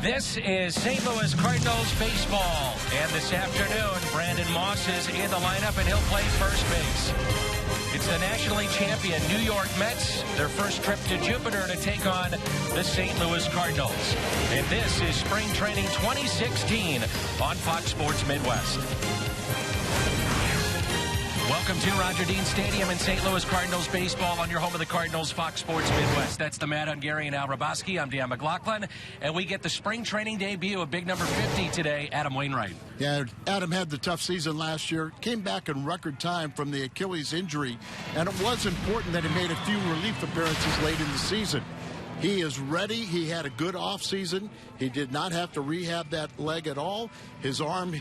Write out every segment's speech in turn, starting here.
This is St. Louis Cardinals baseball. And this afternoon, Brandon Moss is in the lineup, and he'll play first base. It's the nationally champion New York Mets, their first trip to Jupiter to take on the St. Louis Cardinals. And this is Spring Training 2016 on Fox Sports Midwest. Welcome to Roger Dean Stadium in St. Louis Cardinals baseball on your home of the Cardinals, Fox Sports Midwest. That's the Matt Ungary and Al Roboski. I'm Dan McLaughlin, and we get the spring training debut of big number 50 today, Adam Wainwright. Yeah, Adam had the tough season last year, came back in record time from the Achilles injury, and it was important that he made a few relief appearances late in the season. He is ready. He had a good offseason. He did not have to rehab that leg at all. His arm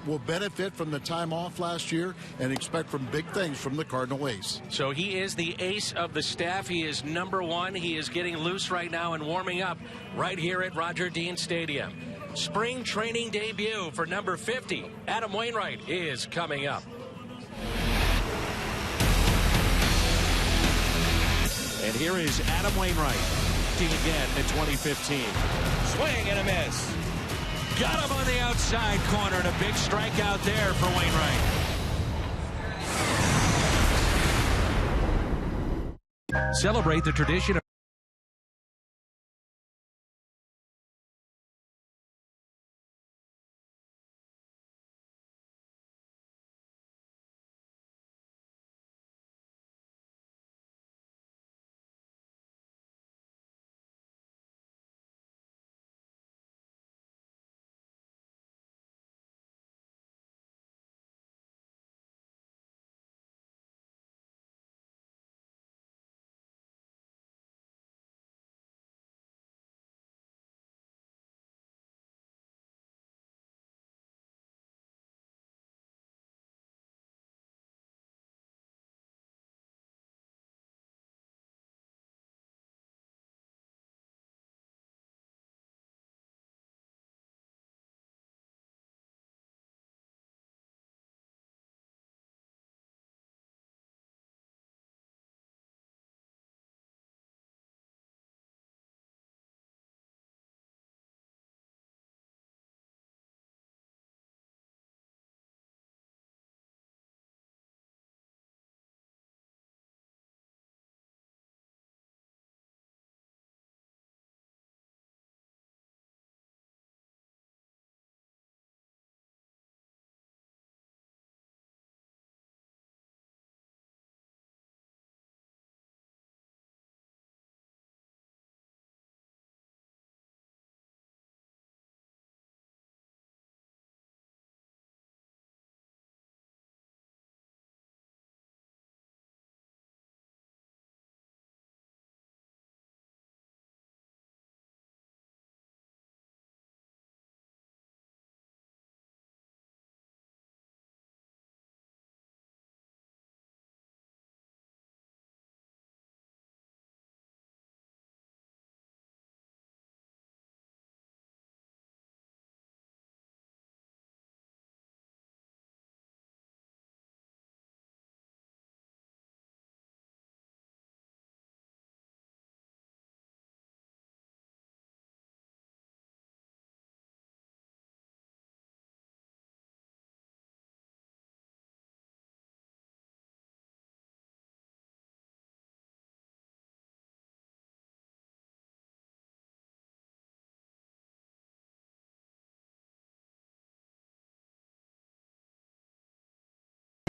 will benefit from the time off last year and expect from big things from the Cardinal ace. So he is the ace of the staff. He is number one. He is getting loose right now and warming up right here at Roger Dean Stadium. Spring training debut for number 50. Adam Wainwright is coming up. And here is Adam Wainwright again in 2015. Swing and a miss. Got him on the outside corner, and a big strikeout there for Wainwright. Celebrate the tradition of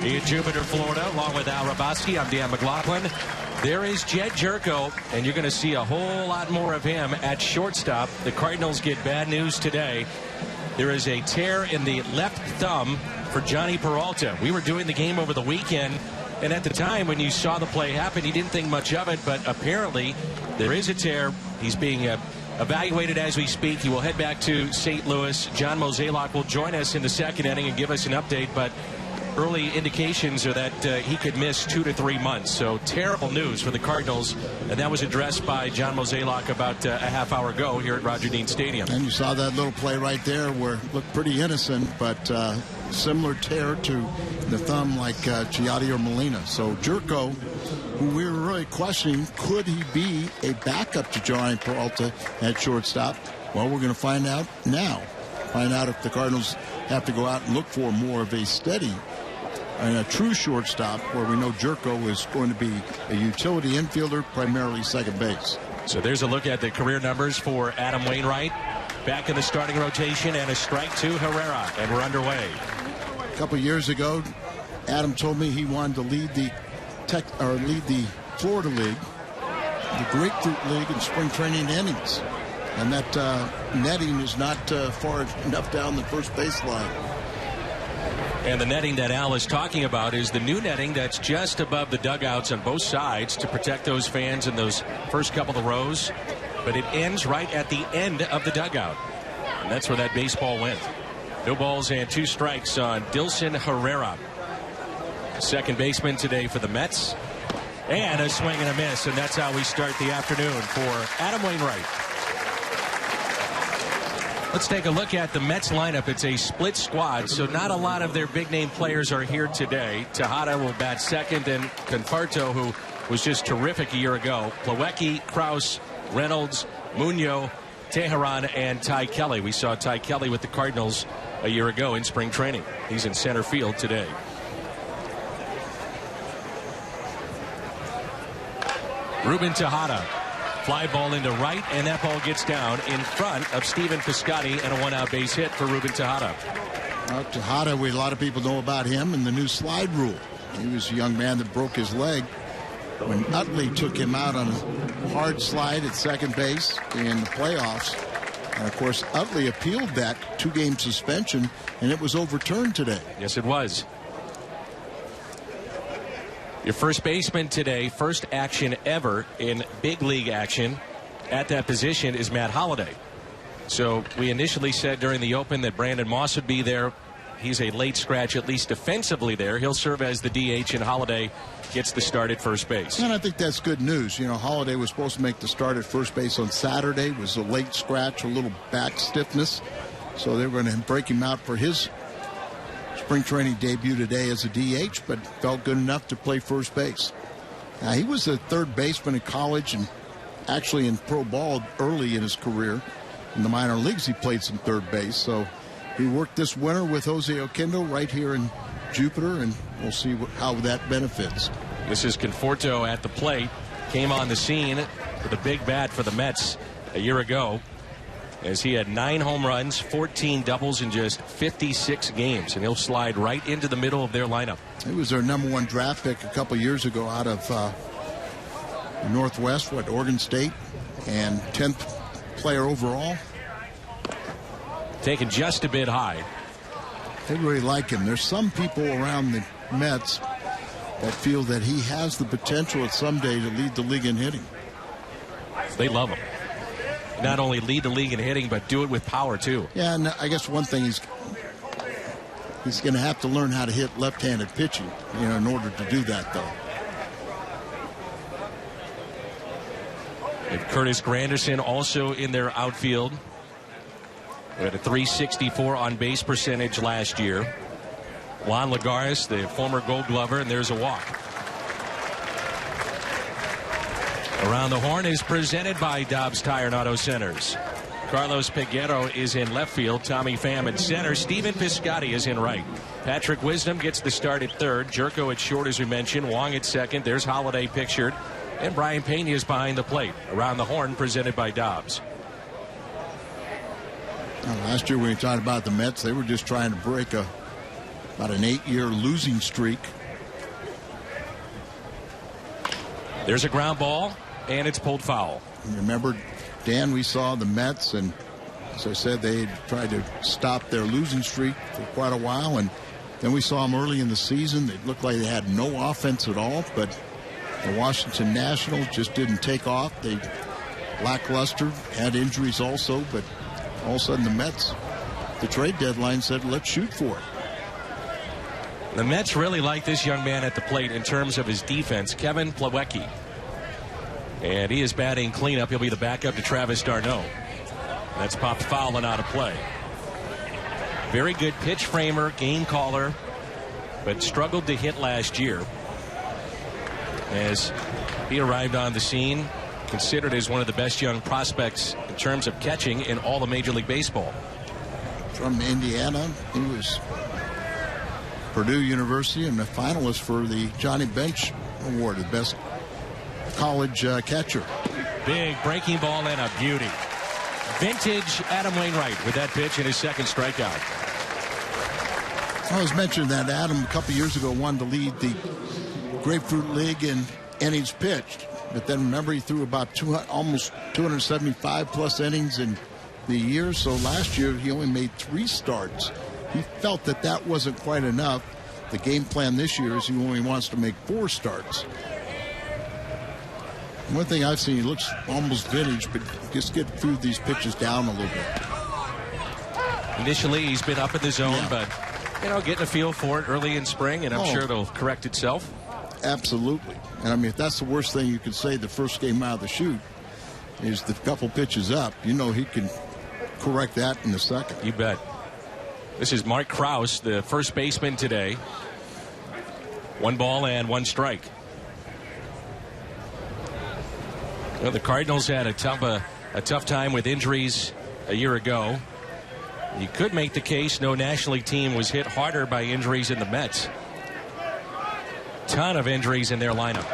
in Jupiter, Florida, along with Al Roboski, I'm Dan McLaughlin. There is Jedd Gyorko, and you're going to see a whole lot more of him at shortstop. The Cardinals get bad news today. There is a tear in the left thumb for Johnny Peralta. We were doing the game over the weekend, and at the time when you saw the play happen, you didn't think much of it, but apparently there is a tear. He's being evaluated as we speak. He will head back to St. Louis. John Mozeliak will join us in the second inning and give us an update, but early indications are that he could miss 2 to 3 months. So terrible news for the Cardinals. And that was addressed by John Mozeliak about a half hour ago here at Roger Dean Stadium. And you saw that little play right there where it looked pretty innocent, but similar tear to the thumb like Giatti or Molina. So Gyorko, who we were really questioning, could he be a backup to John Peralta at shortstop? Well, we're going to find out now. Find out if the Cardinals have to go out and look for more of a steady and a true shortstop, where we know Gyorko is going to be a utility infielder, primarily second base. So there's a look at the career numbers for Adam Wainwright. Back in the starting rotation, and a strike to Herrera, and we're underway. A couple years ago, Adam told me he wanted to lead the Florida League, the Grapefruit League, in spring training innings. And that netting is not far enough down the first baseline. And the netting that Al is talking about is the new netting that's just above the dugouts on both sides to protect those fans in those first couple of rows. But it ends right at the end of the dugout. And that's where that baseball went. No balls and 2 strikes on Dilson Herrera. Second baseman today for the Mets. And a swing and a miss. And that's how we start the afternoon for Adam Wainwright. Let's take a look at the Mets lineup. It's a split squad, so not a lot of their big-name players are here today. Tejada will bat second, and Conforto, who was just terrific a year ago. Plawecki, Kraus, Reynolds, Munoz, Teheran, and Ty Kelly. We saw Ty Kelly with the Cardinals a year ago in spring training. He's in center field today. Ruben Tejada. Fly ball into right, and that ball gets down in front of Stephen Piscotty, and a 1-out base hit for Ruben Tejada. Tejada, a lot of people know about him and the new slide rule. He was a young man that broke his leg when Utley took him out on a hard slide at second base in the playoffs. And, of course, Utley appealed that 2-game suspension, and it was overturned today. Yes, it was. Your first baseman today, first action ever in big league action at that position, is Matt Holliday. So we initially said during the open that Brandon Moss would be there. He's a late scratch, at least defensively there. He'll serve as the DH, and Holliday gets the start at first base. And I think that's good news. You know, Holliday was supposed to make the start at first base on Saturday. It was a late scratch, a little back stiffness. So they were going to break him out for his spring training debut today as a DH, but felt good enough to play first base. Now, he was a third baseman in college and actually in pro ball early in his career. In the minor leagues, he played some third base. So he worked this winter with Jose Oquendo right here in Jupiter, and we'll see how that benefits. This is Conforto at the plate. Came on the scene with a big bat for the Mets a year ago, as he had 9 home runs, 14 doubles in just 56 games, and he'll slide right into the middle of their lineup. He was their #1 draft pick a couple years ago out of Northwest, Oregon State, and 10th player overall. Taken just a bit high. They really like him. There's some people around the Mets that feel that he has the potential at someday to lead the league in hitting. They love him. Not only lead the league in hitting, but do it with power, too. Yeah, and I guess one thing he's going to have to learn how to hit left-handed pitching, in order to do that, though. And Curtis Granderson also in their outfield. We had a .364 on-base percentage last year. Juan Lagares, the former Gold Glover, and there's a walk. Around the Horn is presented by Dobbs Tire and Auto Centers. Carlos Peguero is in left field. Tommy Pham in center. Stephen Piscotty is in right. Patrick Wisdom gets the start at third. Gyorko at short, as we mentioned. Wong at second. There's Holliday pictured. And Brian Pena is behind the plate. Around the Horn presented by Dobbs. Last year when we talked about the Mets, they were just trying to break about an 8-year losing streak. There's a ground ball, and it's pulled foul. Remember, Dan, we saw the Mets, and as I said, they tried to stop their losing streak for quite a while, and then we saw them early in the season. They looked like they had no offense at all, but the Washington Nationals just didn't take off. They lackluster, had injuries also, but all of a sudden the Mets, the trade deadline said, let's shoot for it. The Mets really like this young man at the plate in terms of his defense, Kevin Plawecki. And he is batting cleanup. He'll be the backup to Travis d'Arnaud. That's popped foul and out of play. Very good pitch framer, game caller, but struggled to hit last year. As he arrived on the scene, considered as one of the best young prospects in terms of catching in all of Major League Baseball. From Indiana, he was Purdue University and a finalist for the Johnny Bench Award, the best college catcher. Big breaking ball and a beauty. Vintage Adam Wainwright with that pitch and his second strikeout. I was mentioning that Adam a couple years ago wanted to lead the Grapefruit League in innings pitched, but then remember he threw about almost 275 plus innings in the year. So last year he only made 3 starts. He felt that that wasn't quite enough. The game plan this year is he only wants to make 4 starts. One thing I've seen, he looks almost vintage, but just get through these pitches down a little bit. Initially, he's been up in the zone, but, getting a feel for it early in spring, and I'm sure it'll correct itself. Absolutely. And, I mean, if that's the worst thing you could say the first game out of the chute is the couple pitches up, he can correct that in a second. You bet. This is Mark Krause, the first baseman today. 1 ball and 1 strike. Well, the Cardinals had a tough time with injuries a year ago. You could make the case no National League team was hit harder by injuries than the Mets. Ton of injuries in their lineup.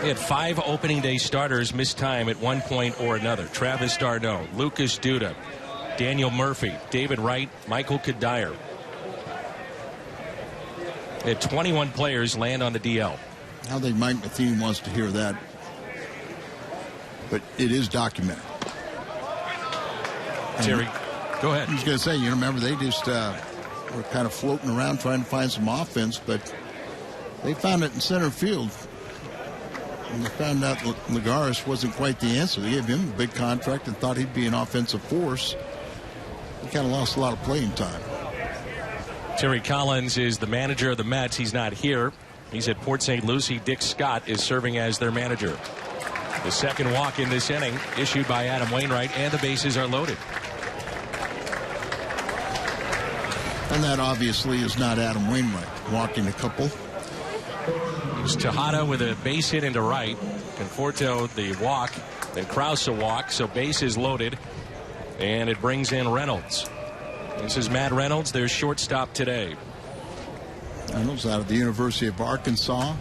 They had 5 opening day starters miss time at one point or another. Travis d'Arnaud, Lucas Duda, Daniel Murphy, David Wright, Michael Kadire. They had 21 players land on the DL. I don't think Mike Matheny wants to hear that, but it is documented. Terry, go ahead. I was going to say, remember they just were kind of floating around trying to find some offense, but they found it in center field. And they found out Lagares wasn't quite the answer. They gave him a big contract and thought he'd be an offensive force. He kind of lost a lot of playing time. Terry Collins is the manager of the Mets. He's not here. He's at Port St. Lucie. Dick Scott is serving as their manager. The second walk in this inning issued by Adam Wainwright, and the bases are loaded. And that obviously is not Adam Wainwright walking a couple. It's Tejada with a base hit into right. Conforto the walk. Then Krause a walk. So base is loaded. And it brings in Reynolds. This is Matt Reynolds, their shortstop today. Reynolds out of the University of Arkansas.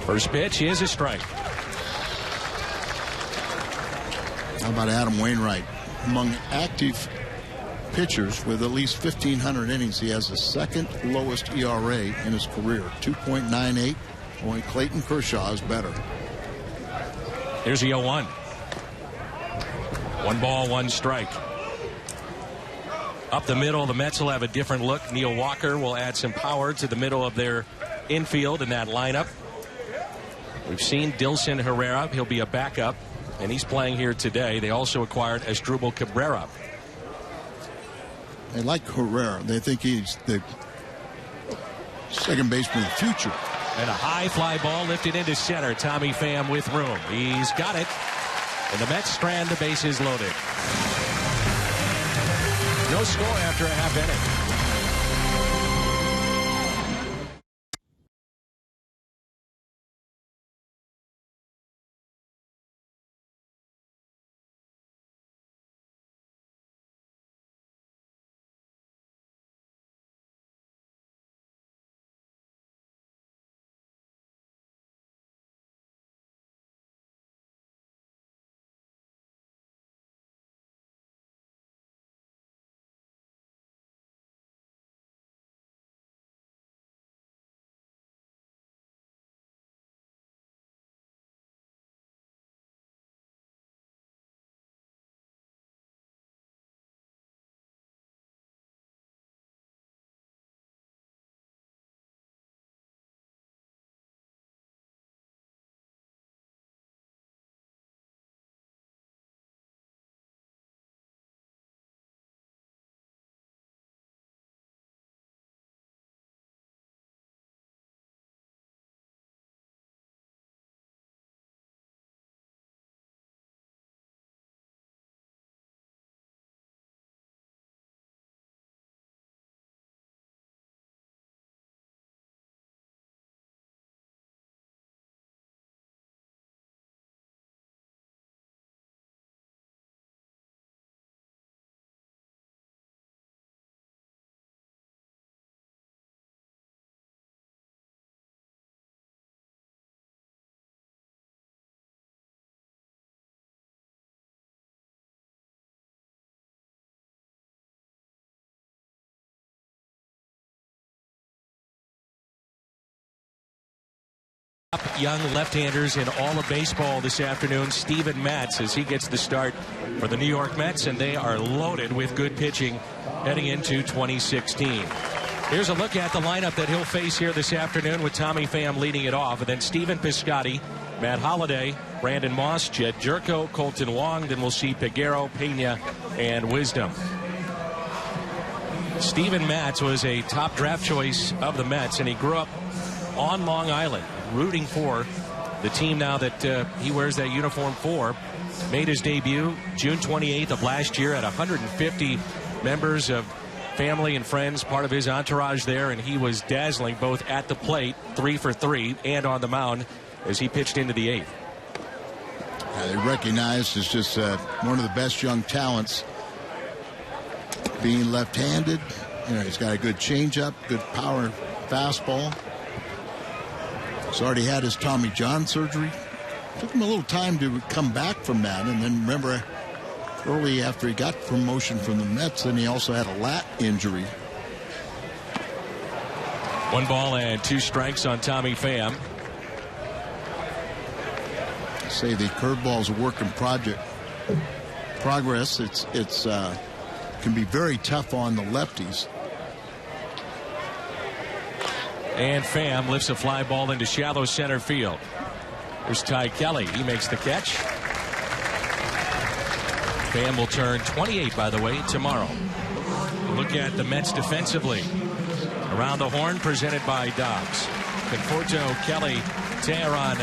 First pitch is a strike. How about Adam Wainwright? Among active pitchers with at least 1,500 innings, he has the second lowest ERA in his career, 2.98. Only Clayton Kershaw is better. Here's the 0-1. 1 ball, 1 strike. Up the middle, the Mets will have a different look. Neil Walker will add some power to the middle of their infield in that lineup. We've seen Dilson Herrera. He'll be a backup, and he's playing here today. They also acquired Asdrubal Cabrera. They like Herrera. They think he's the second baseman of the future. And a high fly ball lifted into center. Tommy Pham with room. He's got it. And the Mets strand the bases loaded. No score after a half inning. Young left-handers in all of baseball this afternoon. Steven Matz, as he gets the start for the New York Mets, and they are loaded with good pitching heading into 2016. Here's a look at the lineup that he'll face here this afternoon, with Tommy Pham leading it off, and then Stephen Piscotty, Matt Holliday, Brandon Moss, Jedd Gyorko, Colton Wong. Then we'll see Peguero, Pena, and Wisdom. Steven Matz was a top draft choice of the Mets, and he grew up on Long Island, rooting for the team now that he wears that uniform for. Made his debut June 28th of last year, at 150 members of family and friends, part of his entourage there, and he was dazzling both at the plate, 3 for 3, and on the mound as he pitched into the 8th. They recognized as just one of the best young talents, being left-handed. You know, he's got a good changeup, good power fastball. He's already had his Tommy John surgery. Took him a little time to come back from that, and then remember, early after he got promotion from the Mets, then he also had a lat injury. 1 ball and 2 strikes on Tommy Pham. Say the curveball's a work in progress. It's can be very tough on the lefties. And Pham lifts a fly ball into shallow center field. There's Ty Kelly. He makes the catch. Pham will turn 28, by the way, tomorrow. Look at the Mets defensively. Around the horn, presented by Dobbs. Conforto, Kelly, Teheran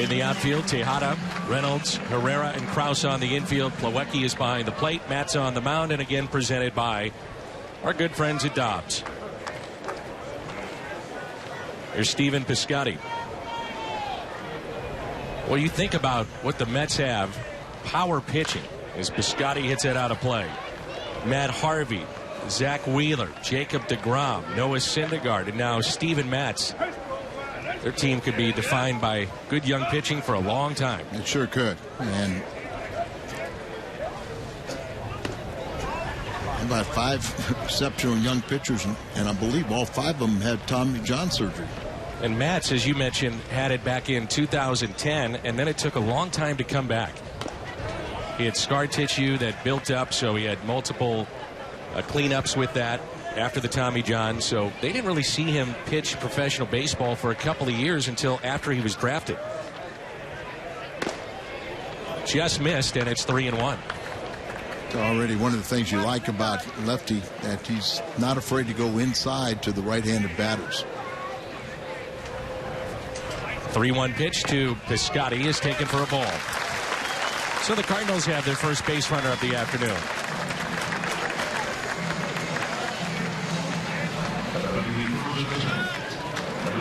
in the outfield. Tejada, Reynolds, Herrera, and Krause on the infield. Plawecki is behind the plate. Matz on the mound, and again presented by our good friends at Dobbs. Here's Stephen Piscotty. Well, you think about what the Mets have. Power pitching as Piscotty hits it out of play. Matt Harvey, Zach Wheeler, Jacob deGrom, Noah Syndergaard, and now Steven Matz. Their team could be defined by good young pitching for a long time. It sure could. And about 5 exceptional young pitchers, and I believe all 5 of them had Tommy John surgery. And Matz, as you mentioned, had it back in 2010, and then it took a long time to come back. He had scar tissue that built up, so he had multiple cleanups with that after the Tommy John. So they didn't really see him pitch professional baseball for a couple of years until after he was drafted. Just missed, and it's 3-1. It's already one of the things you like about Lefty, that he's not afraid to go inside to the right-handed batters. 3-1 pitch to Piscotty is taken for a ball. So the Cardinals have their first base runner of the afternoon.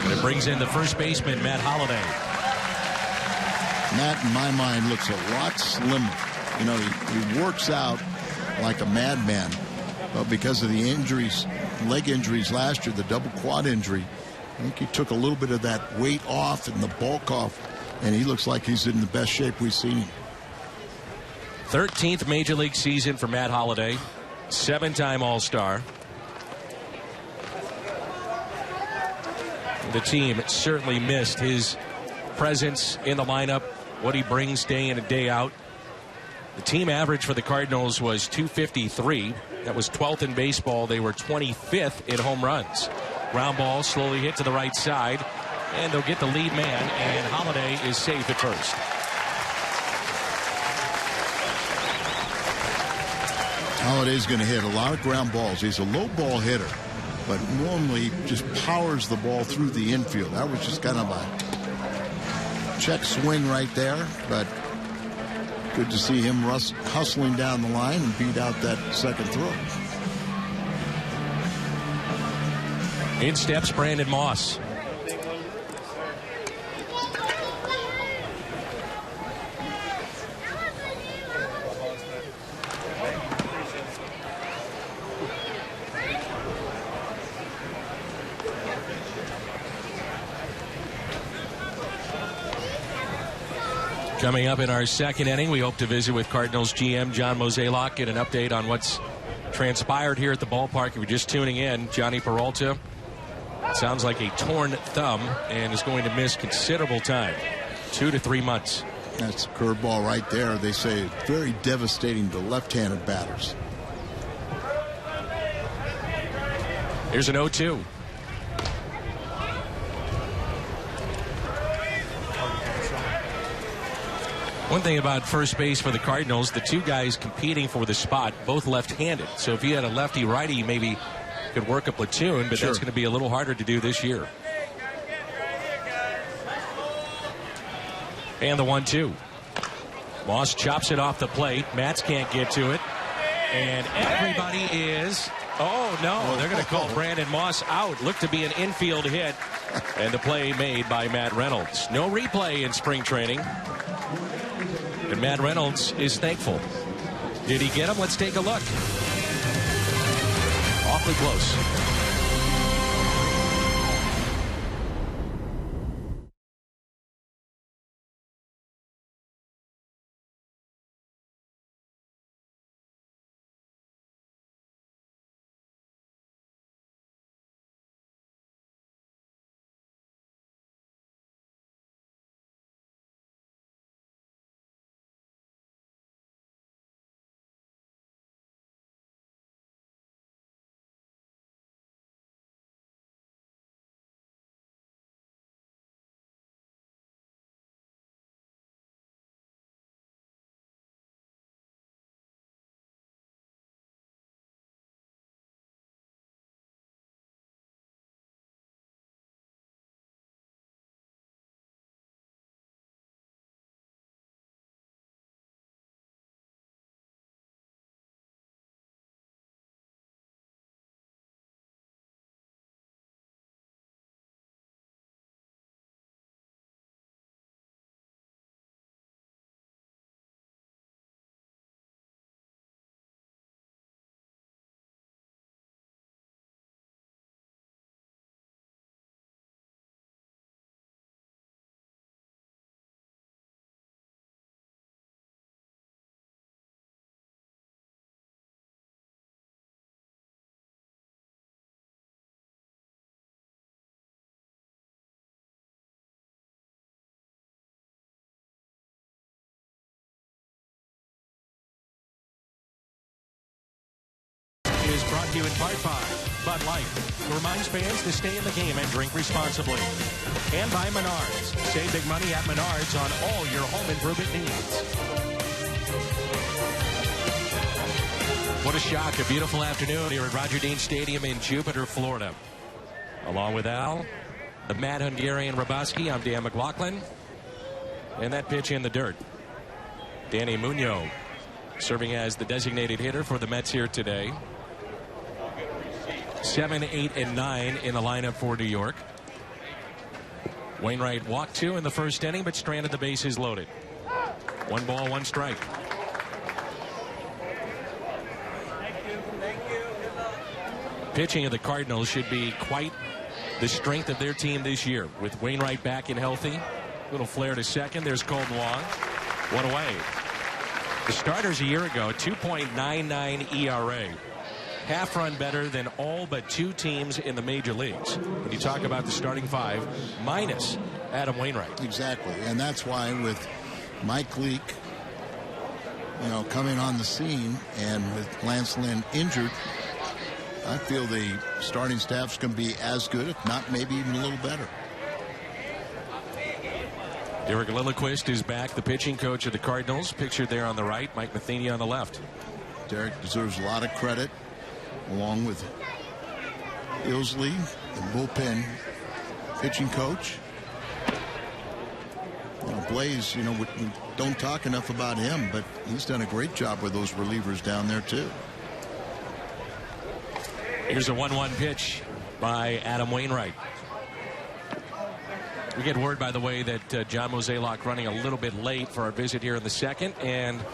And it brings in the first baseman, Matt Holliday. Matt, in my mind, looks a lot slimmer. You know, he works out like a madman. But because of the injuries, leg injuries last year, the double quad injury, I think he took a little bit of that weight off and the bulk off, and he looks like he's in the best shape we've seen him. 13th Major League season for Matt Holliday. 7-time All-Star. The team certainly missed his presence in the lineup, what he brings day in and day out. The team average for the Cardinals was .253. That was 12th in baseball. They were 25th in home runs. Ground ball slowly hit to the right side, and they'll get the lead man, and Holliday is safe at first. Holliday's going to hit a lot of ground balls. He's a low ball hitter, but normally just powers the ball through the infield. That was just kind of a check swing right there, but good to see him hustling down the line and beat out that second throw. In steps Brandon Moss. Coming up in our second inning, we hope to visit with Cardinals GM John Mozeliak, get an update on what's transpired here at the ballpark. If you're just tuning in, Johnny Peralta Sounds like a torn thumb and is going to miss considerable time. 2 to 3 months. That's a curveball right there. They say it's very devastating to left-handed batters. Here's an 0-2. One thing about first base for the Cardinals, the two guys competing for the spot, both left-handed. So if you had a lefty-righty, maybe could work a platoon, but that's going to be a little harder to do this year. And the 1-2. Moss chops it off the plate. Matz can't get to it. And everybody is... Oh, no. They're going to call Brandon Moss out. Looked to be an infield hit. And the play made by Matt Reynolds. No replay in spring training. And Matt Reynolds is thankful. Did he get him? Let's take a look. Awfully close. Is brought to you in part by Bud Light. Reminds fans to stay in the game and drink responsibly. And by Menards. Save big money at Menards on all your home improvement needs. What a shock. A beautiful afternoon here at Roger Dean Stadium in Jupiter, Florida. Along with Al, the Mad Hungarian Raboski, I'm Dan McLaughlin. And that pitch in the dirt. Danny Munoz serving as the designated hitter for the Mets here today. 7, 8, and 9 in the lineup for New York. Wainwright walked 2 in the first inning, but stranded the bases loaded. 1 ball, 1 strike. Pitching of the Cardinals should be quite the strength of their team this year. With Wainwright back and healthy. Little flare to second. There's Colton Wong. 1 away. The starters a year ago, 2.99 ERA. Half run better than all but 2 teams in the major leagues. When you talk about the starting 5, minus Adam Wainwright. Exactly, and that's why with Mike Leake, coming on the scene, and with Lance Lynn injured, I feel the starting staff's going to be as good, if not maybe even a little better. Derek Lilliquist is back, the pitching coach of the Cardinals, pictured there on the right, Mike Matheny on the left. Derek deserves a lot of credit, along with Ilsley, the bullpen pitching coach. Blaze, we don't talk enough about him, but he's done a great job with those relievers down there, too. Here's a 1-1 pitch by Adam Wainwright. We get word, by the way, that John Mozeliak running a little bit late for our visit here in the second, and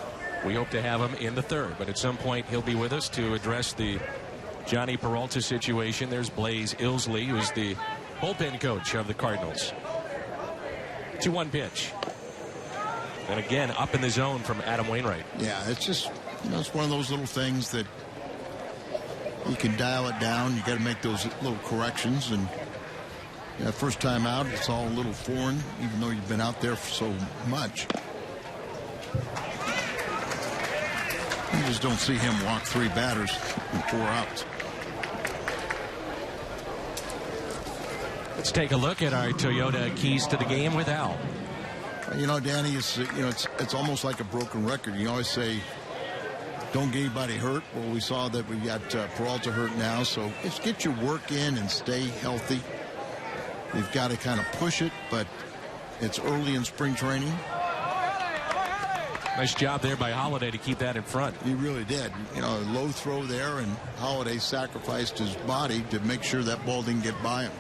we hope to have him in the third. But at some point, he'll be with us to address the Johnny Peralta situation. There's Blaze Ilsley, who's the bullpen coach of the Cardinals. 2-1 pitch. And again, up in the zone from Adam Wainwright. Yeah, it's just, it's one of those little things that you can dial it down. You got to make those little corrections, and That first time out, it's all a little foreign, even though you've been out there for so much. You just don't see him walk 3 batters in 4 outs. Let's take a look at our Toyota keys to the game with Al. You know, Danny, it's almost like a broken record. You always say, don't get anybody hurt. Well, we saw that we got Peralta hurt now, so just get your work in and stay healthy. You've got to kind of push it, but it's early in spring training. Nice job there by Holliday to keep that in front. He really did. You know, a low throw there, and Holliday sacrificed his body to make sure that ball didn't get by him.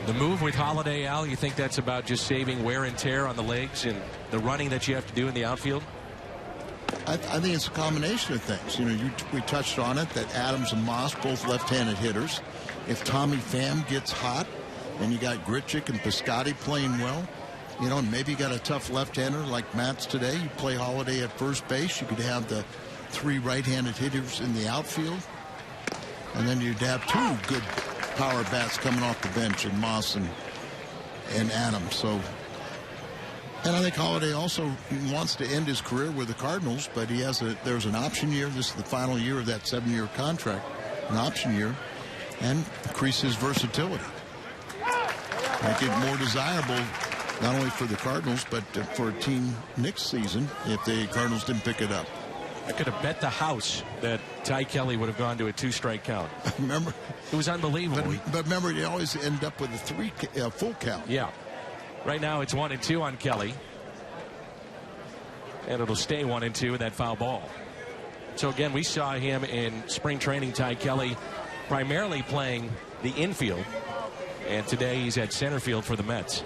The move with Holliday, Al, you think that's about just saving wear and tear on the legs and the running that you have to do in the outfield? I think it's a combination of things. You know, we touched on it, that Adams and Moss, both left-handed hitters. If Tommy Pham gets hot, and you got Grichuk and Piscotty playing well, you know, maybe you got a tough left-hander like Matz today. You play Holliday at first base. You could have the 3 right-handed hitters in the outfield. And then you'd have 2 good power bats coming off the bench in Moss and Adams. So, and I think Holliday also wants to end his career with the Cardinals, but there's an option year. This is the final year of that 7-year contract, an option year, and increase his versatility. Make it more desirable, not only for the Cardinals, but for a team next season if the Cardinals didn't pick it up. I could have bet the house that Ty Kelly would have gone to a 2-strike count. Remember? It was unbelievable. But remember, you always end up with a full count. Yeah. Right now it's 1-2 on Kelly. And it'll stay 1-2 with that foul ball. So again, we saw him in spring training, Ty Kelly, primarily playing the infield. And today he's at center field for the Mets.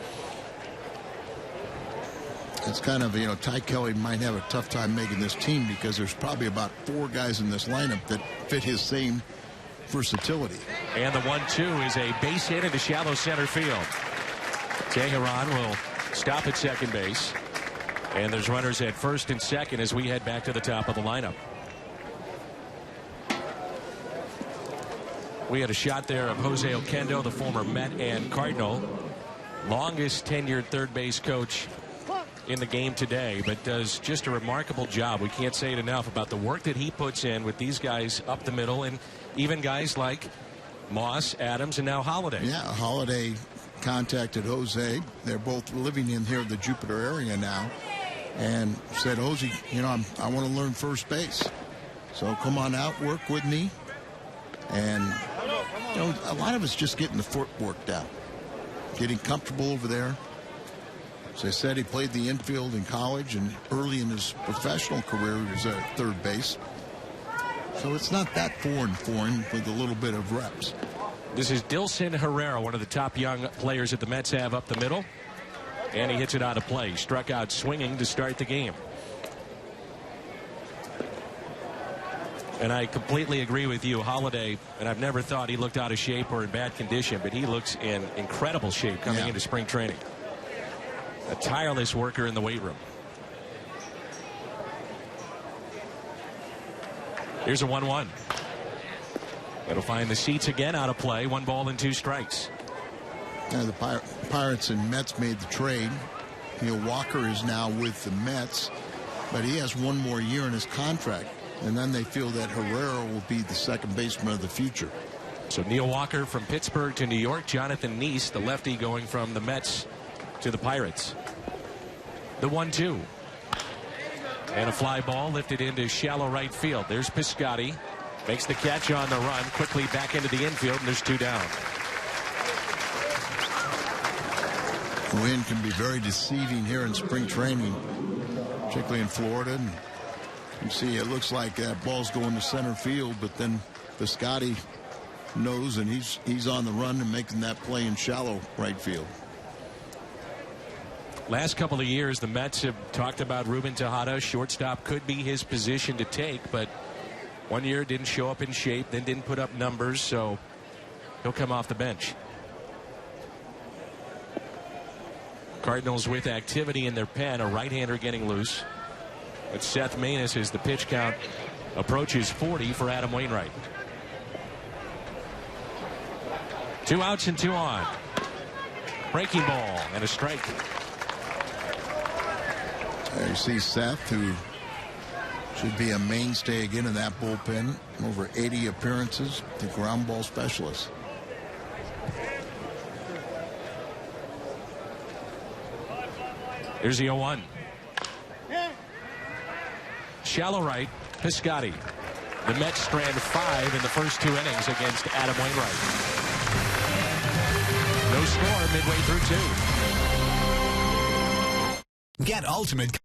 It's kind of, you know, Ty Kelly might have a tough time making this team because there's probably about 4 guys in this lineup that fit his same versatility. And the 1-2 is a base hit into shallow center field. Teheran will stop at second base. And there's runners at first and second as we head back to the top of the lineup. We had a shot there of Jose Oquendo, the former Met and Cardinal. Longest tenured third base coach in the game today, but does just a remarkable job. We can't say it enough about the work that he puts in with these guys up the middle, and even guys like Moss, Adams, and now Holliday. Yeah, Holliday contacted Jose. They're both living in here, the Jupiter area now, and said, Jose, you know, I want to learn first base, so come on out, work with me. And you know, a lot of it's just getting the footwork down, getting comfortable over there. As I said, he played the infield in college, and early in his professional career, he was at third base. So it's not that foreign with a little bit of reps. This is Dilson Herrera, one of the top young players that the Mets have up the middle. And he hits it out of play. Struck out swinging to start the game. And I completely agree with you, Holliday, and I've never thought he looked out of shape or in bad condition, but he looks in incredible shape coming into spring training. A tireless worker in the weight room. Here's a 1-1. It'll find the seats again out of play. 1 ball and 2 strikes. Now the Pirates and Mets made the trade. Neil Walker is now with the Mets, but he has 1 more year in his contract. And then they feel that Herrera will be the second baseman of the future. So Neil Walker from Pittsburgh to New York. Jonathan Neese, the lefty, going from the Mets to the Pirates. The 1-2. And a fly ball lifted into shallow right field. There's Piscotty. Makes the catch on the run. Quickly back into the infield, and there's 2 down. The wind can be very deceiving here in spring training, particularly in Florida. And you see it looks like that ball's going to center field, but then Piscotty knows, and he's on the run and making that play in shallow right field. Last couple of years, the Mets have talked about Ruben Tejada. Shortstop could be his position to take, but 1 year didn't show up in shape, then didn't put up numbers, so he'll come off the bench. Cardinals with activity in their pen, a right-hander getting loose. But Seth Maness as the pitch count approaches 40 for Adam Wainwright. 2 outs and 2 on. Breaking ball and a strike. There you see Seth, who should be a mainstay again in that bullpen. Over 80 appearances, the ground ball specialist. Here's the 0-1. Shallow right, Piscotty. The Mets strand 5 in the first 2 innings against Adam Wainwright. No score midway through 2. Get ultimate.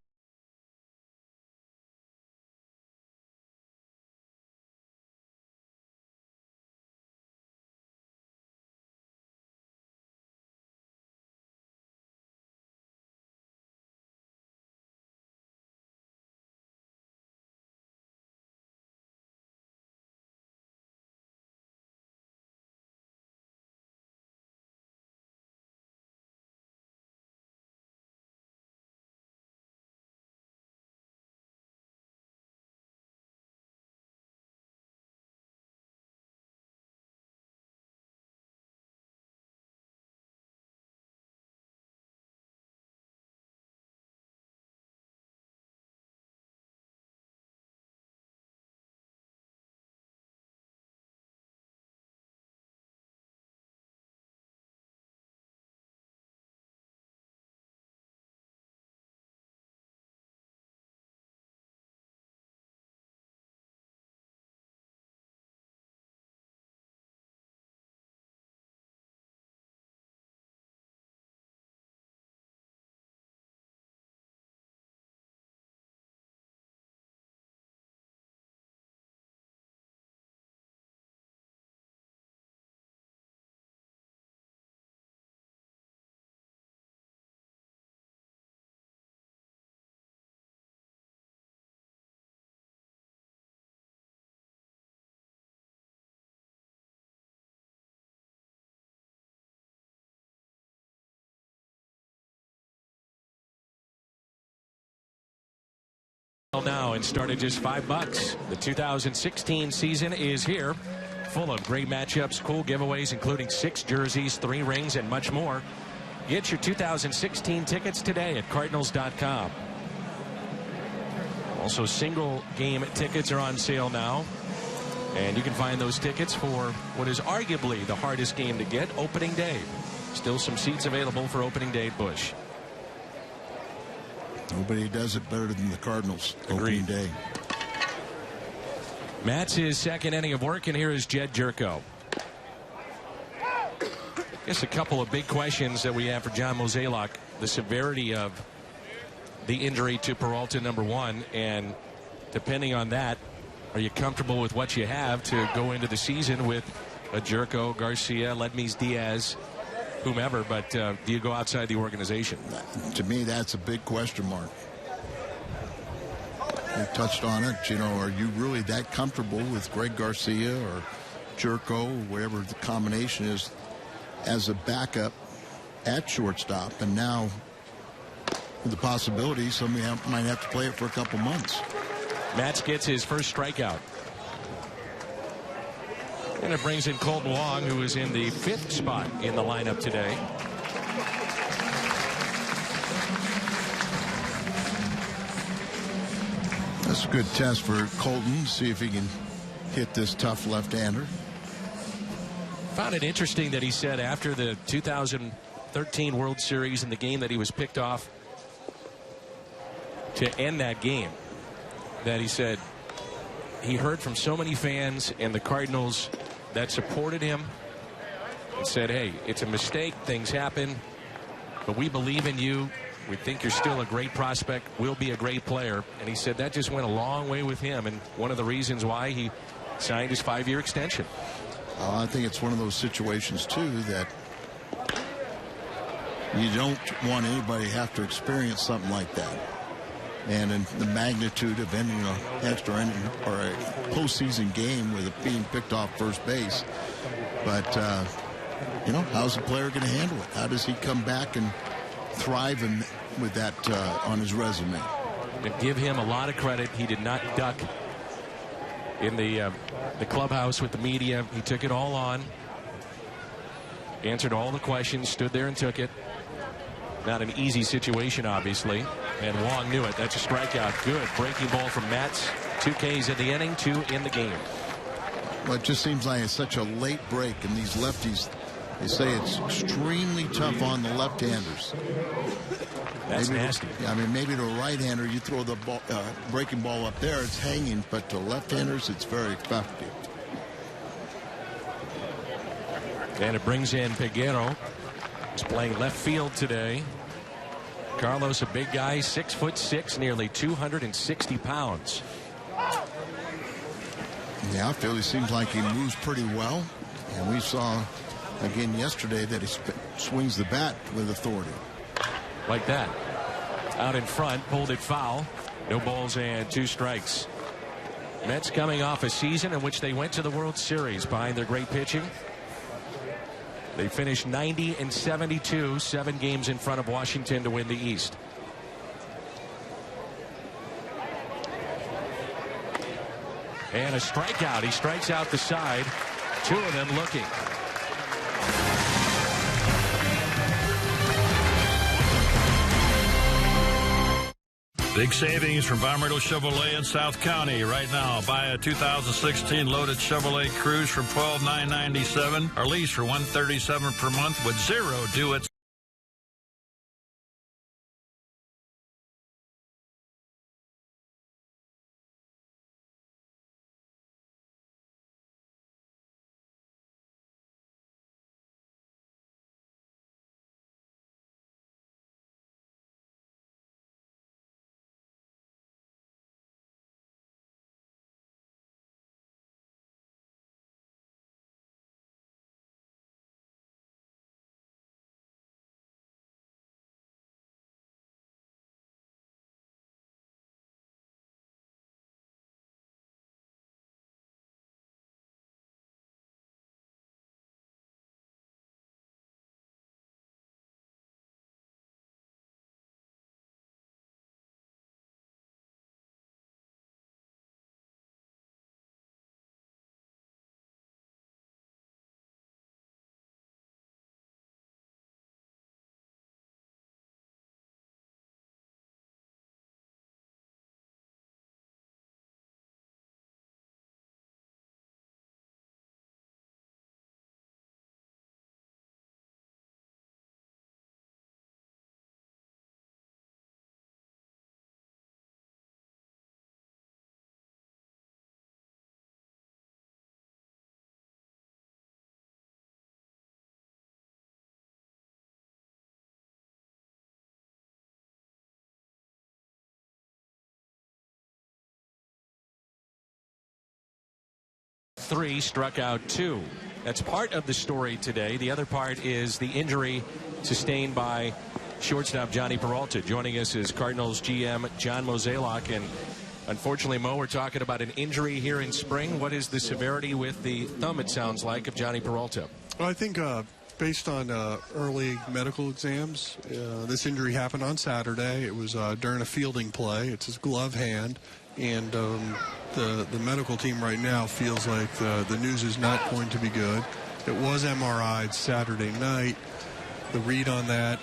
Now and started just $5. The 2016 season is here, full of great matchups, cool giveaways, including 6 jerseys, 3 rings, and much more. Get your 2016 tickets today at Cardinals.com. Also, single game tickets are on sale now, and you can find those tickets for what is arguably the hardest game to get, opening day. Still some seats available for opening day at Busch. Nobody does it better than the Cardinals. Agreed. Opening day. Matz his second inning of work, and here is Jedd Gyorko. I guess a couple of big questions that we have for John Mozeliak. The severity of the injury to Peralta, number 1, and depending on that, are you comfortable with what you have to go into the season with a Gyorko, Garcia, Ledmes, Diaz, whomever, but do you go outside the organization? To me, that's a big question mark. You touched on it. You know, are you really that comfortable with Greg Garcia or Gyorko, or whatever the combination is, as a backup at shortstop? And now, with the possibility, somebody might have to play it for a couple months. Matz gets his first strikeout. And it brings in Colton Wong, who is in the 5th spot in the lineup today. That's a good test for Colton. See if he can hit this tough left-hander. Found it interesting that he said after the 2013 World Series and the game that he was picked off to end that game, that he said he heard from so many fans and the Cardinals that supported him and said, hey, it's a mistake, things happen, but we believe in you. We think you're still a great prospect, will be a great player. And he said that just went a long way with him, and one of the reasons why he signed his 5-year extension. I think it's one of those situations too that you don't want anybody to have to experience something like that. And in the magnitude of ending an extra inning or a postseason game with it being picked off first base. But, you know, how's the player going to handle it? How does he come back and thrive with that on his resume? And give him a lot of credit. He did not duck in the clubhouse with the media. He took it all on. Answered all the questions, stood there and took it. Not an easy situation, obviously. And Wong knew it. That's a strikeout. Good breaking ball from Matz. 2 Ks in the inning, 2 in the game. Well, it just seems like it's such a late break, and these lefties, they say it's extremely tough on the left-handers. That's nasty. I mean, maybe to a right-hander, you throw the ball, breaking ball up there, it's hanging, but to left-handers, it's very effective. And it brings in Peguero. He's playing left field today. Carlos, a big guy, 6'6", nearly 260 pounds. Yeah, Philly seems like he moves pretty well. And we saw again yesterday that he swings the bat with authority. Like that. Out in front, pulled it foul. No balls and 2 strikes. Mets coming off a season in which they went to the World Series behind their great pitching. They finished 90-72, 7 games in front of Washington to win the East. And a strikeout. He strikes out the side. 2 of them looking. Big savings from Baltimore Chevrolet in South County. Right now, buy a 2016 loaded Chevrolet Cruze for $12,997 or lease for $137 per month with 0 due at three, struck out 2. That's part of the story today. The other part is the injury sustained by shortstop Johnny Peralta. Joining us is Cardinals GM John Mozeliak. And unfortunately, Mo, we're talking about an injury here in spring. What is the severity with the thumb, it sounds like, of Johnny Peralta? Well, I think based on early medical exams, this injury happened on Saturday. It was during a fielding play. It's his glove hand. And the medical team right now feels like the news is not going to be good. It was MRI'd Saturday night. The read on that,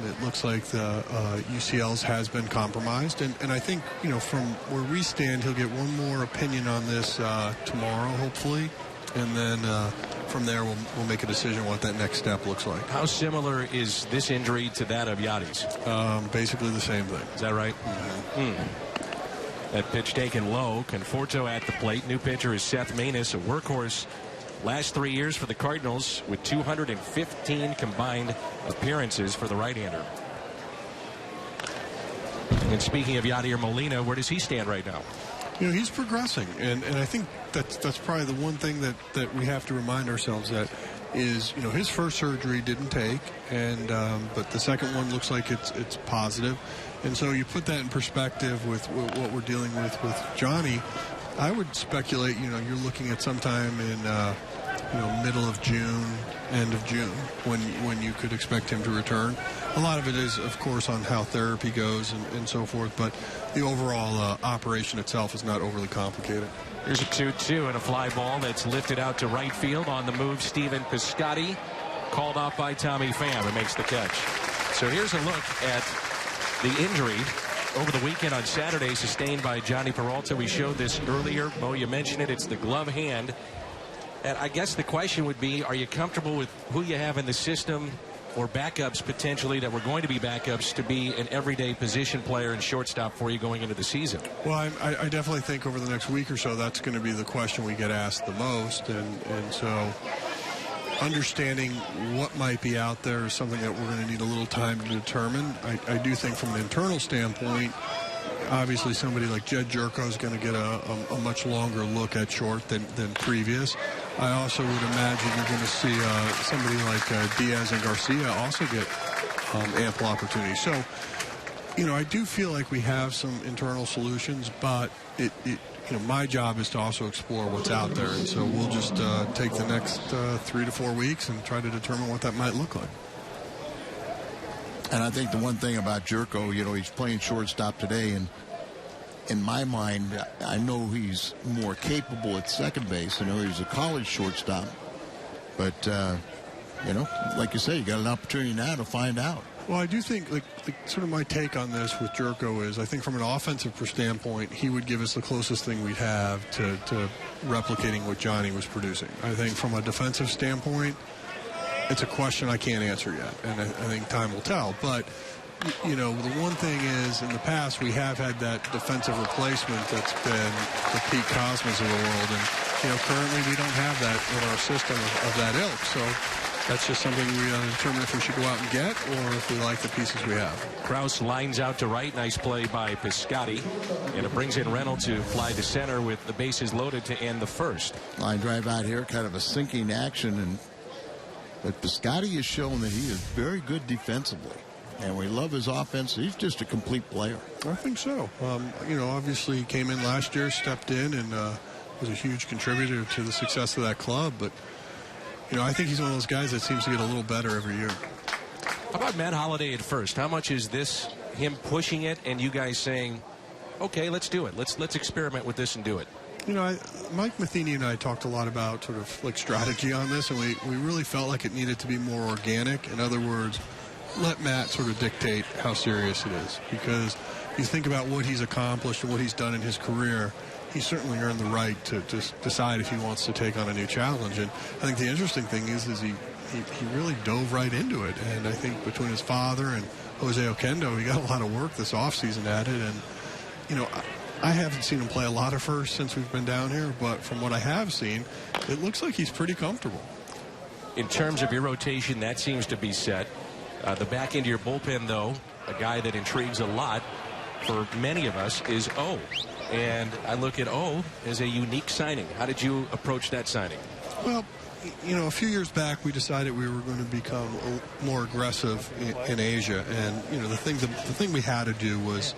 it looks like the UCL's has been compromised. And I think, you know, from where we stand, he'll get one more opinion on this tomorrow, hopefully. And then from there, we'll make a decision what that next step looks like. How similar is this injury to that of Yadi's? Basically the same thing. Is that right? Mm-hmm. That pitch taken low. Conforto at the plate. New pitcher is Seth Maness, a workhorse last 3 years for the Cardinals with 215 combined appearances for the right-hander. And speaking of Yadier Molina, where does he stand right now? You know, he's progressing, and I think that's probably the one thing that we have to remind ourselves that is, you know, his first surgery didn't take, and but the second one looks like it's positive. And so you put that in perspective with what we're dealing with Johnny. I would speculate, you know, you're looking at sometime in, middle of June, end of June, when you could expect him to return. A lot of it is, of course, on how therapy goes and so forth, but the overall operation itself is not overly complicated. Here's a 2-2 and a fly ball that's lifted out to right field. On the move, Stephen Piscotty called off by Tommy Pham, who makes the catch. So here's a look at the injury over the weekend on Saturday sustained by Johnny Peralta. We showed this earlier. Bo, you mentioned it. It's the glove hand. And I guess the question would be, are you comfortable with who you have in the system or backups potentially that were going to be backups to be an everyday position player and shortstop for you going into the season? Well, I definitely think over the next week or so that's going to be the question we get asked the most. And so understanding what might be out there is something that we're going to need a little time to determine. I do think from an internal standpoint, obviously somebody like Jedd Gyorko is going to get a much longer look at short than previous. I also would imagine you're going to see somebody like Diaz and Garcia also get ample opportunity. So, you know, I do feel like we have some internal solutions, but my job is to also explore what's out there. And so we'll just take the next 3 to 4 weeks and try to determine what that might look like. And I think the one thing about Gyorko, he's playing shortstop today, and in my mind, I know he's more capable at second base. I know he's a college shortstop, but like you say, you got an opportunity now to find out. Well, I do think, like sort of my take on this with Gyorko is, I think from an offensive standpoint, he would give us the closest thing we'd have to replicating what Johnny was producing. I think from a defensive standpoint, it's a question I can't answer yet, and I think time will tell. But, the one thing is, in the past, we have had that defensive replacement that's been the Pete Cosmas of the world, and, currently we don't have that in our system of that ilk. So that's just something we determine if we should go out and get or if we like the pieces we have. Kraus lines out to right. Nice play by Piscotty. And it brings in Reynolds to fly to center with the bases loaded to end the first. Line drive out here, kind of a sinking action. But Piscotty has shown that he is very good defensively. And we love his offense. He's just a complete player. I think so. Obviously he came in last year, stepped in, and was a huge contributor to the success of that club. But I think he's one of those guys that seems to get a little better every year. How about Matt Holliday at first? How much is this him pushing it and you guys saying, okay, let's do it. Let's experiment with this and do it? Mike Matheny and I talked a lot about sort of like strategy on this, and we really felt like it needed to be more organic. In other words, let Matt sort of dictate how serious it is. Because you think about what he's accomplished and what he's done in his career, he's certainly earned the right to decide if he wants to take on a new challenge. And I think the interesting thing is he really dove right into it. And I think between his father and Jose Oquendo, he got a lot of work this offseason at it. And, I haven't seen him play a lot of first since we've been down here, but from what I have seen, it looks like he's pretty comfortable. In terms of your rotation, that seems to be set. The back end of your bullpen, though, a guy that intrigues a lot for many of us is O. And I look at O as a unique signing. How did you approach that signing? Well, a few years back we decided we were going to become more aggressive in Asia, and the thing we had to do was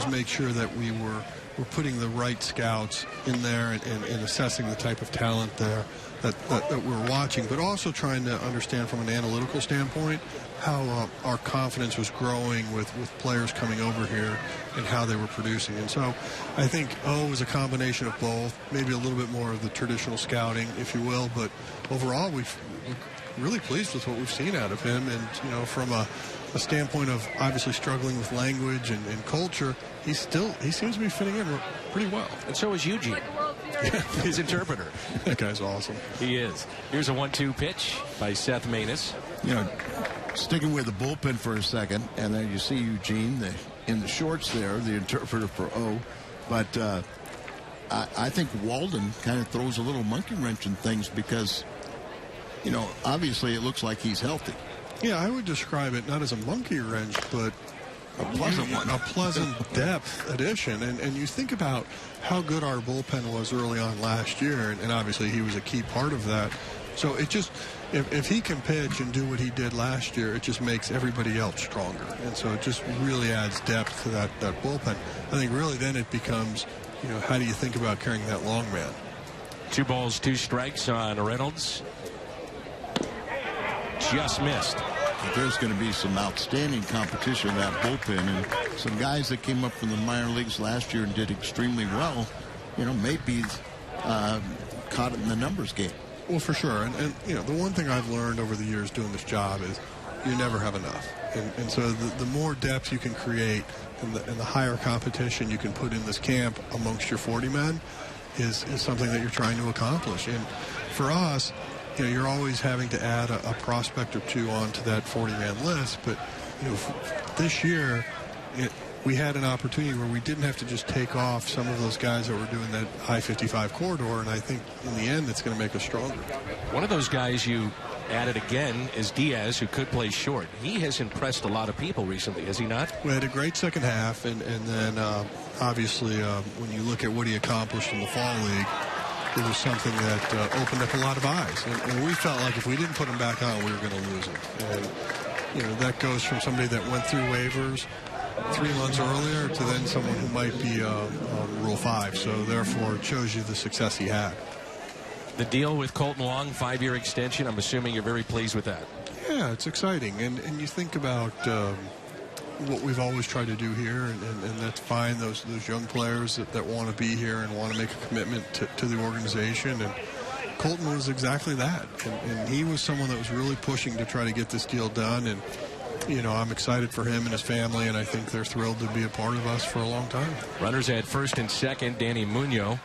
make sure that we were putting the right scouts in there and assessing the type of talent there that we're watching, but also trying to understand from an analytical standpoint how our confidence was growing with players coming over here and how they were producing. And so I think O is a combination of both, maybe a little bit more of the traditional scouting, if you will, but overall we're really pleased with what we've seen out of him. And from a standpoint of obviously struggling with language and culture, he seems to be fitting in pretty well. And so is Eugene, his interpreter. That guy's awesome. He is. Here's a 1-2 pitch by Seth Maness. Sticking with the bullpen for a second, and then you see Eugene in the shorts there, the interpreter for O. But I think Walden kind of throws a little monkey wrench in things because, obviously it looks like he's healthy. Yeah, I would describe it not as a monkey wrench, but a pleasant one. A pleasant depth addition. And you think about how good our bullpen was early on last year, and obviously he was a key part of that. So it just, if he can pitch and do what he did last year, it just makes everybody else stronger. And so it just really adds depth to that bullpen. I think really then it becomes, how do you think about carrying that long man? 2 balls, 2 strikes on Reynolds. Just missed. There's going to be some outstanding competition in that bullpen, and some guys that came up from the minor leagues last year and did extremely well, may be caught in the numbers game. Well, for sure. And you know, the one thing I've learned over the years doing this job is you never have enough. And so the more depth you can create and the higher competition you can put in this camp amongst your 40 men is something that you're trying to accomplish. And for us, you know, you're always having to add a prospect or two onto that 40-man list. But, you know, this year, we had an opportunity where we didn't have to just take off some of those guys that were doing that I-55 corridor, and I think in the end it's going to make us stronger. One of those guys you added again is Diaz, who could play short. He has impressed a lot of people recently, has he not? We had a great second half, and then obviously when you look at what he accomplished in the fall league, it was something that opened up a lot of eyes. And we felt like if we didn't put him back on, we were going to lose him. And, you know, that goes from somebody that went through waivers 3 months earlier to then someone who might be on Rule 5. So, therefore, it shows you the success he had. The deal with Colton Wong, 5-year extension, I'm assuming you're very pleased with that. Yeah, it's exciting. And you think about what we've always tried to do here, and that's find those young players that want to be here and want to make a commitment to the organization. And Colton was exactly that. And he was someone that was really pushing to try to get this deal done. And, you know, I'm excited for him and his family, and I think they're thrilled to be a part of us for a long time. Runners at first and second. Danny Munoz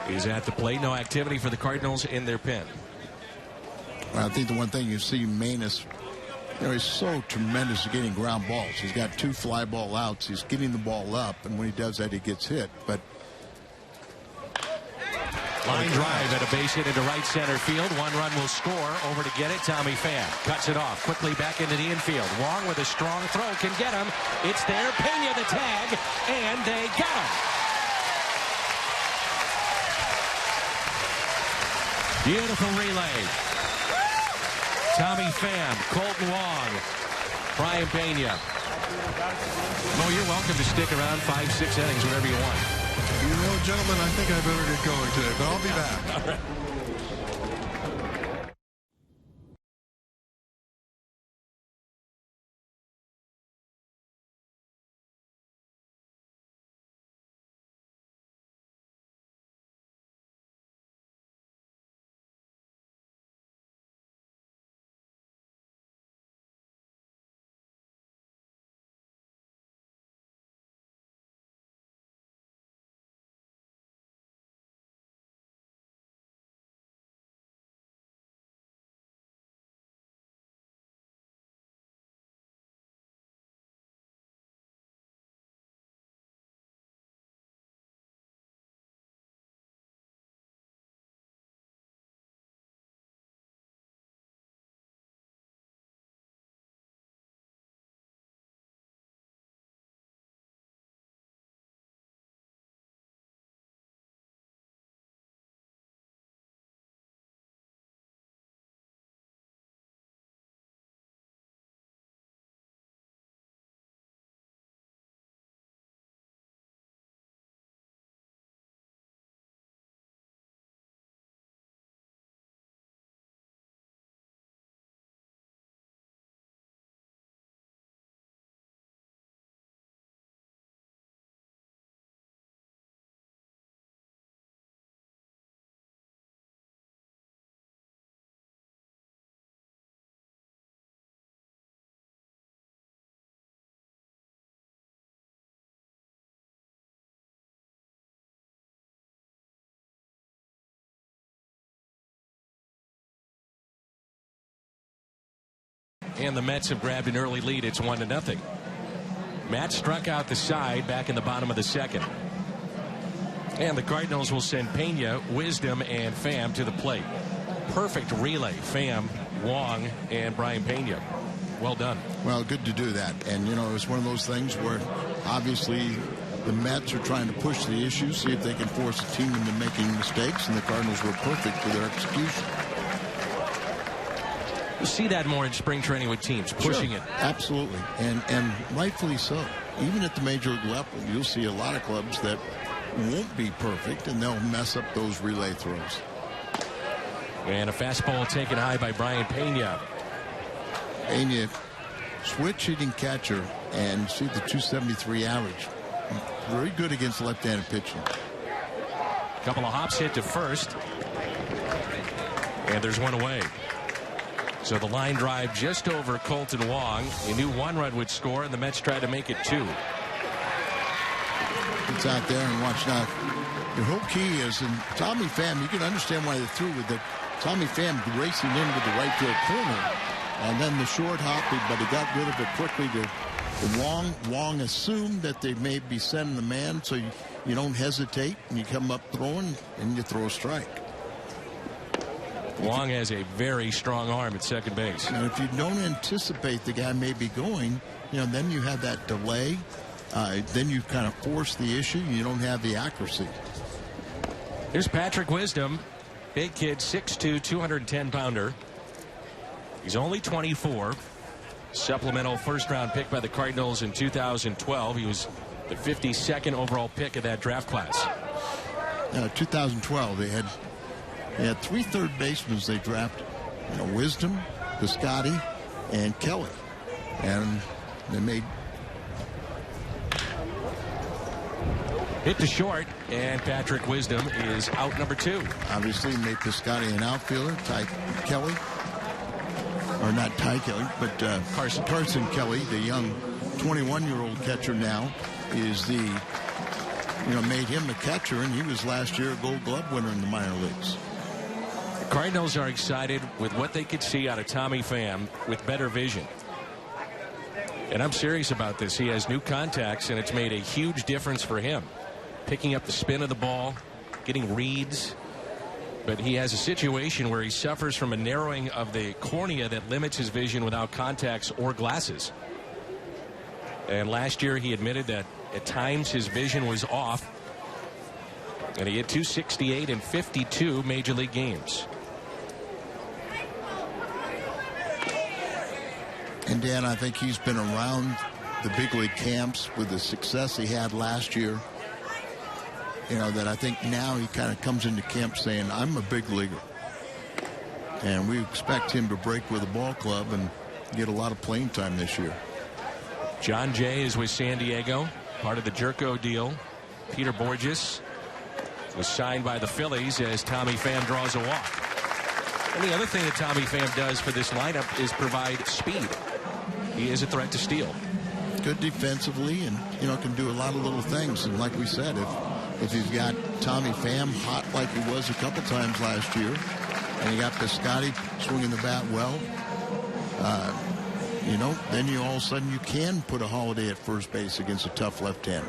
is at the plate. No activity for the Cardinals in their pen. Well, I think the one thing you see Maness, you know, he's so tremendous at getting ground balls. He's got 2 fly ball outs. He's getting the ball up, and when he does that, he gets hit. But line drive at a base hit into right center field. 1 run will score. Over to get it. Tommy Pham cuts it off quickly back into the infield. Wong with a strong throw can get him. It's there. Pena the tag, and they got him. Beautiful relay. Tommy Pham, Colton Wong, Brian Pena. Mo, you're welcome to stick around 5-6 innings, whatever you want. You know, gentlemen, I think I better get going today, but I'll be back. All right. And the Mets have grabbed an early lead. It's 1-0. Matz struck out the side back in the bottom of the second. And the Cardinals will send Pena, Wisdom, and Pham to the plate. Perfect relay. Pham, Wong, and Brian Pena. Well done. Well, good to do that. And, you know, it was one of those things where obviously the Mets are trying to push the issue, see if they can force the team into making mistakes, and the Cardinals were perfect for their execution. You see that more in spring training with teams pushing it. Absolutely, and rightfully so. Even at the major league level, you'll see a lot of clubs that won't be perfect, and they'll mess up those relay throws. And a fastball taken high by Brian Pena. Pena, switch hitting catcher, and see the 273 average. Very good against left-handed pitching. Couple of hops hit to first. And there's one away. So the line drive just over Colton Wong. You knew one run would score, and the Mets tried to make it 2. It's out there and watch now. The whole key is, and Tommy Pham, you can understand why they threw with it. Tommy Pham racing into the right field corner, and then the short hop, but he got rid of it quickly to Wong. Wong assumed that they may be sending the man, so you don't hesitate, and you come up throwing, and you throw a strike. Wong has a very strong arm at second base. And if you don't anticipate the guy may be going, then you have that delay. Then you kind of force the issue. You don't have the accuracy. Here's Patrick Wisdom. Big kid, 6'2", 210-pounder. He's only 24. Supplemental first-round pick by the Cardinals in 2012. He was the 52nd overall pick of that draft class. 2012, they had 3 third basemen they drafted. Wisdom, Piscotty, and Kelly. And they made... Hit to short, and Patrick Wisdom is out number 2. Obviously made Piscotty an outfielder. Ty Kelly, or not Ty Kelly, but Carson Kelly, the young 21-year-old catcher now, is the, made him a catcher, and he was last year a Gold Glove winner in the minor leagues. The Cardinals are excited with what they could see out of Tommy Pham with better vision. And I'm serious about this. He has new contacts, and it's made a huge difference for him. Picking up the spin of the ball, getting reads. But he has a situation where he suffers from a narrowing of the cornea that limits his vision without contacts or glasses. And last year he admitted that at times his vision was off. And he hit .268 in 52 major league games. And Dan, I think he's been around the big league camps with the success he had last year. That I think now he kind of comes into camp saying, I'm a big leaguer. And we expect him to break with a ball club and get a lot of playing time this year. John Jay is with San Diego, part of the Gyorko deal. Peter Borges was signed by the Phillies as Tommy Pham draws a walk. And the other thing that Tommy Pham does for this lineup is provide speed. He is a threat to steal. Good defensively, and can do a lot of little things. And like we said, if you've got Tommy Pham hot like he was a couple times last year, and you got Piscotty swinging the bat well, then you all of a sudden you can put a Holiday at first base against a tough left-hander.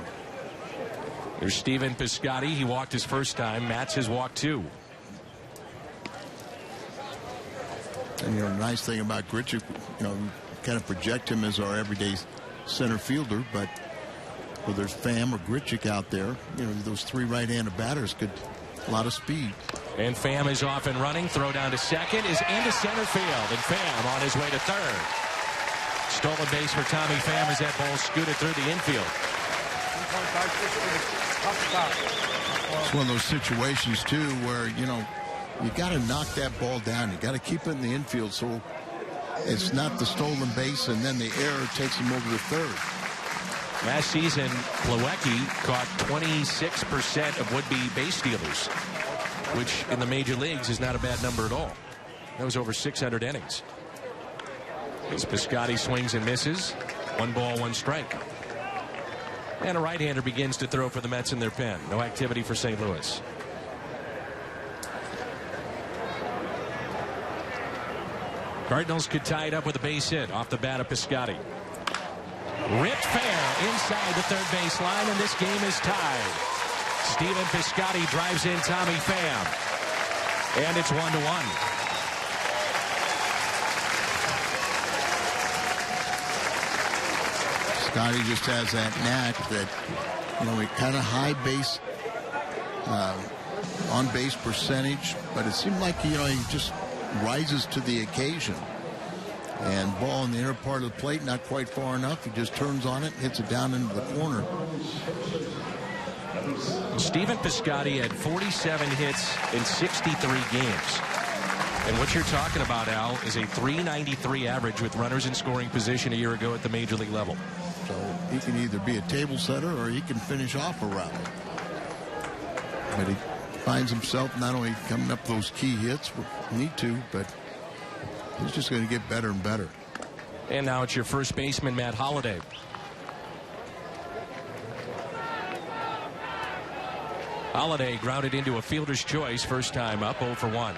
There's Stephen Piscotty. He walked his first time. Matz has walked 2. And the nice thing about Grichuk, kind of project him as our everyday center fielder, but whether there's Pham or Grichuk out there, those 3 right-handed batters could a lot of speed. And Pham is off and running. Throw down to second is into center field, and Pham on his way to third. Stolen base for Tommy Pham as that ball scooted through the infield. It's one of those situations too where you got to knock that ball down. You got to keep it in the infield so it's not the stolen base and then the error takes him over to third. Last season, Plawecki caught 26% of would-be base stealers, which in the major leagues is not a bad number at all. That was over 600 innings. As Piscotty swings and misses, 1 ball, 1 strike. And a right-hander begins to throw for the Mets in their pen. No activity for St. Louis. Cardinals could tie it up with a base hit off the bat of Piscotty. Ripped fair inside the third base line, and this game is tied. Stephen Piscotty drives in Tommy Pham, and it's 1-1. Piscotty just has that knack that, he kind of high base, on base percentage, but it seemed like, he just rises to the occasion. And ball in the inner part of the plate, not quite far enough. He just turns on it, hits it down into the corner. Stephen Piscotty had 47 hits in 63 games. And what you're talking about, Al, is a .393 average with runners in scoring position a year ago at the major league level. So he can either be a table setter or he can finish off a rally. But he finds himself not only coming up those key hits, need to, but he's just going to get better and better. And now it's your first baseman, Matt Holliday. Holliday grounded into a fielder's choice, first time up, 0 for 1.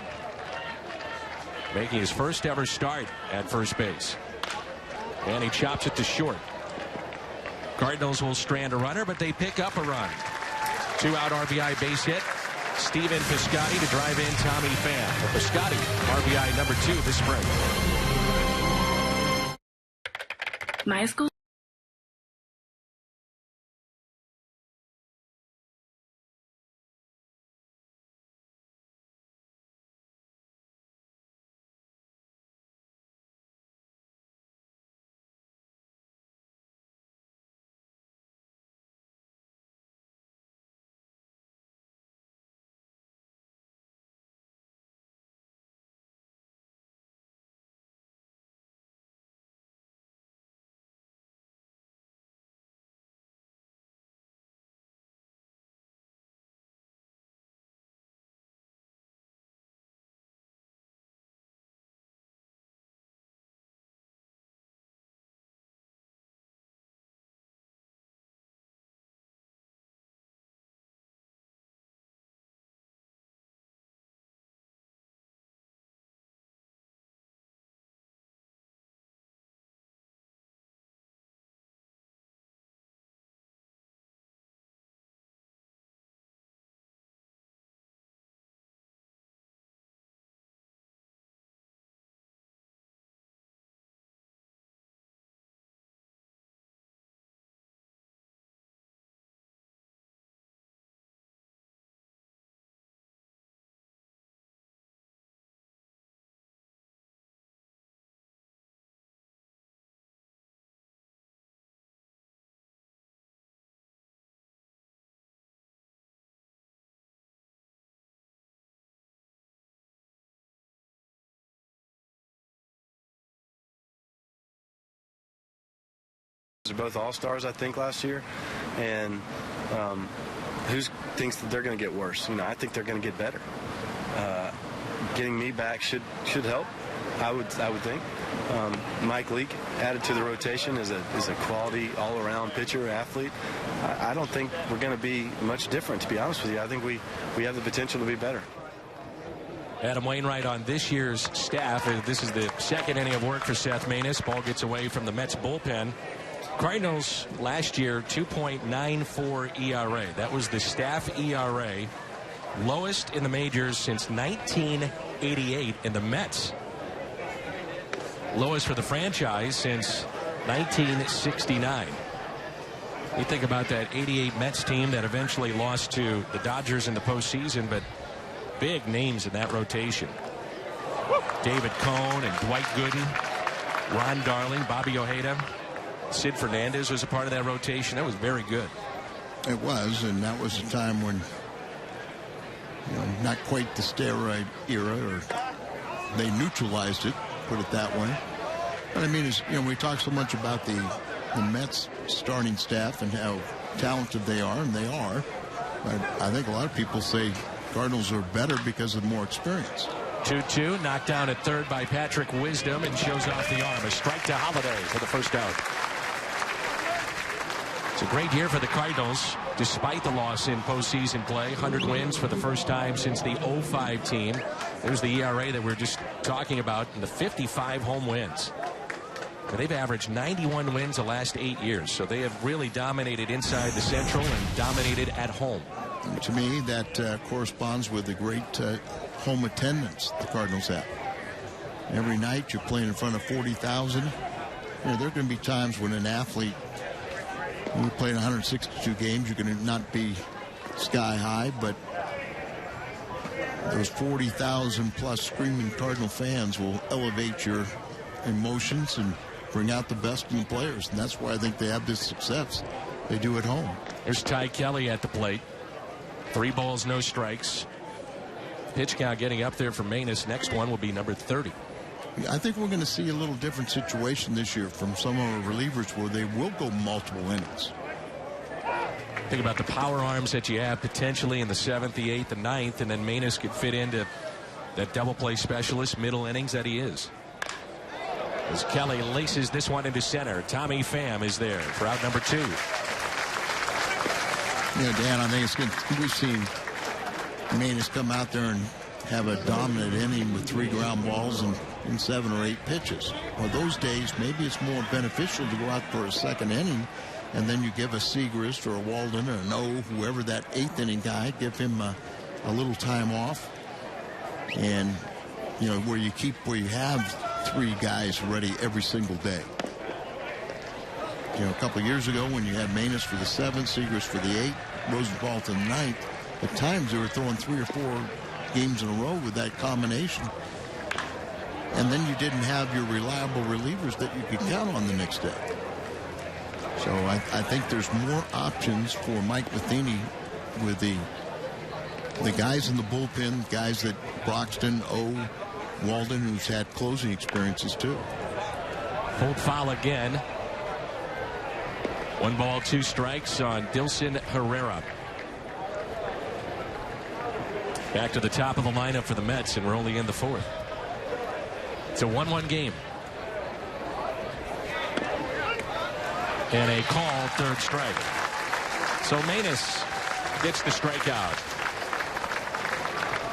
Making his first ever start at first base. And he chops it to short. Cardinals will strand a runner, but they pick up a run. 2-out RBI base hit. Steven Piscotty to drive in Tommy Pham. Piscotty, RBI number 2 this spring. My school. They're both all-stars, I think, last year, and who thinks that they're going to get worse? I think they're going to get better. Getting me back should help. I would think. Mike Leake added to the rotation is a quality all-around pitcher, athlete. I don't think we're going to be much different, to be honest with you. I think we have the potential to be better. Adam Wainwright on this year's staff. This is the second inning of work for Seth Maness. Ball gets away from the Mets bullpen. Cardinals last year 2.94 ERA. That was the staff ERA, lowest in the majors since 1988. And the Mets, lowest for the franchise since 1969. You think about that 88 Mets team that eventually lost to the Dodgers in the postseason, but big names in that rotation. David Cohn and Dwight Gooden, Ron Darling, Bobby Ojeda. Sid Fernandez was a part of that rotation. That was very good. It was, and that was a time when, not quite the steroid era, or they neutralized it, put it that way. But I mean, we talk so much about the Mets starting staff and how talented they are, and they are. But I think a lot of people say Cardinals are better because of more experience. 2-2, knocked down at third by Patrick Wisdom, and shows off the arm. A strike to Holliday for the first out. It's a great year for the Cardinals, despite the loss in postseason play. 100 wins for the first time since the 05 team. There's the ERA that we're just talking about, and the 55 home wins. And they've averaged 91 wins the last 8 years, so they have really dominated inside the Central and dominated at home. And to me, that corresponds with the great home attendance the Cardinals have. Every night you're playing in front of 40,000. There are going to be times when an athlete, when you play 162 games, you're going to not be sky high, but those 40,000 plus screaming Cardinal fans will elevate your emotions and bring out the best in the players. And that's why I think they have this success. They do at home. There's Ty Kelly at the plate. 3 balls, no strikes. Pitch count getting up there for Maness. Next one will be number 30. I think we're going to see a little different situation this year from some of our relievers where they will go multiple innings. Think about the power arms that you have potentially in the 7th, the 8th, the 9th, and then Maness could fit into that double play specialist middle innings that he is. As Kelly laces this one into center, Tommy Pham is there for out number 2. Yeah, Dan, I think it's good. We've seen Maness come out there and have a dominant inning with 3 ground balls and 7 or 8 pitches. Well, those days, maybe it's more beneficial to go out for a second inning, and then you give a Segrist or a Walden or an O, whoever that 8th inning guy, give him a little time off. And, you know, where you have 3 guys ready every single day. You know, a couple of years ago when you had Maness for the 7th, Segrist for the 8th, Rosenthal to the 9th, at times they were throwing 3 or 4 games in a row with that combination. And then you didn't have your reliable relievers that you could count on the next day. So I think there's more options for Mike Matheny with the guys in the bullpen, guys that Broxton, O, Walden, who's had closing experiences too. Hold foul again. 1 ball, 2 strikes on Dilson Herrera. Back to the top of the lineup for the Mets, and we're only in the 4th. It's a 1-1 game. And a call, 3rd strike. So Maness gets the strikeout.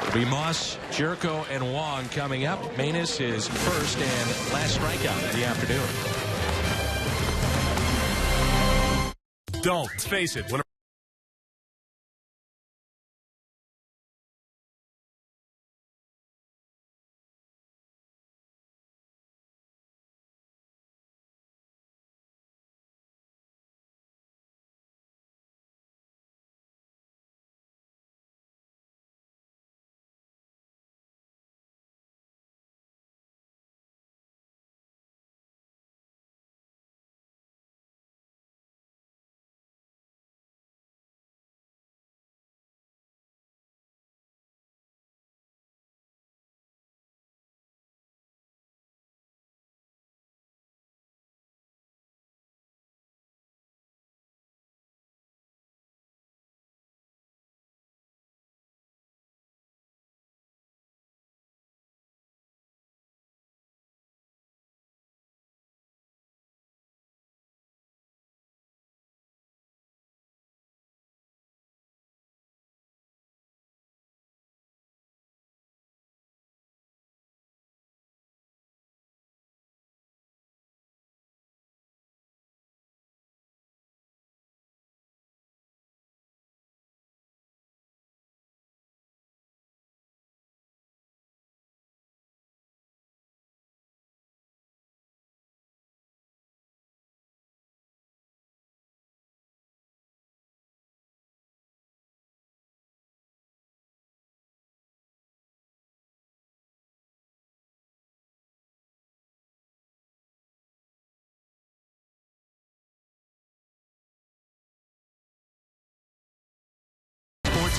It'll be Moss, Gyorko, and Wong coming up. Maness is first and last strikeout of the afternoon. Don't face it.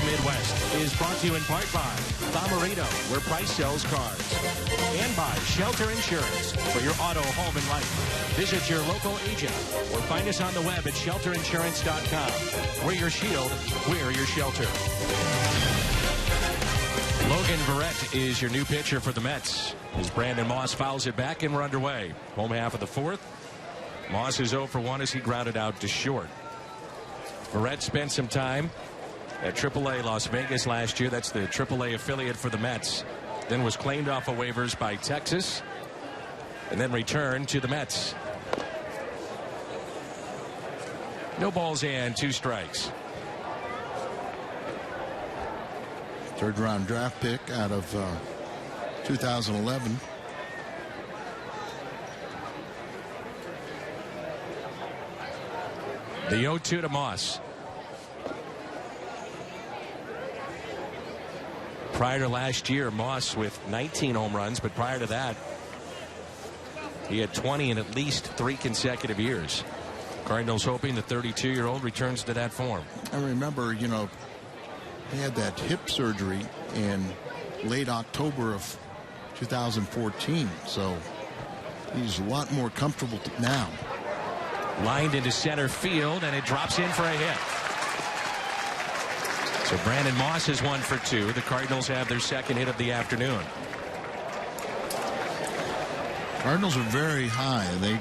Midwest is brought to you in part by Bomarito, where price sells cars, and by Shelter Insurance for your auto, home, and life. Visit your local agent or find us on the web at shelterinsurance.com. We're your shield, we're your shelter. Logan Verrett is your new pitcher for the Mets as Brandon Moss fouls it back, and we're underway. Home half of the 4th. Moss is 0 for 1 as he grounded out to short. Verrett spent some time at AAA Las Vegas last year. That's the AAA affiliate for the Mets. Then was claimed off of waivers by Texas and then returned to the Mets. No balls and 2 strikes. 3rd round draft pick out of 2011. The 0-2 to Moss. Prior to last year, Moss with 19 home runs, but prior to that, he had 20 in at least 3 consecutive years. Cardinals hoping the 32-year-old returns to that form. I remember, you know, he had that hip surgery in late October of 2014, so he's a lot more comfortable now. Lined into center field, and it drops in for a hit. So Brandon Moss is 1 for 2. The Cardinals have their second hit of the afternoon. Cardinals are very high. They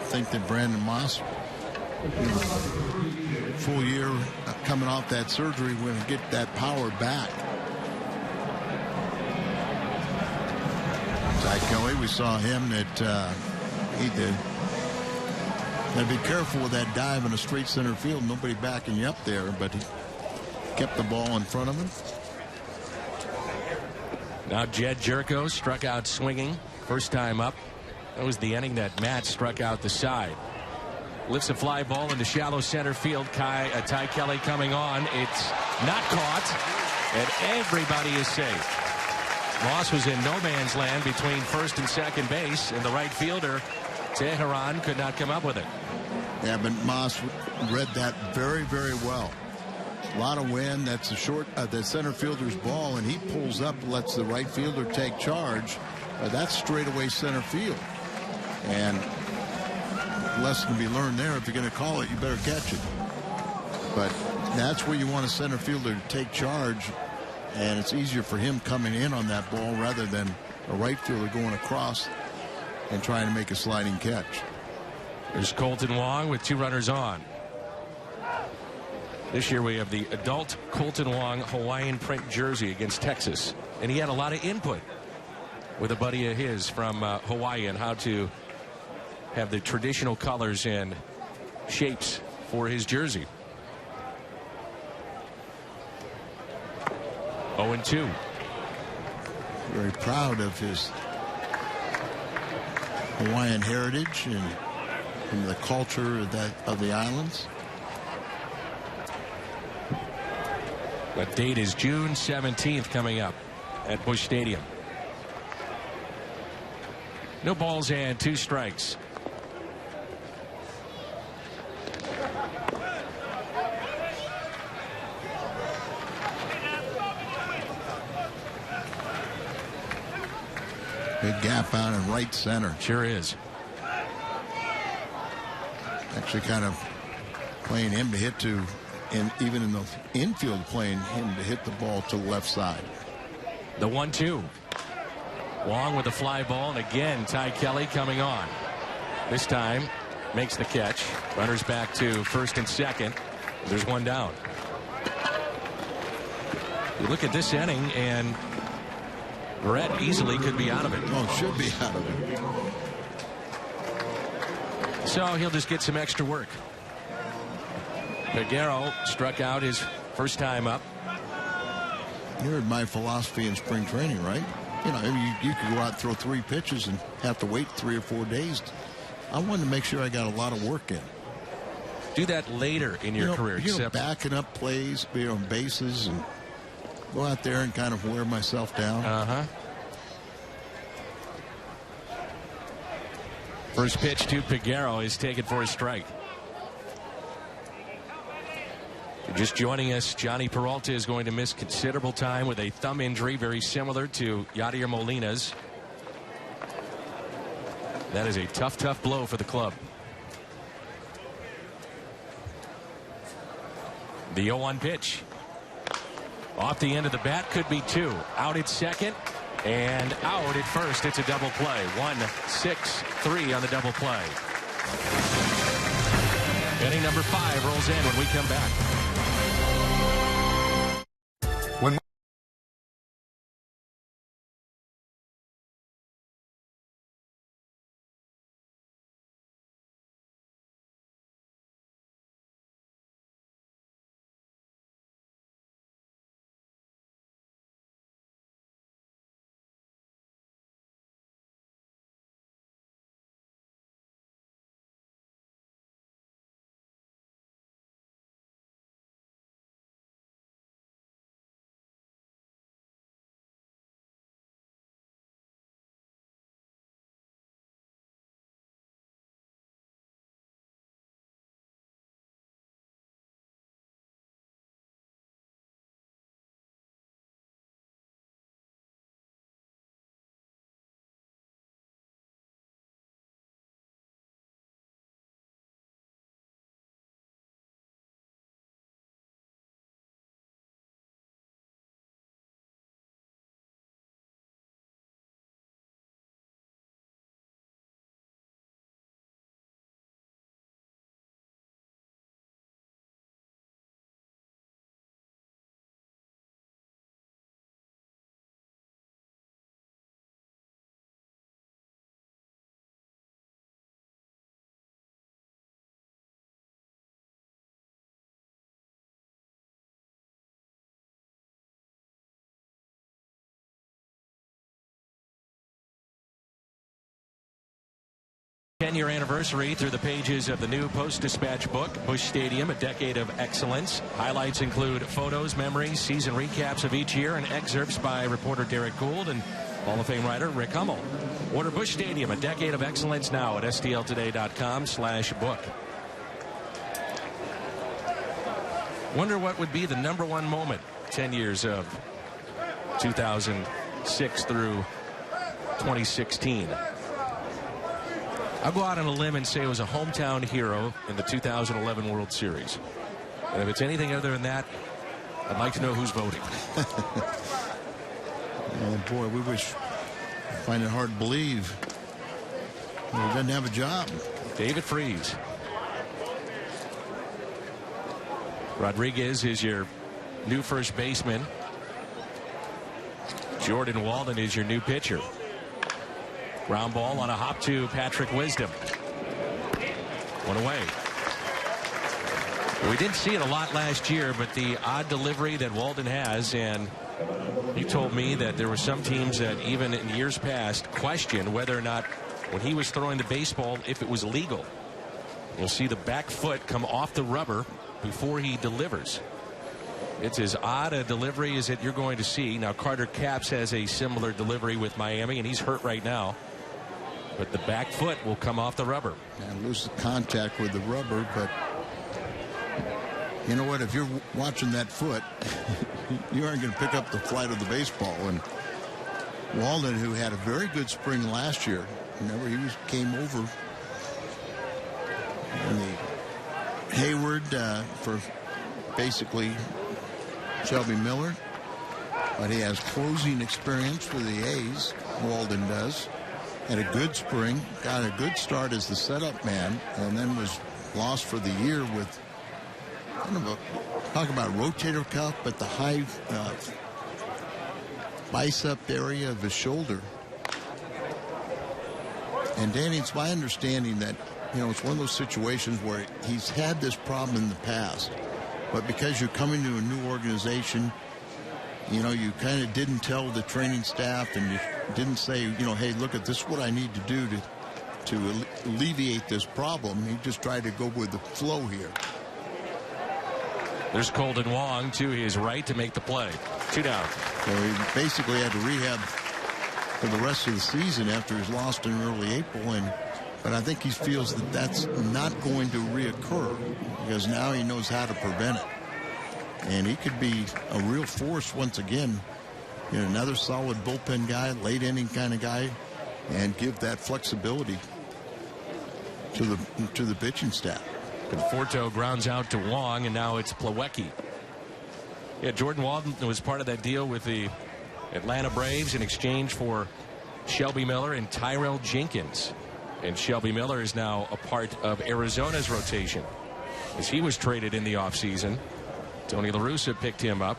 think that Brandon Moss, full year coming off that surgery, going to get that power back. Ty Kelly, we saw him that he did. Got to be careful with that dive in a straight center field. Nobody backing you up there, but he kept the ball in front of him. Now Jedd Gyorko struck out swinging. First time up. That was the inning that Matz struck out the side. Lifts a fly ball into shallow center field. Ty Kelly coming on. It's not caught, and everybody is safe. Moss was in no man's land between first and second base, and the right fielder, Teheran, could not come up with it. Yeah, but Moss read that very, very well. A lot of wind. That's the center fielder's ball, and he pulls up, lets the right fielder take charge. That's straightaway center field. And lesson to be learned there. If you're going to call it, you better catch it. But that's where you want a center fielder to take charge, and it's easier for him coming in on that ball rather than a right fielder going across and trying to make a sliding catch. There's Kolten Wong with 2 runners on. This year we have the adult Kolten Wong Hawaiian print jersey against Texas, and he had a lot of input with a buddy of his from Hawaii on how to have the traditional colors and shapes for his jersey. 0-2. Very proud of his Hawaiian heritage and the culture of the islands. That date is June 17th coming up at Busch Stadium. No balls and 2 strikes. Big gap out in right center. Sure is. Actually kind of playing him to hit to, and even in the infield playing him to hit the ball to the left side. The 1-2. Wong with a fly ball, and again Ty Kelly coming on. This time makes the catch. Runners back to first and second. There's 1 down. You look at this inning, and Brett easily could be out of it. Oh, should be out of it. So he'll just get some extra work. Peguero struck out his first time up. You heard my philosophy in spring training, right? You know, you could go out and throw 3 pitches and have to wait 3 or 4 days. I wanted to make sure I got a lot of work in. Do that later in your career. Backing up plays, be on bases, and go out there and kind of wear myself down. First pitch to Peguero is taken for a strike. Just joining us, Johnny Peralta is going to miss considerable time with a thumb injury very similar to Yadier Molina's. That is a tough blow for the club. The 0-1 pitch. Off the end of the bat, could be 2. Out at second and out at first. It's a double play. 1-6-3 on the double play. Inning number 5 rolls in when we come back. 10-year anniversary through the pages of the new Post-Dispatch book, Busch Stadium, A Decade of Excellence. Highlights include photos, memories, season recaps of each year, and excerpts by reporter Derek Gould and Hall of Fame writer Rick Hummel. Order Busch Stadium, A Decade of Excellence now at stltoday.com/book. Wonder what would be the #1 moment 10 years of 2006 through 2016. I'll go out on a limb and say it was a hometown hero in the 2011 World Series. And if it's anything other than that, I'd like to know who's voting. Oh, boy, we find it hard to believe he doesn't have a job. David Freese. Rodriguez is your new first baseman. Jordan Walden is your new pitcher. Ground ball on a hop to Patrick Wisdom. One away. We didn't see it a lot last year, but the odd delivery that Walden has, and he told me that there were some teams that even in years past questioned whether or not when he was throwing the baseball if it was legal. We'll see the back foot come off the rubber before he delivers. It's as odd a delivery as that you're going to see. Now Carter Capps has a similar delivery with Miami, and he's hurt right now. But the back foot will come off the rubber. And lose the contact with the rubber, but you know what? If you're watching that foot, you aren't going to pick up the flight of the baseball. And Walden, who had a very good spring last year, remember he came over in the Hayward for basically Shelby Miller, but he has closing experience with the A's. Walden does. Had a good spring, got a good start as the setup man, and then was lost for the year with kind of talk about rotator cuff, but the high bicep area of his shoulder. And Danny, it's my understanding that, you know, it's one of those situations where he's had this problem in the past, but because you're coming to a new organization, you know, you kind of didn't tell the training staff, and you didn't say, you know, hey, look, this is what I need to do to alleviate this problem. He just tried to go with the flow here. There's Colden Wong to his right to make the play. 2 down. So he basically had to rehab for the rest of the season after his loss in early April, but I think he feels that that's not going to reoccur because now he knows how to prevent it. And he could be a real force once again. You know, another solid bullpen guy, late inning kind of guy, and give that flexibility to the pitching staff. Conforto grounds out to Wong, and now it's Plawecki. Yeah, Jordan Walden was part of that deal with the Atlanta Braves in exchange for Shelby Miller and Tyrell Jenkins. And Shelby Miller is now a part of Arizona's rotation as he was traded in the offseason. Tony La Russa picked him up.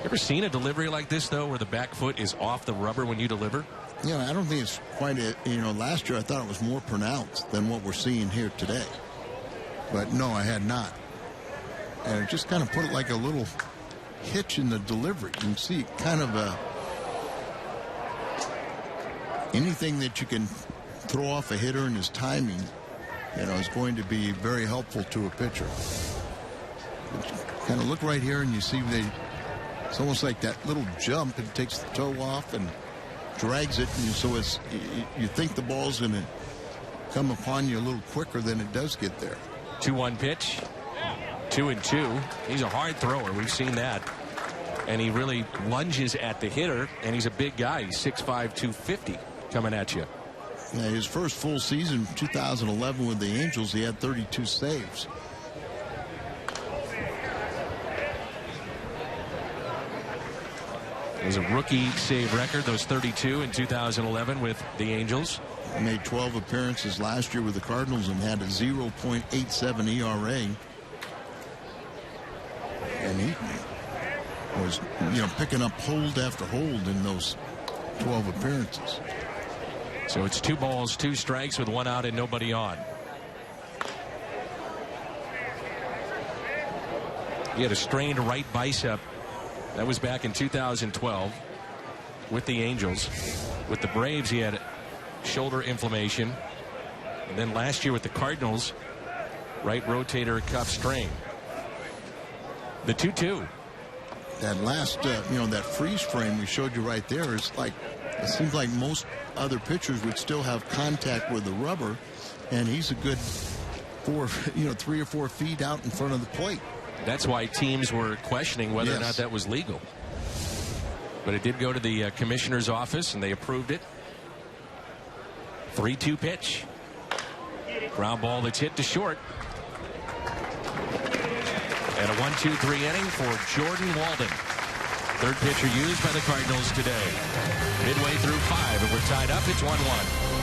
Ever seen a delivery like this, though, where the back foot is off the rubber when you deliver? You know, I don't think it's quite last year I thought it was more pronounced than what we're seeing here today. But no, I had not. And it just kind of put it like a little hitch in the delivery. You can see kind of anything that you can throw off a hitter in his timing, you know, is going to be very helpful to a pitcher. Kind of look right here and you see it's almost like that little jump, and takes the toe off and drags it, and so you think the ball's going to come upon you a little quicker than it does get there. 2-1 pitch. 2-2. He's a hard thrower. We've seen that. And he really lunges at the hitter, and he's a big guy. He's 6'5", 250 coming at you. Yeah, his first full season, 2011 with the Angels, he had 32 saves. It was a rookie save record, those 32 in 2011 with the Angels. He made 12 appearances last year with the Cardinals and had a 0.87 ERA. And he was, you know, picking up hold after hold in those 12 appearances. So it's 2 balls, 2 strikes with 1 out and nobody on. He had a strained right bicep. That was back in 2012. with the Angels. With the Braves, he had shoulder inflammation. And then last year with the Cardinals, right rotator cuff strain. The 2-2. That last, that freeze frame we showed you right there is like, it seems like most other pitchers would still have contact with the rubber, and he's a good 3 or 4 feet out in front of the plate. That's why teams were questioning whether or not that was legal. But it did go to the commissioner's office, and they approved it. 3-2 pitch. Ground ball that's hit to short. And a 1-2-3 inning for Jordan Walden. Third pitcher used by the Cardinals today. Midway through 5, and we're tied up. It's 1-1.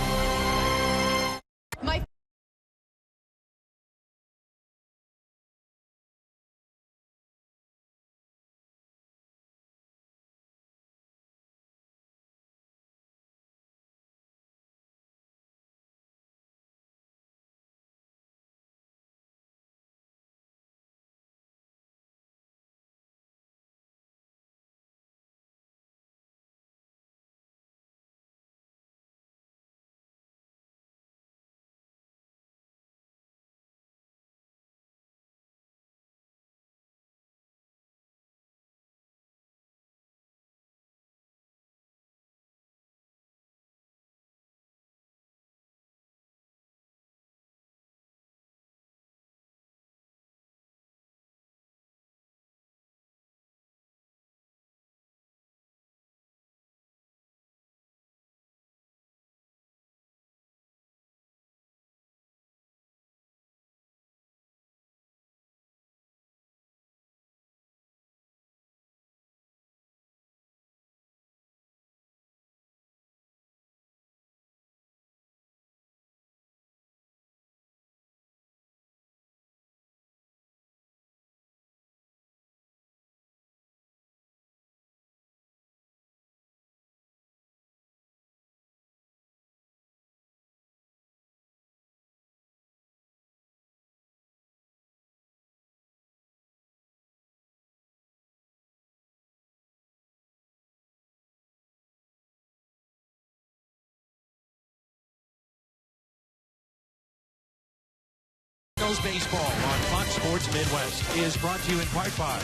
Baseball on Fox Sports Midwest is brought to you in part by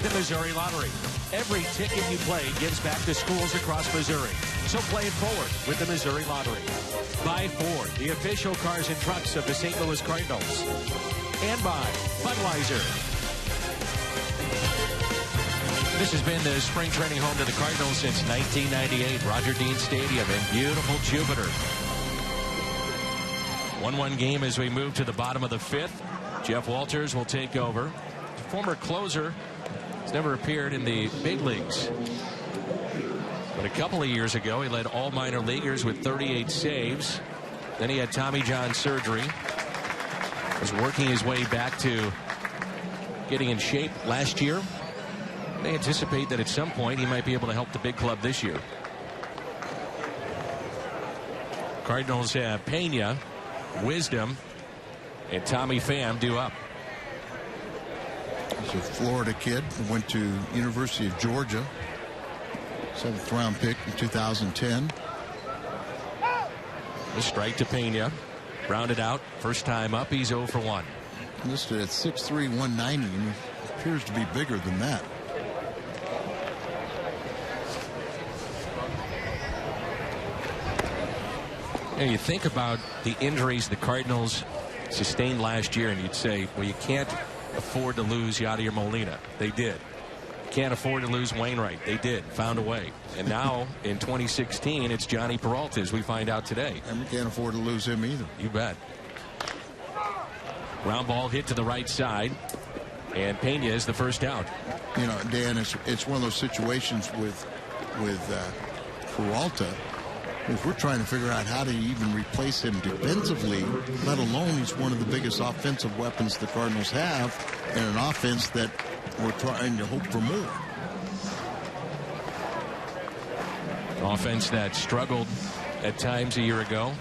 the Missouri Lottery. Every ticket you play gives back to schools across Missouri. So play it forward with the Missouri Lottery. By Ford, the official cars and trucks of the St. Louis Cardinals. And by Budweiser. This has been the spring training home to the Cardinals since 1998. Roger Dean Stadium in beautiful Jupiter. 1-1 game as we move to the bottom of the 5th. Jeff Walters will take over. The former closer has never appeared in the big leagues. But a couple of years ago, he led all minor leaguers with 38 saves. Then he had Tommy John surgery. Was working his way back to getting in shape last year. They anticipate that at some point he might be able to help the big club this year. Cardinals have Pena, Wisdom, and Tommy Pham due up. He's a Florida kid who went to University of Georgia. 7th round pick in 2010. The strike to Pena. Rounded out. First time up. He's 0 for 1. Listed at 6'3", 190, and he appears to be bigger than that. And you think about the injuries the Cardinals sustained last year, and you'd say, well, you can't afford to lose Yadier Molina. They did. Can't afford to lose Wainwright. They did. Found a way. And now, in 2016, it's Johnny Peralta, as we find out today. And we can't afford to lose him either. You bet. Ground ball hit to the right side, and Pena is the first out. You know, Dan, it's one of those situations with Peralta. If we're trying to figure out how to even replace him defensively, let alone he's one of the biggest offensive weapons the Cardinals have, and an offense that we're trying to hope for more. Offense that struggled at times a year ago.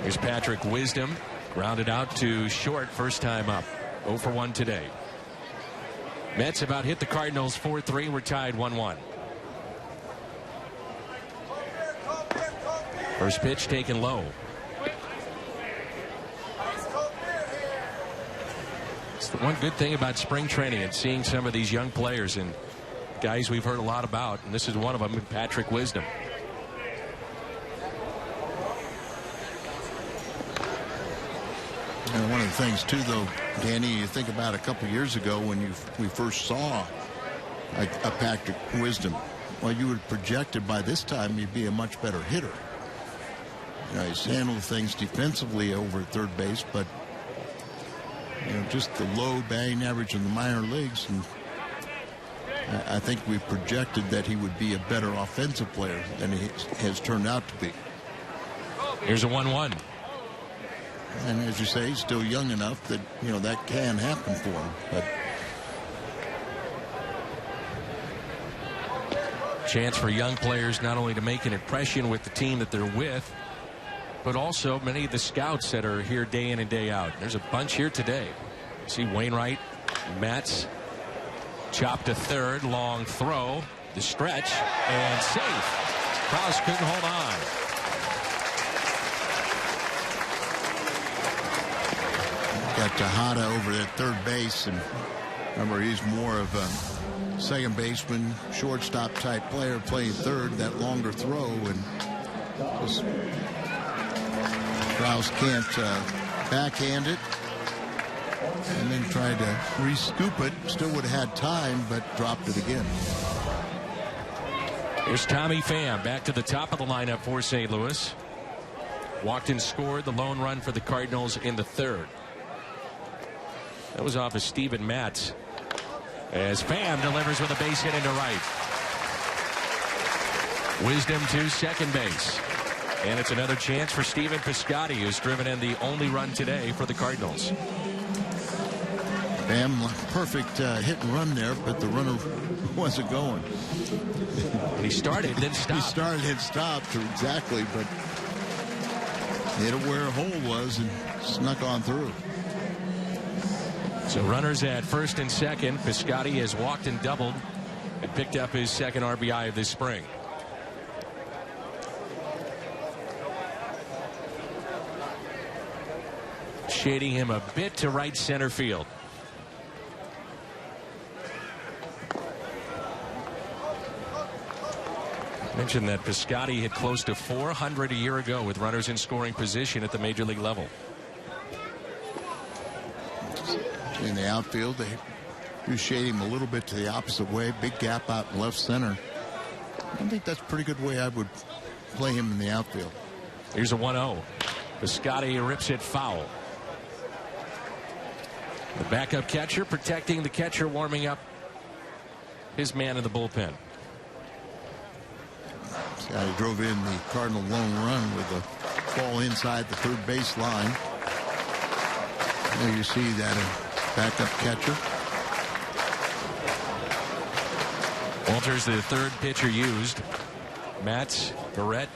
Here's Patrick Wisdom, grounded out to short, first time up. 0 for 1 today. Mets about hit the Cardinals 4-3. We're tied 1-1. First pitch taken low. It's the one good thing about spring training and seeing some of these young players and guys we've heard a lot about, and this is one of them, Patrick Wisdom. And one of the things too, though, Danny, you think about a couple years ago when we first saw a Patrick Wisdom. Well, you would have projected by this time he'd be a much better hitter. You know, he's handled things defensively over at third base, but you know, just the low batting average in the minor leagues, and I think we projected that he would be a better offensive player than he has turned out to be. Here's a 1-1. And as you say, he's still young enough that, you know, that can happen for him. But chance for young players not only to make an impression with the team that they're with, but also many of the scouts that are here day in and day out. There's a bunch here today. See Wainwright, Matz, chopped to third, long throw, the stretch, and safe. Krause couldn't hold on. Got Tejada over at third base, and remember, he's more of a second baseman, shortstop type player, playing third, that longer throw, and just Krause can't backhand it, and then tried to re-scoop it. Still would have had time, but dropped it again. Here's Tommy Pham back to the top of the lineup for St. Louis. Walked and scored the lone run for the Cardinals in the third. That was off of Steven Matz, as Pham delivers with a base hit into right. Wisdom to second base. And it's another chance for Stephen Piscotty, who's driven in the only run today for the Cardinals. Pham, perfect hit and run there, but the runner wasn't going. He started, then stopped. He started and stopped, exactly, but hit it where a hole was and snuck on through. So runners at first and second. Piscotty has walked and doubled and picked up his second RBI of this spring. Shading him a bit to right center field. Mentioned that Piscotty hit close to 400 a year ago with runners in scoring position at the major league level. In the outfield, they do shade him a little bit to the opposite way. Big gap out in left center. I think that's a pretty good way I would play him in the outfield. Here's a 1-0. Piscotty rips it foul. The backup catcher protecting the catcher, warming up his man in the bullpen. Piscotty drove in the Cardinal lone run with a ball inside the third base line. There you see that backup catcher. Walters, the third pitcher used. Matz, Barrett,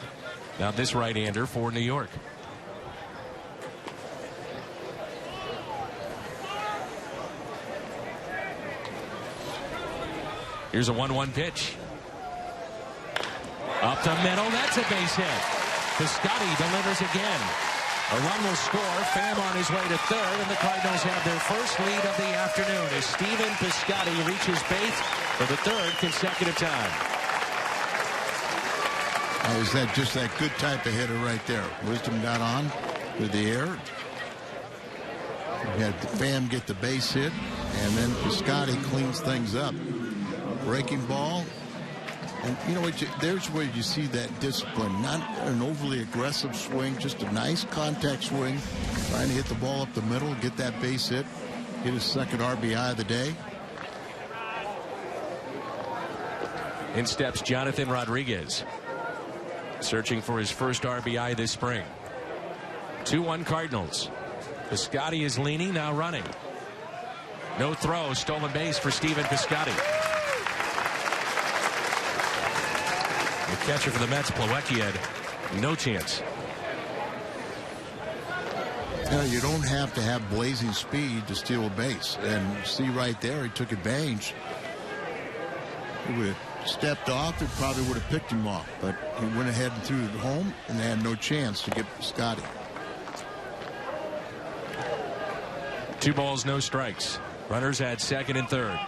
now this right-hander for New York. Here's a 1-1 pitch. Up the middle, that's a base hit. Piscotty delivers again. A run will score. Pham on his way to third, and the Cardinals have their first lead of the afternoon as Stephen Piscotty reaches base for the third consecutive time. Oh, is that just that good type of hitter right there? Wisdom got on with the air. We had Pham get the base hit, and then Piscotty cleans things up. Breaking ball. And you know what? There's where you see that discipline. Not an overly aggressive swing, just a nice contact swing. Trying to hit the ball up the middle, get that base hit, get his second RBI of the day. In steps Jonathan Rodriguez, searching for his first RBI this spring. 2-1 Cardinals. Piscotty is leaning, now running. No throw, stolen base for Stephen Piscotty. The catcher for the Mets, Plawecki, had no chance. You don't have to have blazing speed to steal a base. And see right there, he took advantage. He would have stepped off, it probably would have picked him off. But he went ahead and threw it home, and they had no chance to get Scotty. 2 balls, no strikes. Runners at second and third.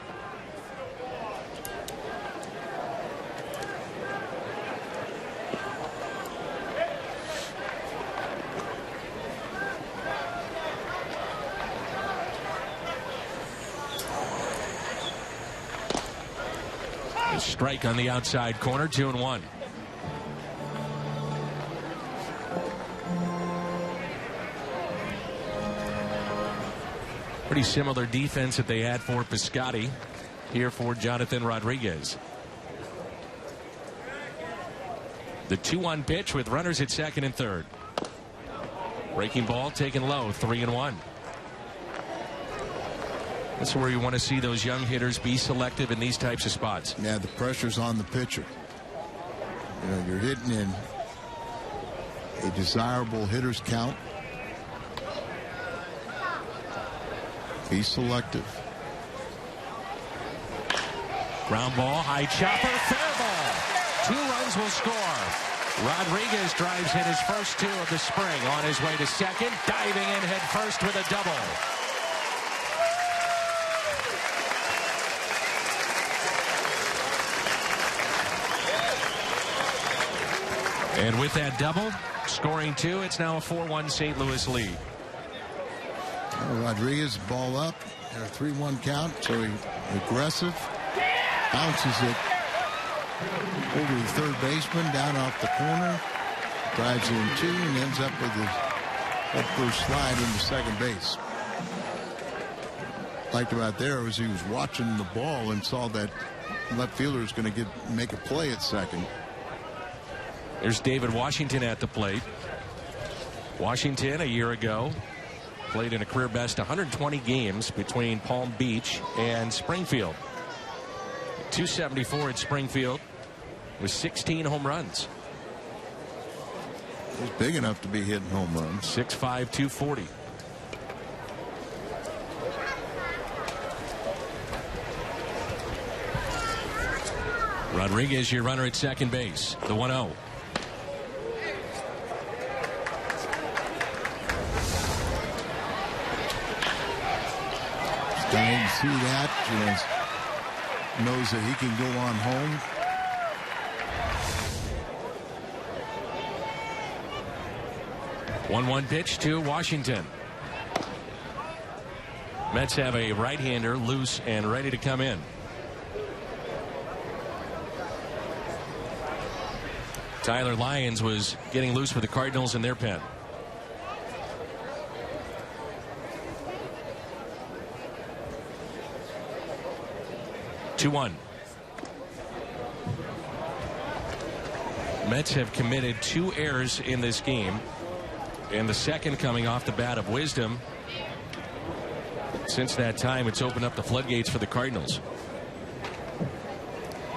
A strike on the outside corner, 2-1. Pretty similar defense that they had for Piscotty here for Jonathan Rodriguez. The 2-1 pitch with runners at second and third. Breaking ball taken low, 3-1. That's where you want to see those young hitters be selective in these types of spots. Yeah, the pressure's on the pitcher. You know, you're hitting in a desirable hitter's count. Be selective. Ground ball, high chopper, fair ball. 2 runs will score. Rodriguez drives in his first 2 of the spring. On his way to second, diving in head first with a double. And with that double, scoring 2, it's now a 4-1 St. Louis lead. Rodriguez ball up, and a 3-1 count, so he aggressive, bounces it over the third baseman, down off the corner, drives in 2, and ends up with that first slide into second base. Liked about there was he was watching the ball and saw that left fielder was going to make a play at second. There's David Washington at the plate. Washington a year ago played in a career best 120 games between Palm Beach and Springfield. 274 at Springfield with 16 home runs. He's big enough to be hitting home runs. 6'5", 240. Rodriguez, your runner at second base. The 1-0. Starting to see that, knows that he can go on home. One pitch to Washington. Mets have a right-hander loose and ready to come in. Tyler Lyons was getting loose for the Cardinals in their pen. Two-1. Mets have committed 2 errors in this game, and the second coming off the bat of Wisdom. Since that time, it's opened up the floodgates for the Cardinals.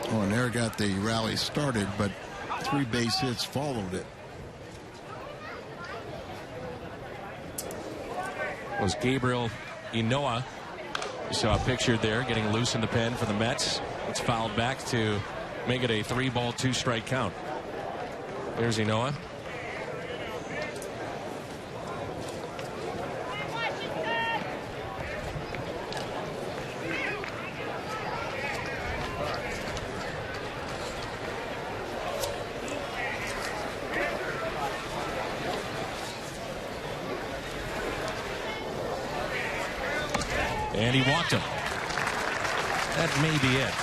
Oh, and there got the rally started, but 3 base hits followed it. Was Gabriel Inoa. You saw a picture there getting loose in the pen for the Mets. It's fouled back to make it a 3-ball, 2-strike count. There's Inoa. And he walked him. That may be it.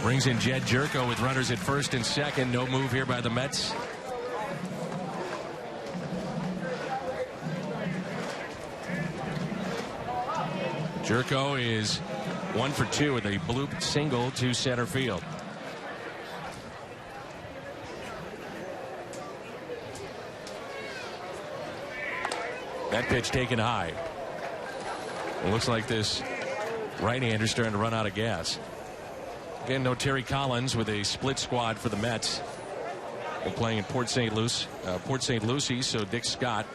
Brings in Jedd Gyorko with runners at first and second. No move here by the Mets. Gyorko is 1 for 2 with a bloop single to center field. That pitch taken high. It looks like this right-hander starting to run out of gas. Again, no Terry Collins with a split squad for the Mets. They're playing in Port St. Lucie, so Dick Scott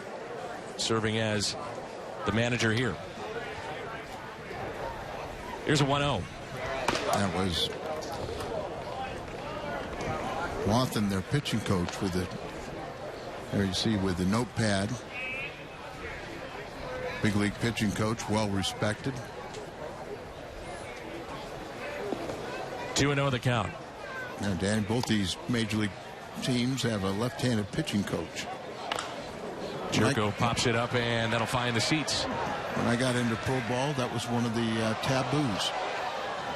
serving as the manager here. Here's a 1-0. That was Walden, their pitching coach, with it. There you see with the notepad. Big league pitching coach, well respected. 2-0 the count. Now, Danny, both these major league teams have a left-handed pitching coach. Gyorko pops it up, and that'll find the seats. When I got into pro ball, that was one of the taboos.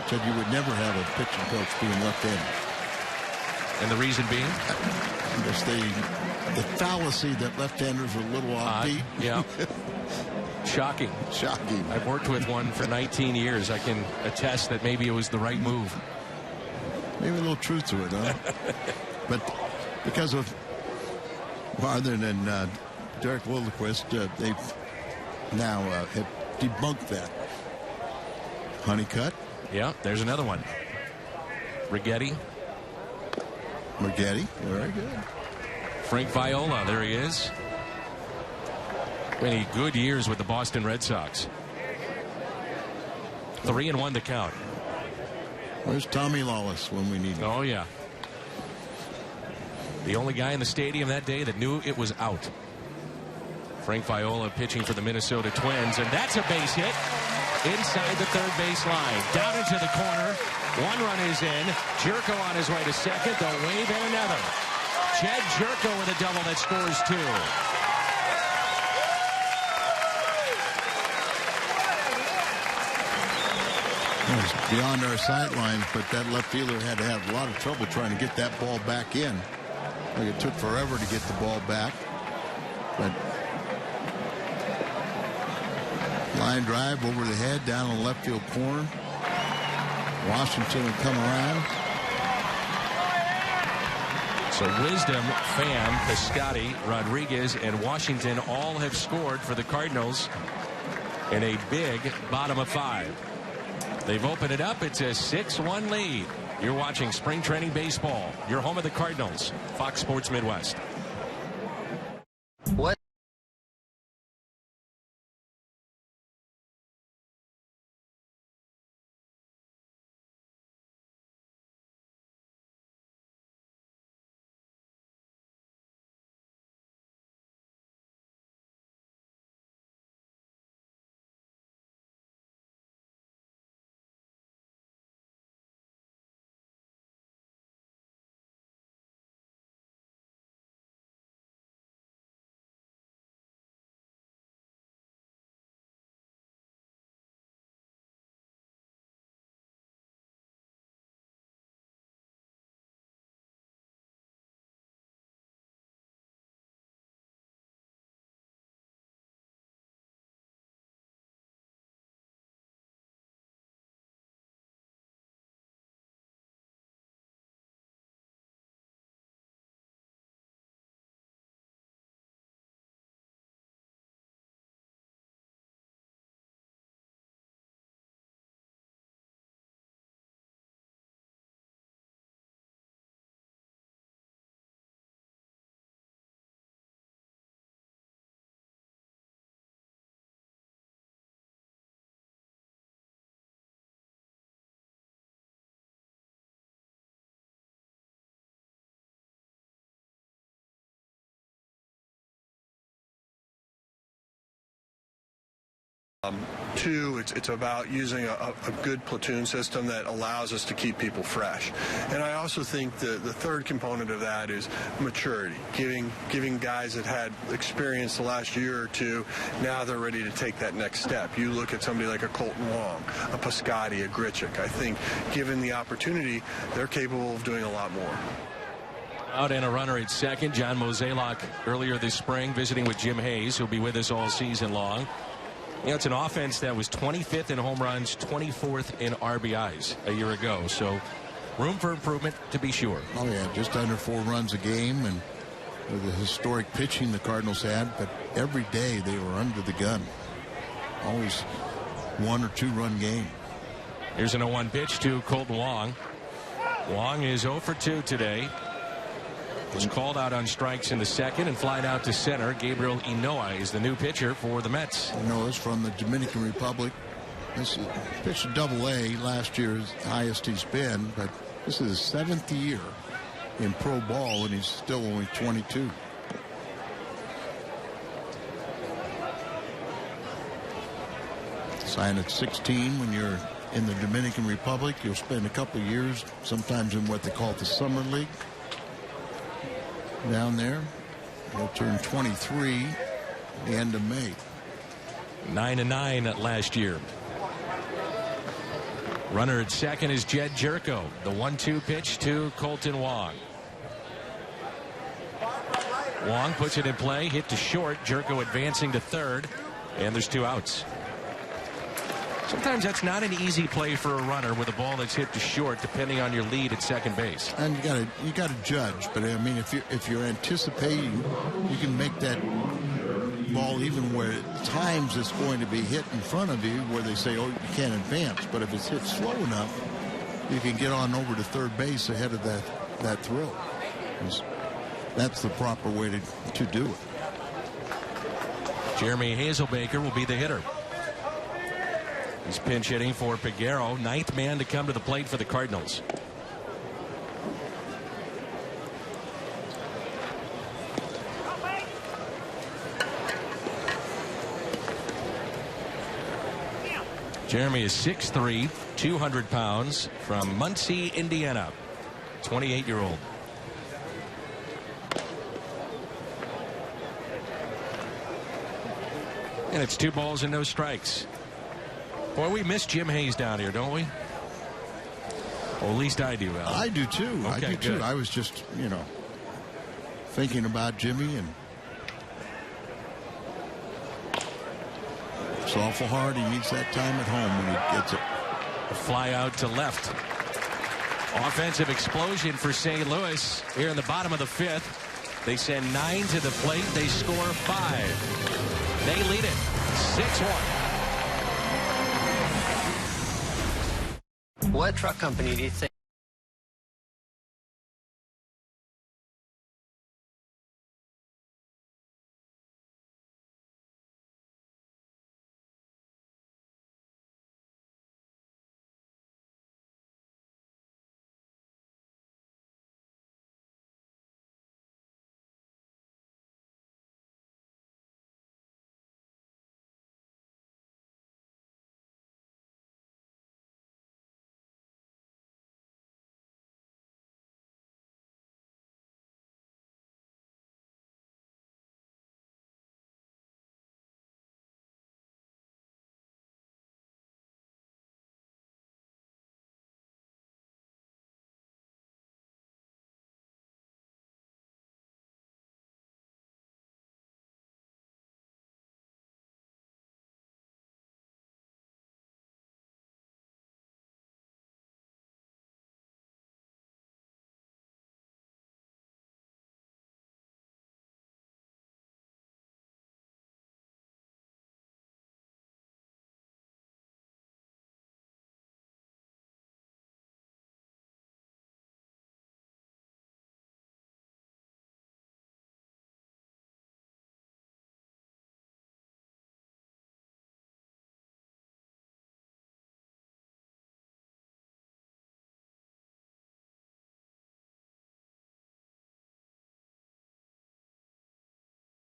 Said you would never have a pitching coach being left-handed. And the reason being? Just the fallacy that left-handers are a little offbeat. Yeah. Shocking. Shocking. I've worked with one for 19 years. I can attest that maybe it was the right move. Maybe a little truth to it, huh? But because of Marlin and Derek Lilliquist, they've now have debunked that. Honeycutt. Yeah, there's another one. Righetti. Very good. Frank Viola, there he is. Many good years with the Boston Red Sox. 3-1 the count. Where's Tommy Lawless when we need him? Oh, yeah. The only guy in the stadium that day that knew it was out. Frank Viola pitching for the Minnesota Twins, and that's a base hit inside the third base line. Down into the corner. One run is in. Gyorko on his way to second. They'll wave in another. Jedd Gyorko with a double that scores 2. It was beyond our sight lines, but that left fielder had to have a lot of trouble trying to get that ball back in. Like it took forever to get the ball back. But line drive over the head down in the left field corner. Washington will come around. So Wisdom, Pham, Piscotty, Rodriguez, and Washington all have scored for the Cardinals in a big bottom of 5. They've opened it up. It's a 6-1 lead. You're watching Spring Training Baseball. You're home of the Cardinals. Fox Sports Midwest. What? Two, it's about using a good platoon system that allows us to keep people fresh. And I also think the third component of that is maturity, giving guys that had experience the last year or two, now they're ready to take that next step. You look at somebody like a Colton Wong, a Piscotty, a Grichuk. I think given the opportunity, they're capable of doing a lot more. Out and a runner at second. John Mozeliak earlier this spring visiting with Jim Hayes, who'll be with us all season long. You know, it's an offense that was 25th in home runs, 24th in RBIs a year ago. So room for improvement, to be sure. Oh, yeah, just under 4 runs a game, and with the historic pitching the Cardinals had, but every day they were under the gun. Always 1 or 2 run game. Here's an 0-1 pitch to Colton Wong. Wong is 0 for 2 today. was called out on strikes in the second and flied out to center. Gabriel Ynoa is the new pitcher for the Mets. Ynoa's from the Dominican Republic. This pitched Double-A last year, his highest he's been, but this is his 7th year in pro ball, and he's still only 22. Sign at 16 when you're in the Dominican Republic. You'll spend a couple of years, sometimes in what they call the Summer League down there. He'll turn 23 at the end of May. 9-9 last year. Runner at second is Jedd Gyorko. The 1-2 pitch to Colton Wong. Wong puts it in play, hit to short. Gyorko advancing to third, and there's 2 outs. Sometimes that's not an easy play for a runner with a ball that's hit to short, depending on your lead at second base. And you got to judge, but I mean, if you're anticipating, you can make that ball even where at times it's going to be hit in front of you, where they say, oh, you can't advance. But if it's hit slow enough, you can get on over to third base ahead of that throw. That's the proper way to do it. Jeremy Hazelbaker will be the hitter. He's pinch hitting for Peguero, 9th man to come to the plate for the Cardinals. Jeremy is 6'3", 200 pounds, from Muncie, Indiana. 28-year-old. And it's 2 balls and no strikes. Boy, we miss Jim Hayes down here, don't we? Well, at least I do, Al. I do too. Okay, I do good. too. I was just, thinking about Jimmy, and it's awful hard. He needs that time at home when he gets it. A fly out to left. Offensive explosion for St. Louis here in the bottom of the 5th. They send 9 to the plate. They score 5. They lead it 6-1. What truck company do you think?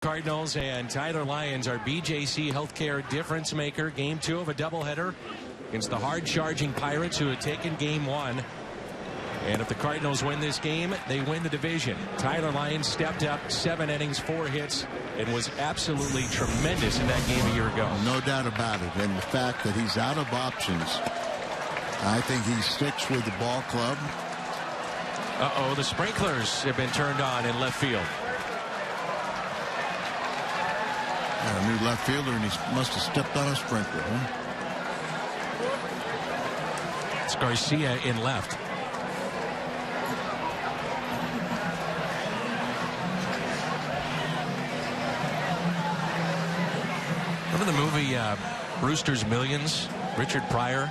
Cardinals and Tyler Lyons, our BJC Healthcare difference maker. Game 2 of a doubleheader against the hard-charging Pirates, who had taken Game 1. And if the Cardinals win this game, they win the division. Tyler Lyons stepped up, 7 innings, 4 hits, and was absolutely tremendous in that game a year ago. No doubt about it. And the fact that he's out of options, I think he sticks with the ball club. Uh-oh, the sprinklers have been turned on in left field. Got a new left fielder, and he must have stepped on a sprinkler, huh? It's Garcia in left. Remember the movie Brewster's Millions? Richard Pryor?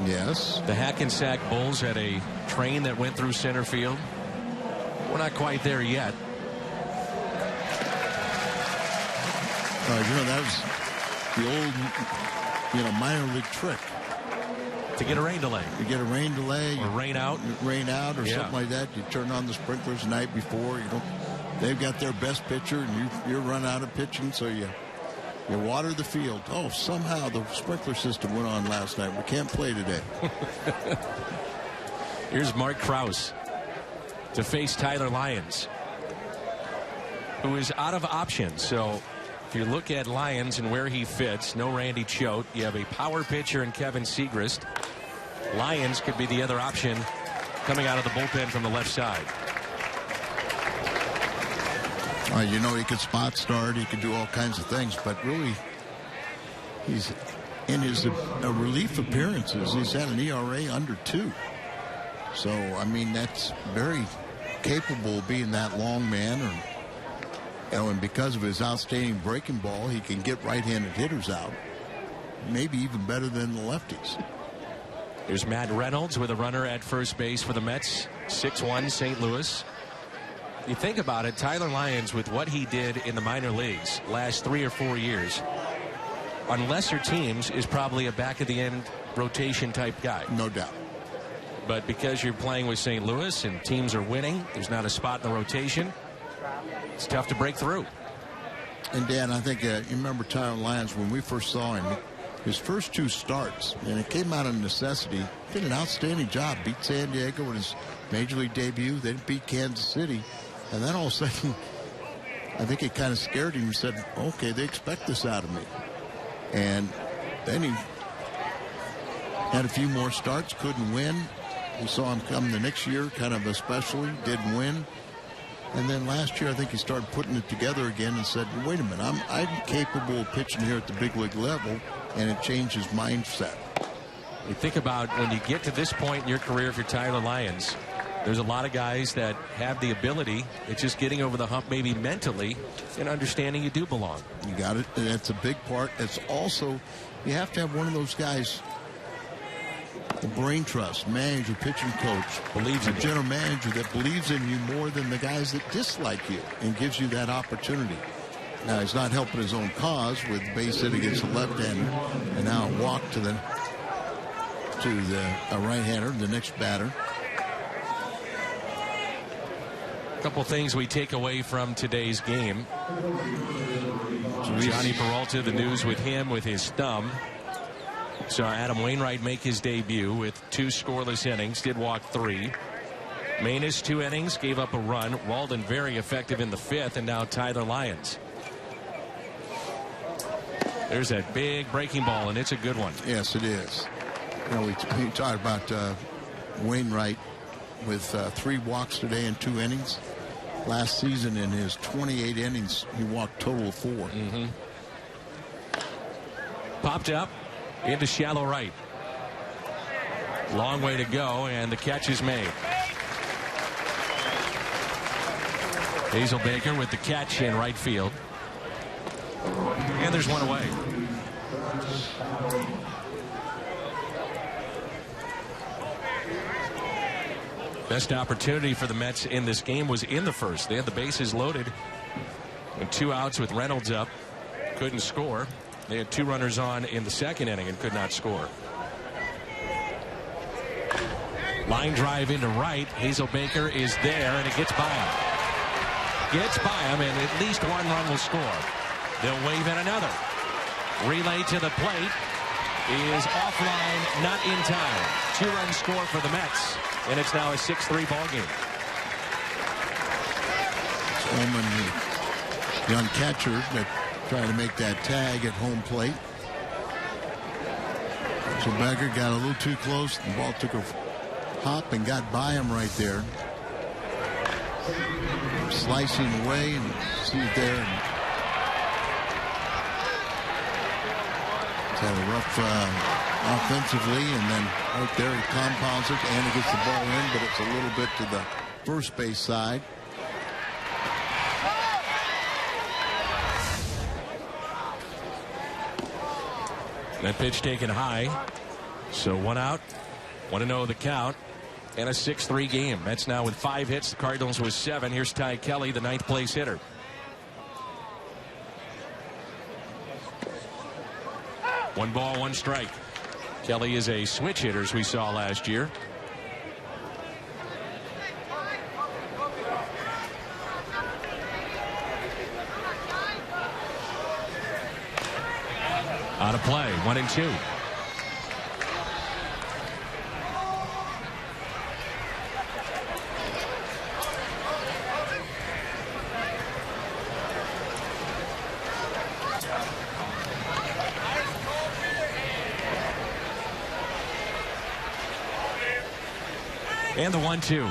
Yes. The Hackensack Bulls had a train that went through center field. We're not quite there yet. That was the old, minor league trick. To get a rain delay. You get a rain delay. Or rain out. Rain out or something like that. You turn on the sprinklers the night before. They've got their best pitcher, and you run out of pitching, so you water the field. Oh, somehow the sprinkler system went on last night. We can't play today. Here's Mark Krause to face Tyler Lyons, who is out of options. So if you look at Lyons and where he fits, no Randy Choate. You have a power pitcher in Kevin Segrist. Lyons could be the other option coming out of the bullpen from the left side. He could spot start. He could do all kinds of things. But really, he's in his relief appearances. He's had an ERA under 2. So, that's very capable of being that long man. And because of his outstanding breaking ball, he can get right-handed hitters out. Maybe even better than the lefties. Here's Matt Reynolds with a runner at first base for the Mets. 6-1 St. Louis. You think about it, Tyler Lyons, with what he did in the minor leagues last 3 or 4 years, on lesser teams, is probably a back-of-the-end rotation type guy. No doubt. But because you're playing with St. Louis and teams are winning, there's not a spot in the rotation. It's tough to break through. And Dan, I think you remember Tyler Lyons when we first saw him. His first 2 starts, and it came out of necessity. Did an outstanding job. Beat San Diego in his major league debut. Then beat Kansas City. And then all of a sudden, I think it kind of scared him. He said, okay, they expect this out of me. And then he had a few more starts, couldn't win. We saw him come the next year, kind of especially, didn't win. And then last year, I think he started putting it together again and said, wait a minute, I'm capable of pitching here at the big league level, and it changed his mindset. You think about when you get to this point in your career, if you're Tyler Lyons, there's a lot of guys that have the ability. It's just getting over the hump maybe mentally and understanding you do belong. You got it. And that's a big part. It's also, you have to have one of those guys, the brain trust, manager, pitching coach, believes in a general manager that believes in you more than the guys that dislike you and gives you that opportunity. Now, he's not helping his own cause with base hit against the left-hander, and now a walk to the right-hander, the next batter. A couple things we take away from today's game. Johnny Peralta, the news with him with his thumb. Saw Adam Wainwright make his debut with 2 scoreless innings, did walk 3. Maness 2 innings, gave up a run. Walden very effective in the 5th, and now Tyler Lyons. There's that big breaking ball, and it's a good one. Yes, it is. We talked about Wainwright with 3 walks today in 2 innings. Last season in his 28 innings, he walked total of 4. Mm-hmm. Popped up into shallow right. Long way to go, and the catch is made. Hazelbaker with the catch in right field. And there's one away. Best opportunity for the Mets in this game was in the first. They had the bases loaded and 2 outs with Reynolds up. Couldn't score. They had 2 runners on in the second inning and could not score. Line drive into right. Hazelbaker is there, and it gets by him. Gets by him, and at least 1 run will score. They'll wave in another. Relay to the plate is offline, not in time. 2-run score for the Mets, and it's now a 6-3 ball game. Coleman, the young catcher, that trying to make that tag at home plate. So Becker got a little too close. The ball took a hop and got by him right there. Slicing away, and see it there. And he's had a rough offensively, and then right there he compounds it and he gets the ball in, but it's a little bit to the first base side. That pitch taken high. So 1 out. 1-0 the count. and a 6-3 game. Mets now with 5 hits. The Cardinals with 7. Here's Ty Kelly, the 9th place hitter. One ball, one strike. Kelly is a switch hitter, as we saw last year. Out of play, 1-2. And the 1-2.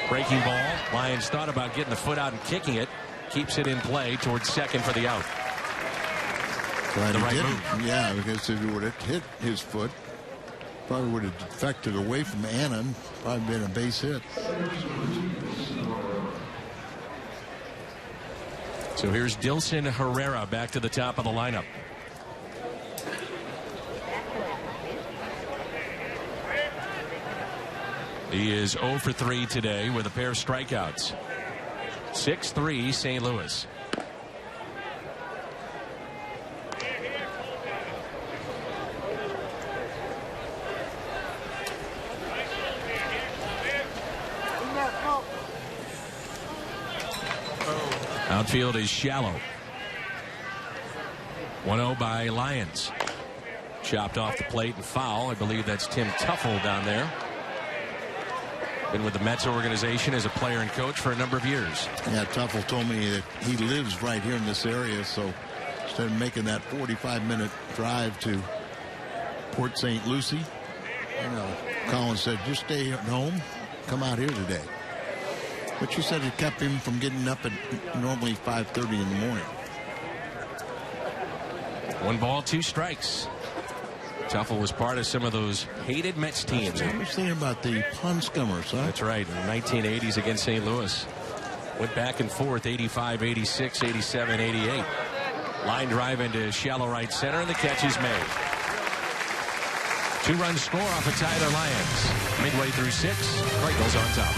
Breaking ball. Lyons thought about getting the foot out and kicking it. Keeps it in play towards second for the out. Glad the he right didn't. move. Yeah, because if he would have hit his foot, probably would have defected away from Anna and probably been a base hit. So here's Dilson Herrera back to the top of the lineup. He is 0 for 3 today with a pair of strikeouts. 6-3 St. Louis. Outfield is shallow. 1-0 by Lyons. Chopped off the plate and foul. I believe that's Tim Tuffle down there. Been with the Mets organization as a player and coach for a number of years. Yeah, Tuffle told me that he lives right here in this area, so instead of making that 45-minute drive to Port St. Lucie, Colin said, just stay at home, come out here today. But she said it kept him from getting up at normally 5:30 in the morning. 1 ball, 2 strikes. Tuffle was part of some of those hated Mets teams. I was thinking about the Pond Scummers, huh? That's right, in the 1980s against St. Louis. Went back and forth, 85, 86, 87, 88. Line drive into shallow right center, and the catch is made. 2-run score off of Tyler Lyons. Midway through 6, Cardinals on top.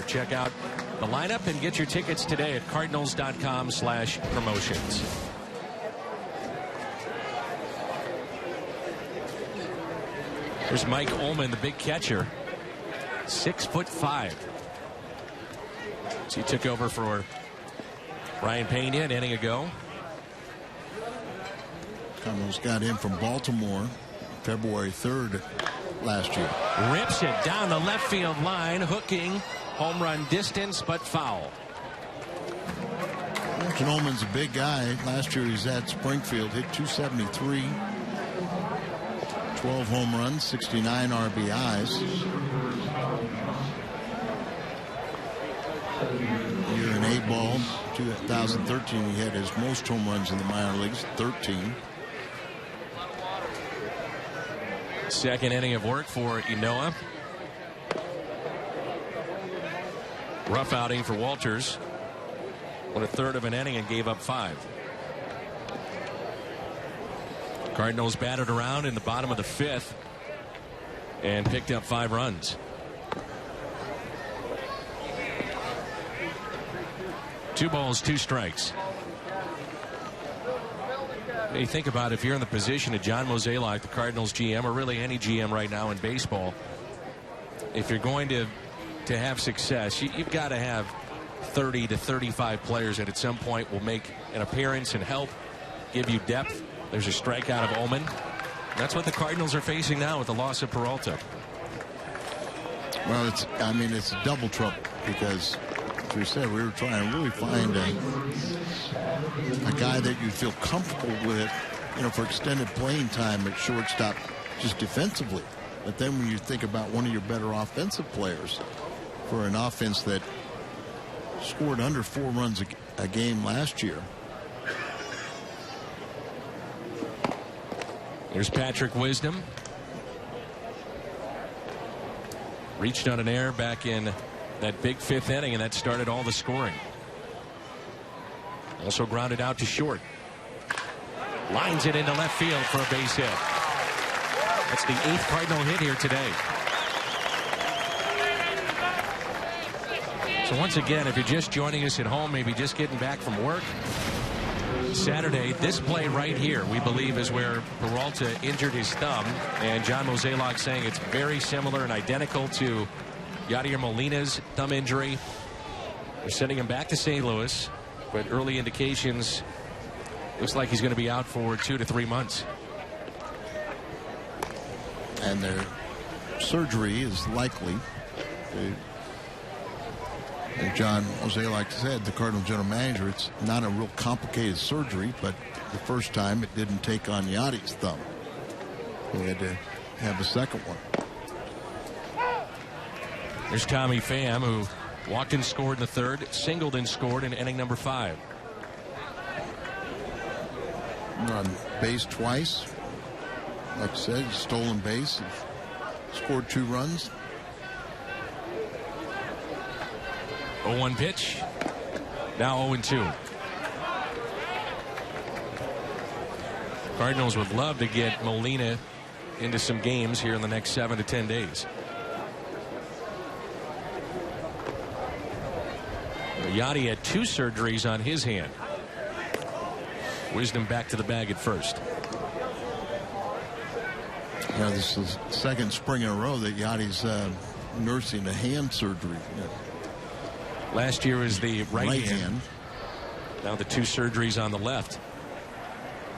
Check out the lineup and get your tickets today at cardinals.com/promotions. There's Mike Ullman, the big catcher, 6'5". So he took over for Ryan Pena an inning ago. Cardinals got in from Baltimore February 3rd last year. Rips it down the left field line, hooking home run distance, but foul. Ullman's a big guy. Last year he's at Springfield, hit 273, 12 home runs, 69 RBIs. Year in A-ball, 2013, he had his most home runs in the minor leagues, 13. Second inning of work for Inoa. Rough outing for Walters. Went a third of an inning and gave up 5. Cardinals batted around in the bottom of the 5th and picked up 5 runs. 2 balls, 2 strikes. You think about if you're in the position of John Mozeliak, the Cardinals GM, or really any GM right now in baseball, if you're going to have success, you've got to have 30 to 35 players that at some point will make an appearance and help give you depth. There's a strikeout of Ullman. That's what the Cardinals are facing now with the loss of Peralta. Well, it's double trouble because, as we said, we were trying to really find a guy that you feel comfortable with, for extended playing time at shortstop, just defensively. But then when you think about one of your better offensive players for an offense that scored under 4 runs a game last year. There's Patrick Wisdom. Reached on an error back in that big 5th inning, and that started all the scoring. Also grounded out to short. Lines it into left field for a base hit. That's the 8th Cardinal hit here today. So once again, if you're just joining us at home, maybe just getting back from work, Saturday, this play right here, we believe, is where Peralta injured his thumb, and John Mozeliak saying it's very similar and identical to Yadier Molina's thumb injury. They're sending him back to St. Louis, but early indications looks like he's going to be out for 2 to 3 months. And their surgery is likely. As John Mozeliak said, the Cardinal general manager, it's not a real complicated surgery, but the first time it didn't take on Yadi's thumb. They had to have a second one. There's Tommy Pham, who walked and scored in the 3rd, singled and scored in inning number 5. On base twice. Like I said, stolen base. Scored 2 runs. 0-1 pitch. Now 0-2. Cardinals would love to get Molina into some games here in the next 7 to 10 days. Yadi had 2 surgeries on his hand. Wisdom back to the bag at first. Yeah, this is the 2nd spring in a row that Yadi's nursing a hand surgery. Last year was the right hand. Now the 2 surgeries on the left.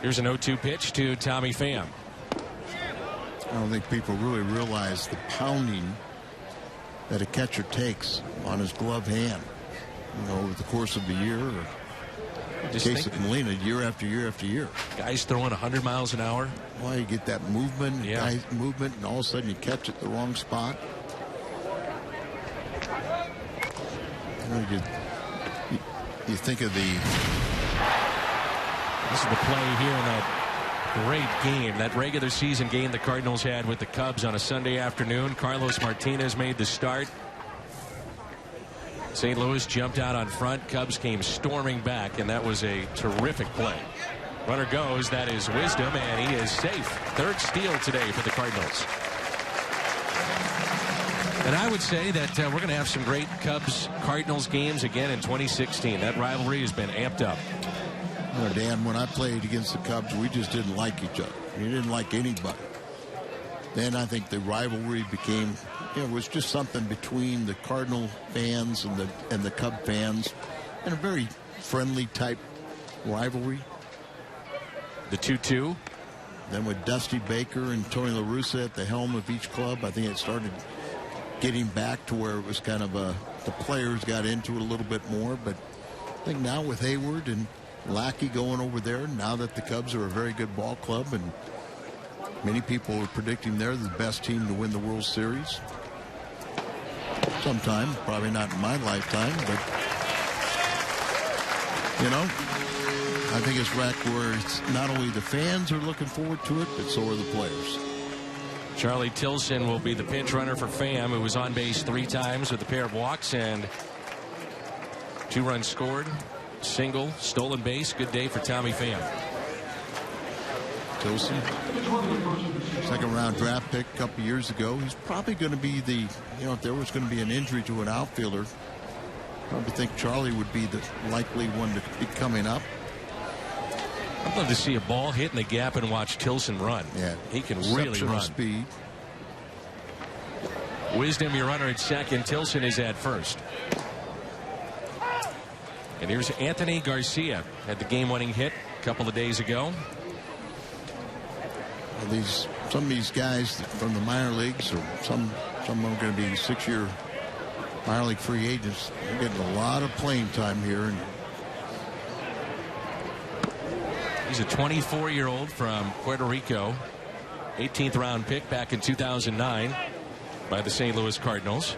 Here's an 0-2 pitch to Tommy Pham. I don't think people really realize the pounding that a catcher takes on his glove hand, over the course of the year, or in the case of Molina, year after year after year. Guys throwing 100 miles an hour. Well, you get that movement, movement, and all of a sudden you catch it the wrong spot. You think of this is the play here in that great game, that regular season game the Cardinals had with the Cubs on a Sunday afternoon. Carlos Martinez made the start. St. Louis jumped out on front. Cubs came storming back, and that was a terrific play. Runner goes. That is Wisdom, and he is safe. 3rd steal today for the Cardinals. And I would say that we're going to have some great Cubs-Cardinals games again in 2016. That rivalry has been amped up. Dan, when I played against the Cubs, we just didn't like each other. We didn't like anybody. Then I think the rivalry became, it was just something between the Cardinal fans and the Cub fans, and a very friendly type rivalry. The 2-2. Then with Dusty Baker and Tony La Russa at the helm of each club, I think it started getting back to where it was kind of the players got into it a little bit more. But I think now with Hayward and Lackey going over there, now that the Cubs are a very good ball club, and many people are predicting they're the best team to win the World Series. Sometime, probably not in my lifetime, but you know, I think it's right where it's not only the fans are looking forward to it, but so are the players. Charlie Tilson will be the pinch runner for Pham, who was on base 3 times with a pair of walks and 2 runs scored, single, stolen base. Good day for Tommy Pham. Tilson, second-round draft pick a couple years ago. He's probably going to be the, if there was going to be an injury to an outfielder, I probably think Charlie would be the likely one to be coming up. I'd love to see a ball hit in the gap and watch Tilson run. Yeah, he can really run. Speed. Wisdom, your runner at second. Tilson is at first. And here's Anthony Garcia. Had the game-winning hit a couple of days ago. Well, some of these guys from the minor leagues, or some are going to be 6-year minor league free agents. They're getting a lot of playing time here. And he's a 24-year-old from Puerto Rico, 18th round pick back in 2009 by the St. Louis Cardinals.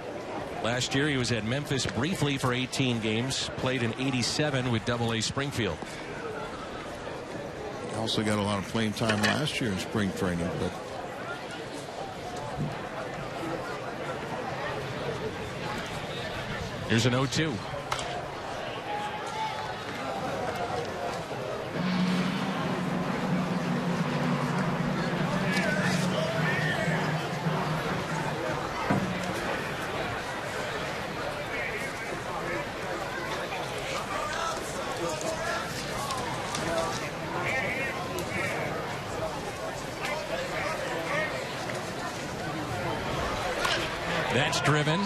Last year he was at Memphis briefly for 18 games, played in 87 with Double-A Springfield. He also got a lot of playing time last year in spring training, but here's an 0-2. That's driven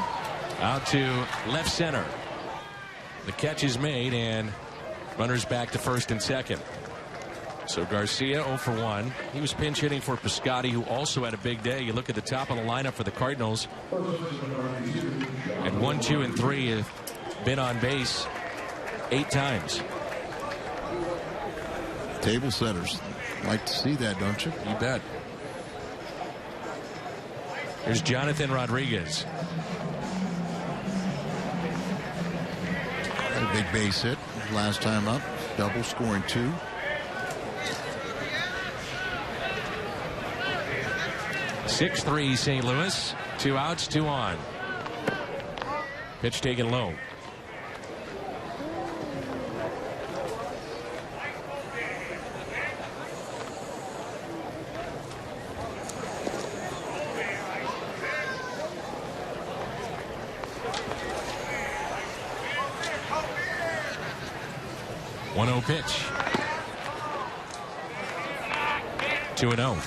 out to left center. The catch is made, and runners back to first and second. So Garcia 0 for 1. He was pinch hitting for Piscotty, who also had a big day. You look at the top of the lineup for the Cardinals, and 1, 2, and 3 have been on base 8 times. Table setters like to see that, don't you? You bet. Here's Jonathan Rodriguez. A big base hit last time up. Double, scoring 2. (6-3) St. Louis. 2 outs, 2 on. Pitch taken low. Pitch. 2-0.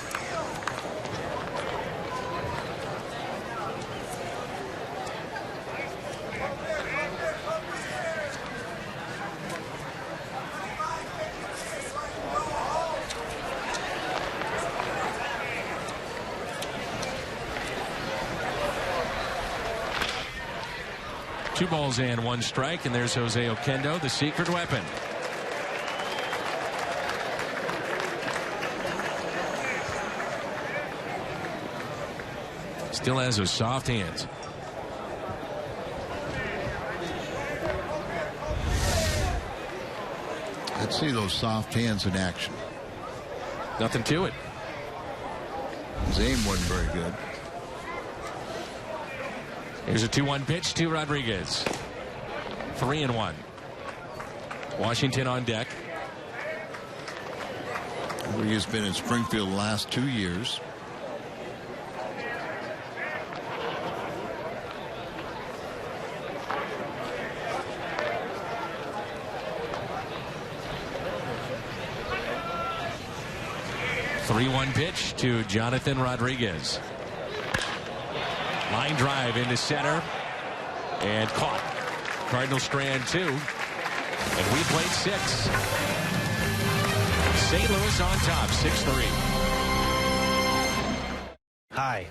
Two balls and 1 strike, and there's Jose Oquendo, the secret weapon. Still has those soft hands. Let's see those soft hands in action. Nothing to it. His aim wasn't very good. Here's a 2-1 pitch to Rodriguez. 3-1. Washington on deck. Rodriguez has been in Springfield the last 2 years. One pitch to Jonathan Rodriguez. Line drive into center and caught. Cardinals strand 2, and we played 6. St. Louis on top, 6-3. Hi.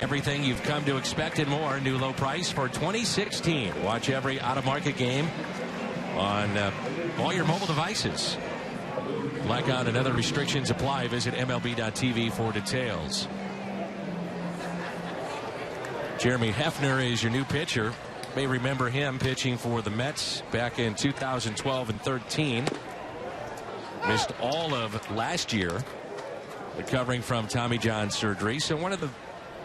Everything you've come to expect and more. New low price for 2016. Watch every out-of-market game on all your mobile devices. Blackout and other restrictions apply. Visit MLB.tv for details. Jeremy Hefner is your new pitcher. You may remember him pitching for the Mets back in 2012 and 13. Missed all of last year, recovering from Tommy John surgery. So one of the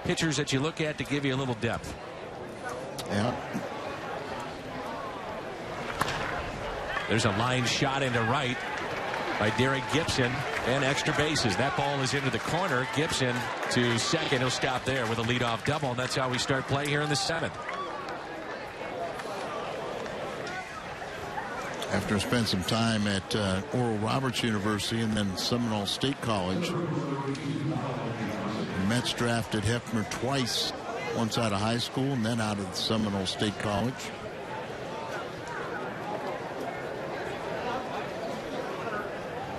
pitchers that you look at to give you a little depth. Yeah. There's a line shot into right by Derek Gibson, and extra bases. That ball is into the corner. Gibson to second. He'll stop there with a leadoff double, and that's how we start play here in the 7th. After spending some time at Oral Roberts University and then Seminole State College, the Mets drafted Hefner twice, once out of high school and then out of Seminole State College.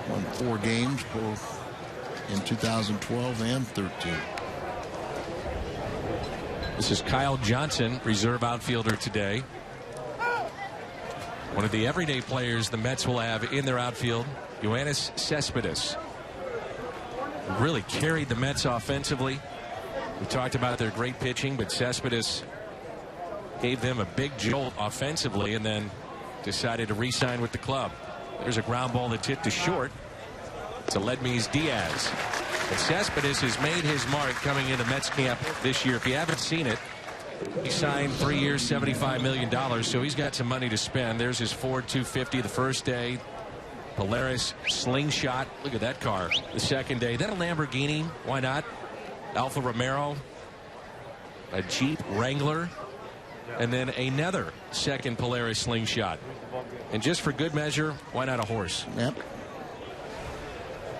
Won 4 games both in 2012 and 13. This is Kyle Johnson, reserve outfielder today. One of the everyday players the Mets will have in their outfield, Yoenis Cespedes. Really carried the Mets offensively. We talked about their great pitching, but Cespedes gave them a big jolt offensively and then decided to re-sign with the club. There's a ground ball that's hit to short to Ledmys Diaz. And Cespedes has made his mark coming into Mets camp this year. If you haven't seen it, he signed 3 years, $75 million, so he's got some money to spend. There's his Ford 250 the first day. Polaris Slingshot. Look at that car the second day. Then a Lamborghini. Why not? Alfa Romero. A Jeep Wrangler. And then another second Polaris Slingshot. And just for good measure, why not a horse? Yep.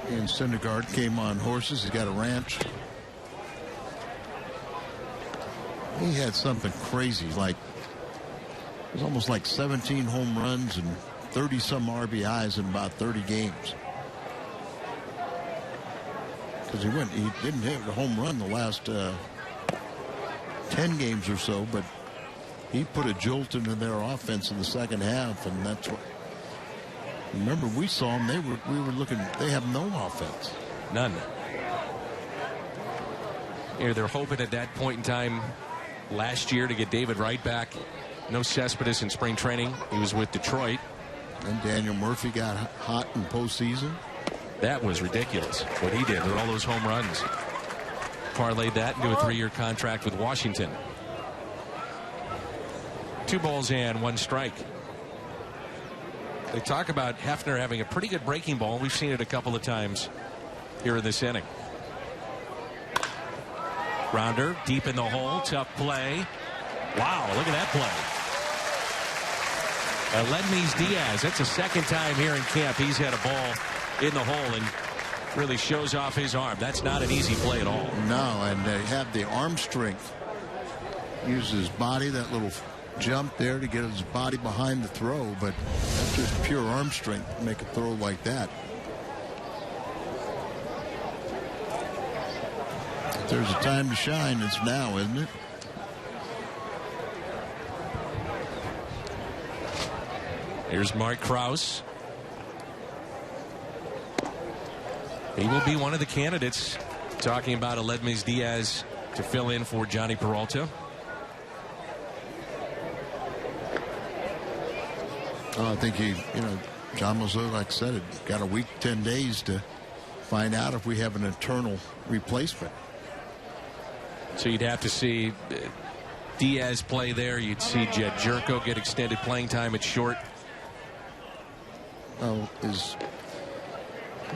And Syndergaard came on horses. He's got a ranch. He had something crazy, like it was almost like 17 home runs and 30 some RBIs in about 30 games. Because he didn't hit a home run the last 10 games or so, but he put a jolt into their offense in the second half, and that's what. Remember, we saw them. We were looking. They have no offense. None. Here they're hoping at that point in time last year to get David Wright back. No Cespedes in spring training. He was with Detroit. And Daniel Murphy got hot in postseason. That was ridiculous what he did with all those home runs. Parlayed that into a 3-year contract with Washington. 2 balls and 1 strike. They talk about Hefner having a pretty good breaking ball. We've seen it a couple of times here in this inning. Grounder deep in the hole. Tough play. Wow, look at that play. Ledmys Diaz, that's the second time here in camp he's had a ball in the hole and really shows off his arm. That's not an easy play at all. No, and they have the arm strength. Uses his body, that little jump there to get his body behind the throw, but that's just pure arm strength to make a throw like that. If there's a time to shine, it's now, isn't it? Here's Mark Krause. He will be one of the candidates, talking about Ledmys Diaz to fill in for Johnny Peralta. I think John Mozeliak said it, got a week, 10 days to find out if we have an internal replacement. So you'd have to see Diaz play there. You'd see Jedd Gyorko get extended playing time at short. Well,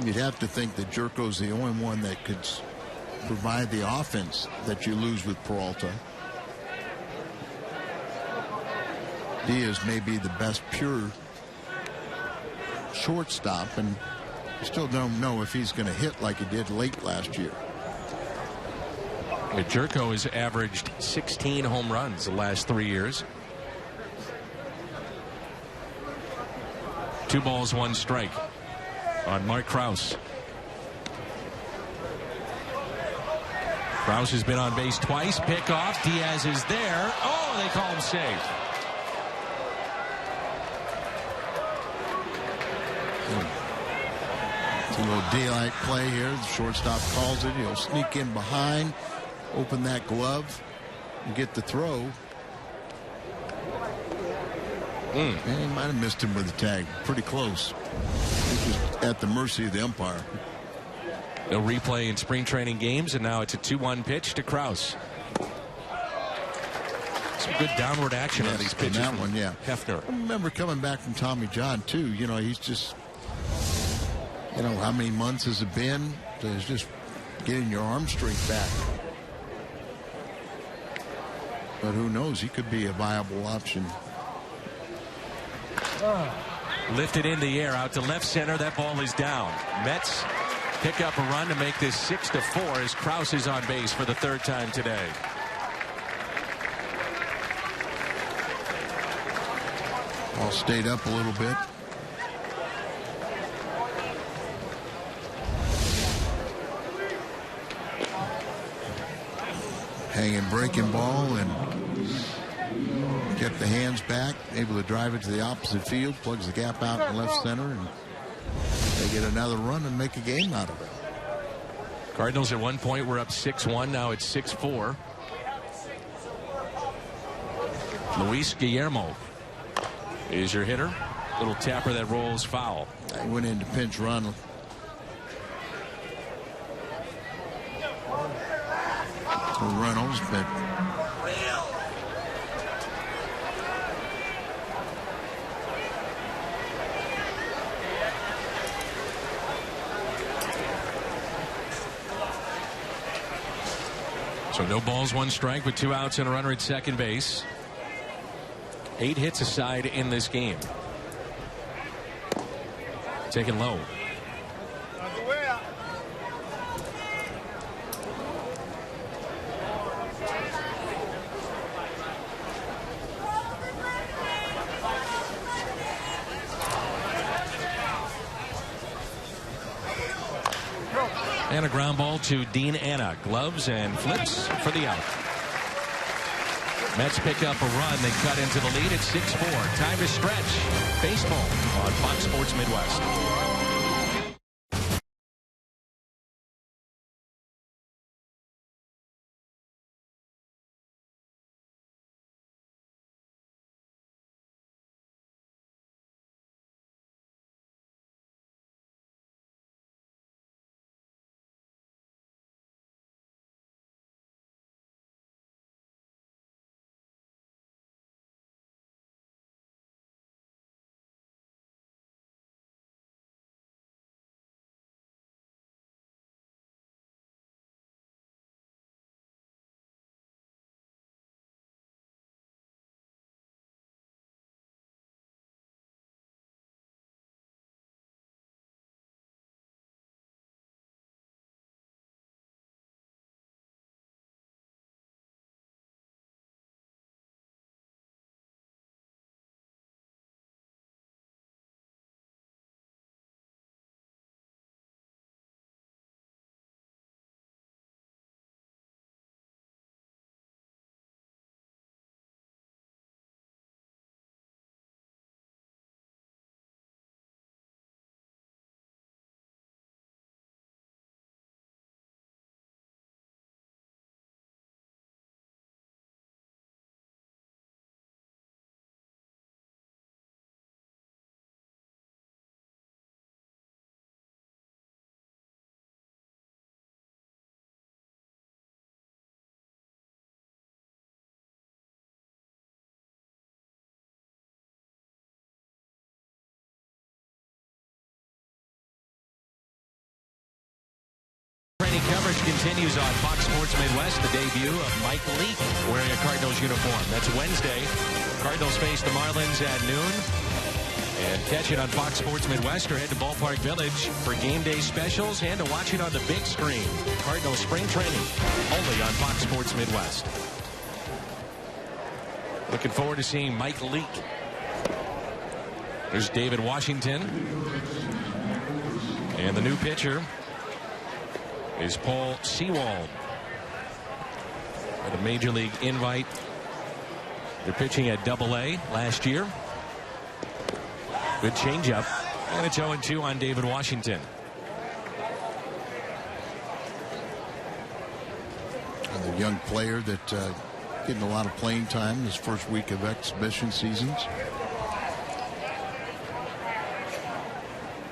you'd have to think that Gyorko's the only one that could provide the offense that you lose with Peralta. Diaz may be the best pure shortstop, and you still don't know if he's going to hit like he did late last year. Gyorko has averaged 16 home runs the last 3 years. 2 balls, 1 strike on Mark Krause. Krause has been on base twice. Pickoff. Diaz is there. Oh, they call him safe. It's a little daylight play here. The shortstop calls it. He'll sneak in behind, open that glove, and get the throw. And he might have missed him with the tag. Pretty close. He was at the mercy of the umpire. No replay in spring training games, and now it's a 2-1 pitch to Krause. Some good downward action on these pitches. That one, yeah. Hefner. I remember coming back from Tommy John, too. You know, he's just, you know, how many months has it been? It's just getting your arm strength back. But who knows? He could be a viable option. Lifted in the air out to left center. That ball is down. Mets pick up a run to make this 6-4 as Krause is on base for the third time today. All stayed up a little bit. Hanging breaking ball and get the hands back, able to drive it to the opposite field, plugs the gap out in left center, and they get another run and make a game out of it. Cardinals at one point were up 6-1. Now it's 6-4. Luis Guillermo is your hitter. Little tapper that rolls foul. He went into pinch run. So Reynolds, but so no balls, 1 strike with 2 outs and a runner at second base. 8 hits aside in this game. Taken low. And a ground ball to Dean Anna. Gloves and flips for the out. Mets pick up a run. They cut into the lead at 6-4. Time to stretch. Baseball on Fox Sports Midwest. Coverage continues on Fox Sports Midwest. The debut of Mike Leake wearing a Cardinals uniform. That's Wednesday. Cardinals face the Marlins at noon. And catch it on Fox Sports Midwest or head to Ballpark Village for game day specials and to watch it on the big screen. Cardinals spring training only on Fox Sports Midwest. Looking forward to seeing Mike Leake. There's David Washington. And the new pitcher is Paul Sewald. At a major league invite. They're pitching at Double-A last year. Good changeup. And it's 0-2 on David Washington. A young player that getting a lot of playing time this first week of exhibition seasons.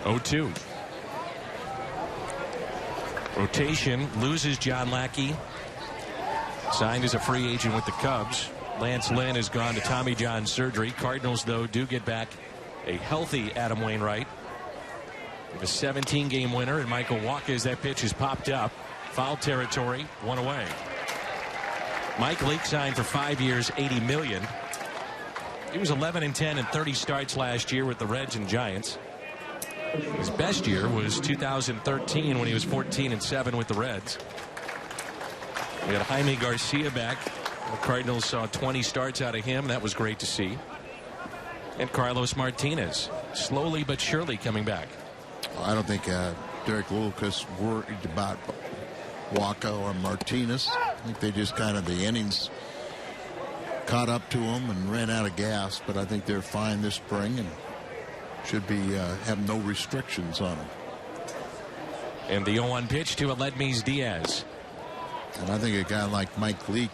0-2. Rotation loses John Lackey. Signed as a free agent with the Cubs. Lance Lynn has gone to Tommy John surgery. Cardinals, though, do get back a healthy Adam Wainwright. With a 17-game winner, and Michael Wacha, as that pitch is popped up. Foul territory, 1 away. Mike Leake signed for 5 years, $80 million. He was 11-10 in 30 starts last year with the Reds and Giants. His best year was 2013 when he was 14-7 with the Reds. We had Jaime Garcia back. The Cardinals saw 20 starts out of him. That was great to see. And Carlos Martinez, slowly but surely coming back. I don't think Derek Lucas worried about Wacha or Martinez. I think they just kind of, the innings caught up to them and ran out of gas. But I think they're fine this spring and should be have no restrictions on them. And the 0-1 pitch to Aledmys Diaz. And I think a guy like Mike Leake,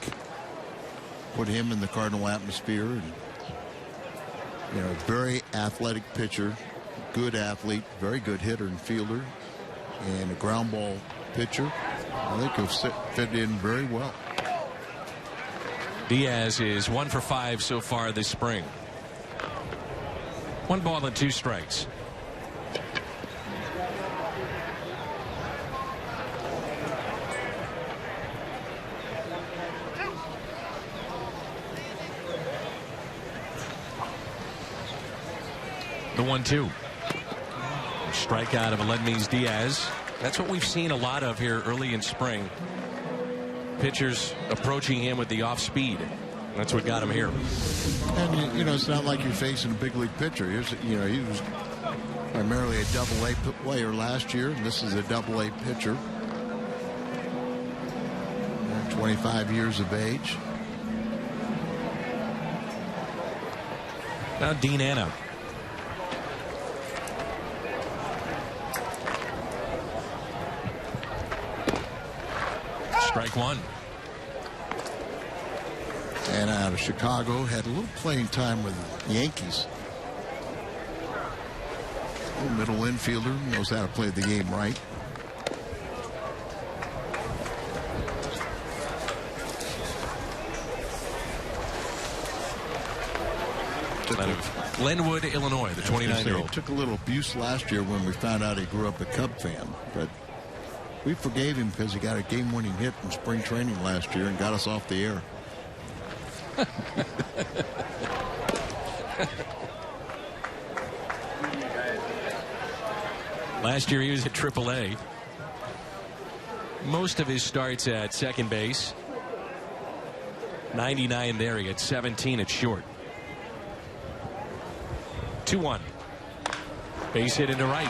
put him in the Cardinal atmosphere, and very athletic pitcher, good athlete, very good hitter and fielder, and a ground ball pitcher. I think he'll fit in very well. Diaz is 1 for 5 so far this spring. 1 ball and 2 strikes. The 1-2. Strikeout of Aledmys Diaz. That's what we've seen a lot of here early in spring. Pitchers approaching him with the off speed. That's what got him here. And it's not like you're facing a big league pitcher. He was primarily a Double-A player last year, and this is a Double-A pitcher. 25 years of age. Now Dean Anna. Strike 1. And out of Chicago, had a little playing time with the Yankees. A little middle infielder, knows how to play the game right. Out of Glenwood, Illinois, the 29-year-old. Took a little abuse last year when we found out he grew up a Cub fan, but we forgave him because he got a game-winning hit in spring training last year and got us off the air. Last year he was at AAA. Most of his starts at second base. 99 there. He had 17 at short. 2-1. Base hit into right.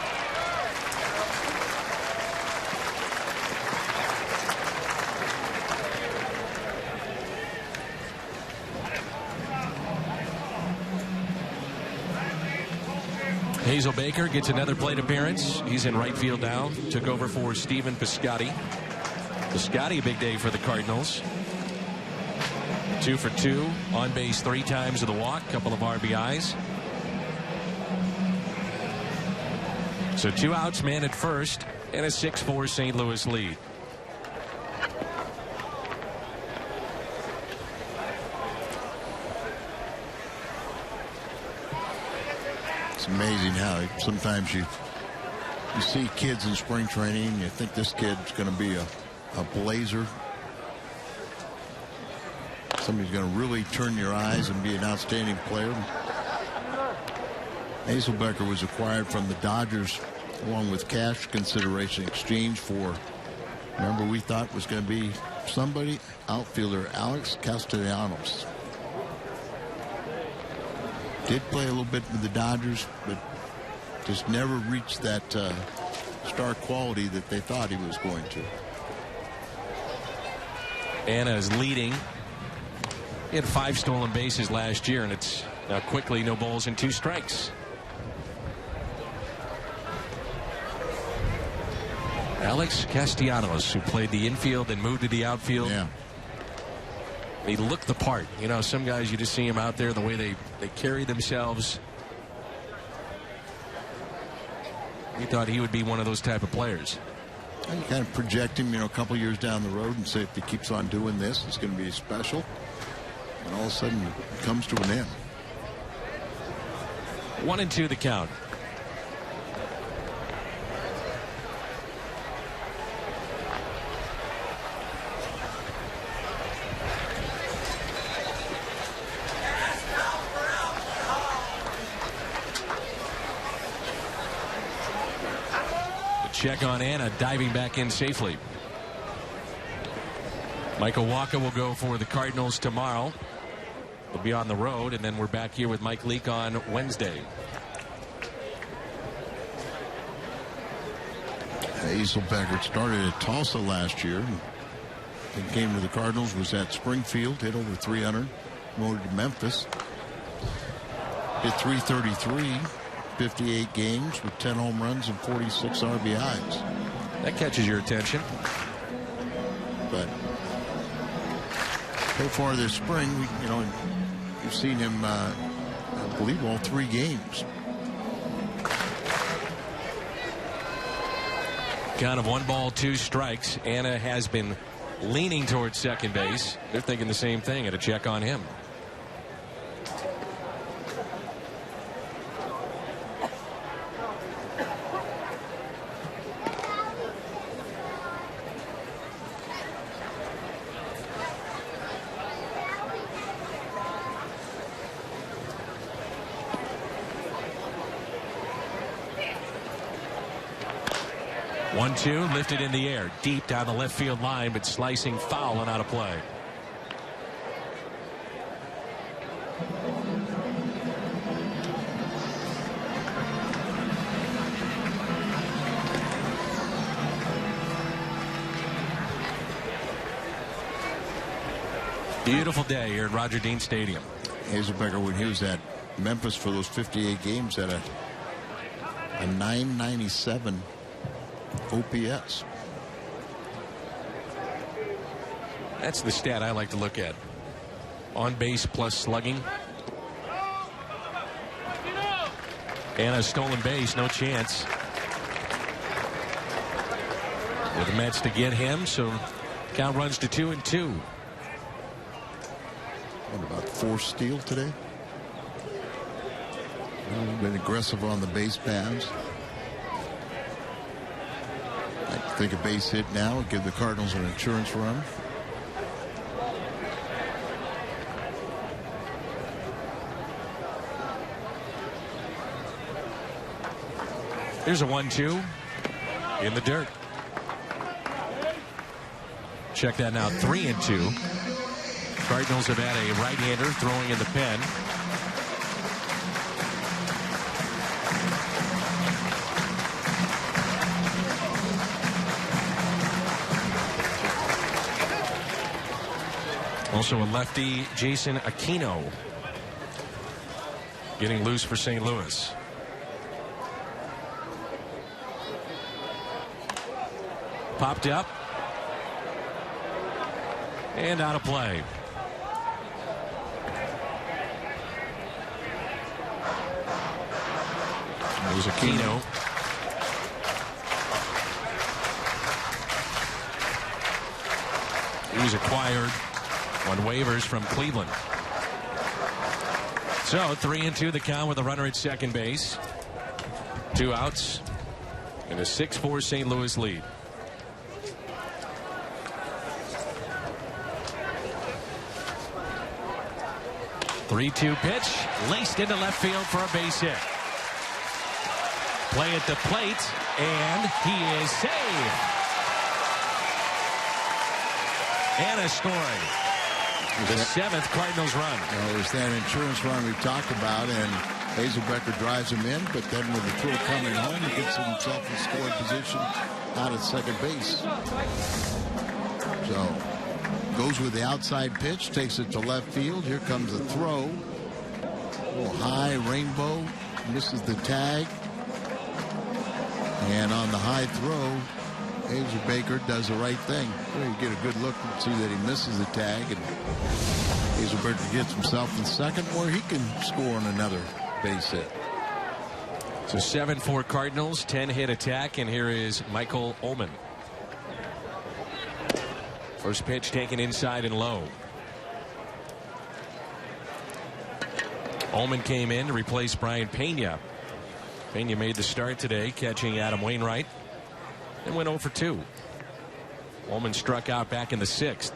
Hazel Baker gets another plate appearance. He's in right field now. Took over for Stephen Piscotty. Piscotty, a big day for the Cardinals. 2 for 2. On base 3 times with a walk. Couple of RBIs. So 2 outs, man at first, and a 6-4 St. Louis lead. It's amazing how sometimes you see kids in spring training and you think this kid's going to be a blazer. Somebody's going to really turn your eyes and be an outstanding player. Hazel Baker was acquired from the Dodgers along with cash consideration exchange for, remember, we thought was going to be somebody, outfielder Alex Castellanos. Did play a little bit with the Dodgers, but just never reached that star quality that they thought he was going to. Anna is leading. He had 5 stolen bases last year, and it's now quickly no balls and 2 strikes. Alex Castellanos, who played the infield and moved to the outfield. Yeah. He looked the part. You know, some guys, you just see him out there, the way they carry themselves. We thought he would be one of those type of players. And you kind of project him, you know, a couple years down the road and say if he keeps on doing this, it's going to be special. And all of a sudden, it comes to an end. 1-2 the count. Check on Anna, diving back in safely. Michael Wacha will go for the Cardinals tomorrow. He'll be on the road, and then we're back here with Mike Leake on Wednesday. Hazelbecker started at Tulsa last year. He came to the Cardinals, was at Springfield, hit over 300, moved to Memphis. Hit .333. 58 games with 10 home runs and 46 RBIs. That catches your attention. But so far this spring, you've seen him, I believe, all 3 games. Count of 1 ball, 2 strikes. Anna has been leaning towards second base. They're thinking the same thing. At a check on him. One-two, lifted in the air, deep down the left field line, but slicing foul and out of play. Beautiful day here at Roger Dean Stadium. Hazelbecker, when he was at Memphis for those 58 games, had a 997 OPS. That's the stat I like to look at. On base plus slugging. And a stolen base, no chance. With the Mets to get him, so count runs to 2-2. What about 4 steal today? Been aggressive on the base paths. I think a base hit now would give the Cardinals an insurance run. Here's a 1-2 in the dirt. Check that now, 3-2. Cardinals have had a right-hander throwing in the pen. Also a lefty, Jason Aquino, getting loose for St. Louis. Popped up. And out of play. There's Aquino. He was acquired on waivers from Cleveland. So 3-2 the count with a runner at second base. 2 outs. And a 6-4 St. Louis lead. Three-two pitch, laced into left field for a base hit. Play at the plate, and he is safe. Anna scoring. The 7th Cardinals run. There's that insurance run we've talked about, and Hazelbecker drives him in, but then with the throw coming home, he gets himself in scoring position out at second base. So Goes with the outside pitch, takes it to left field. Here comes the throw. A little high, rainbow, misses the tag. And on the high throw, Hazelbaker does the right thing. Well, you get a good look and see that he misses the tag, and Hazelbaker gets himself in second where he can score on another base hit. So 7-4 Cardinals, 10-hit attack, and here is Michael Ullman. First pitch taken inside and low. Ullman came in to replace Brian Pena. Pena made the start today, catching Adam Wainwright, and went 0 for 2. Ullman struck out back in the 6th.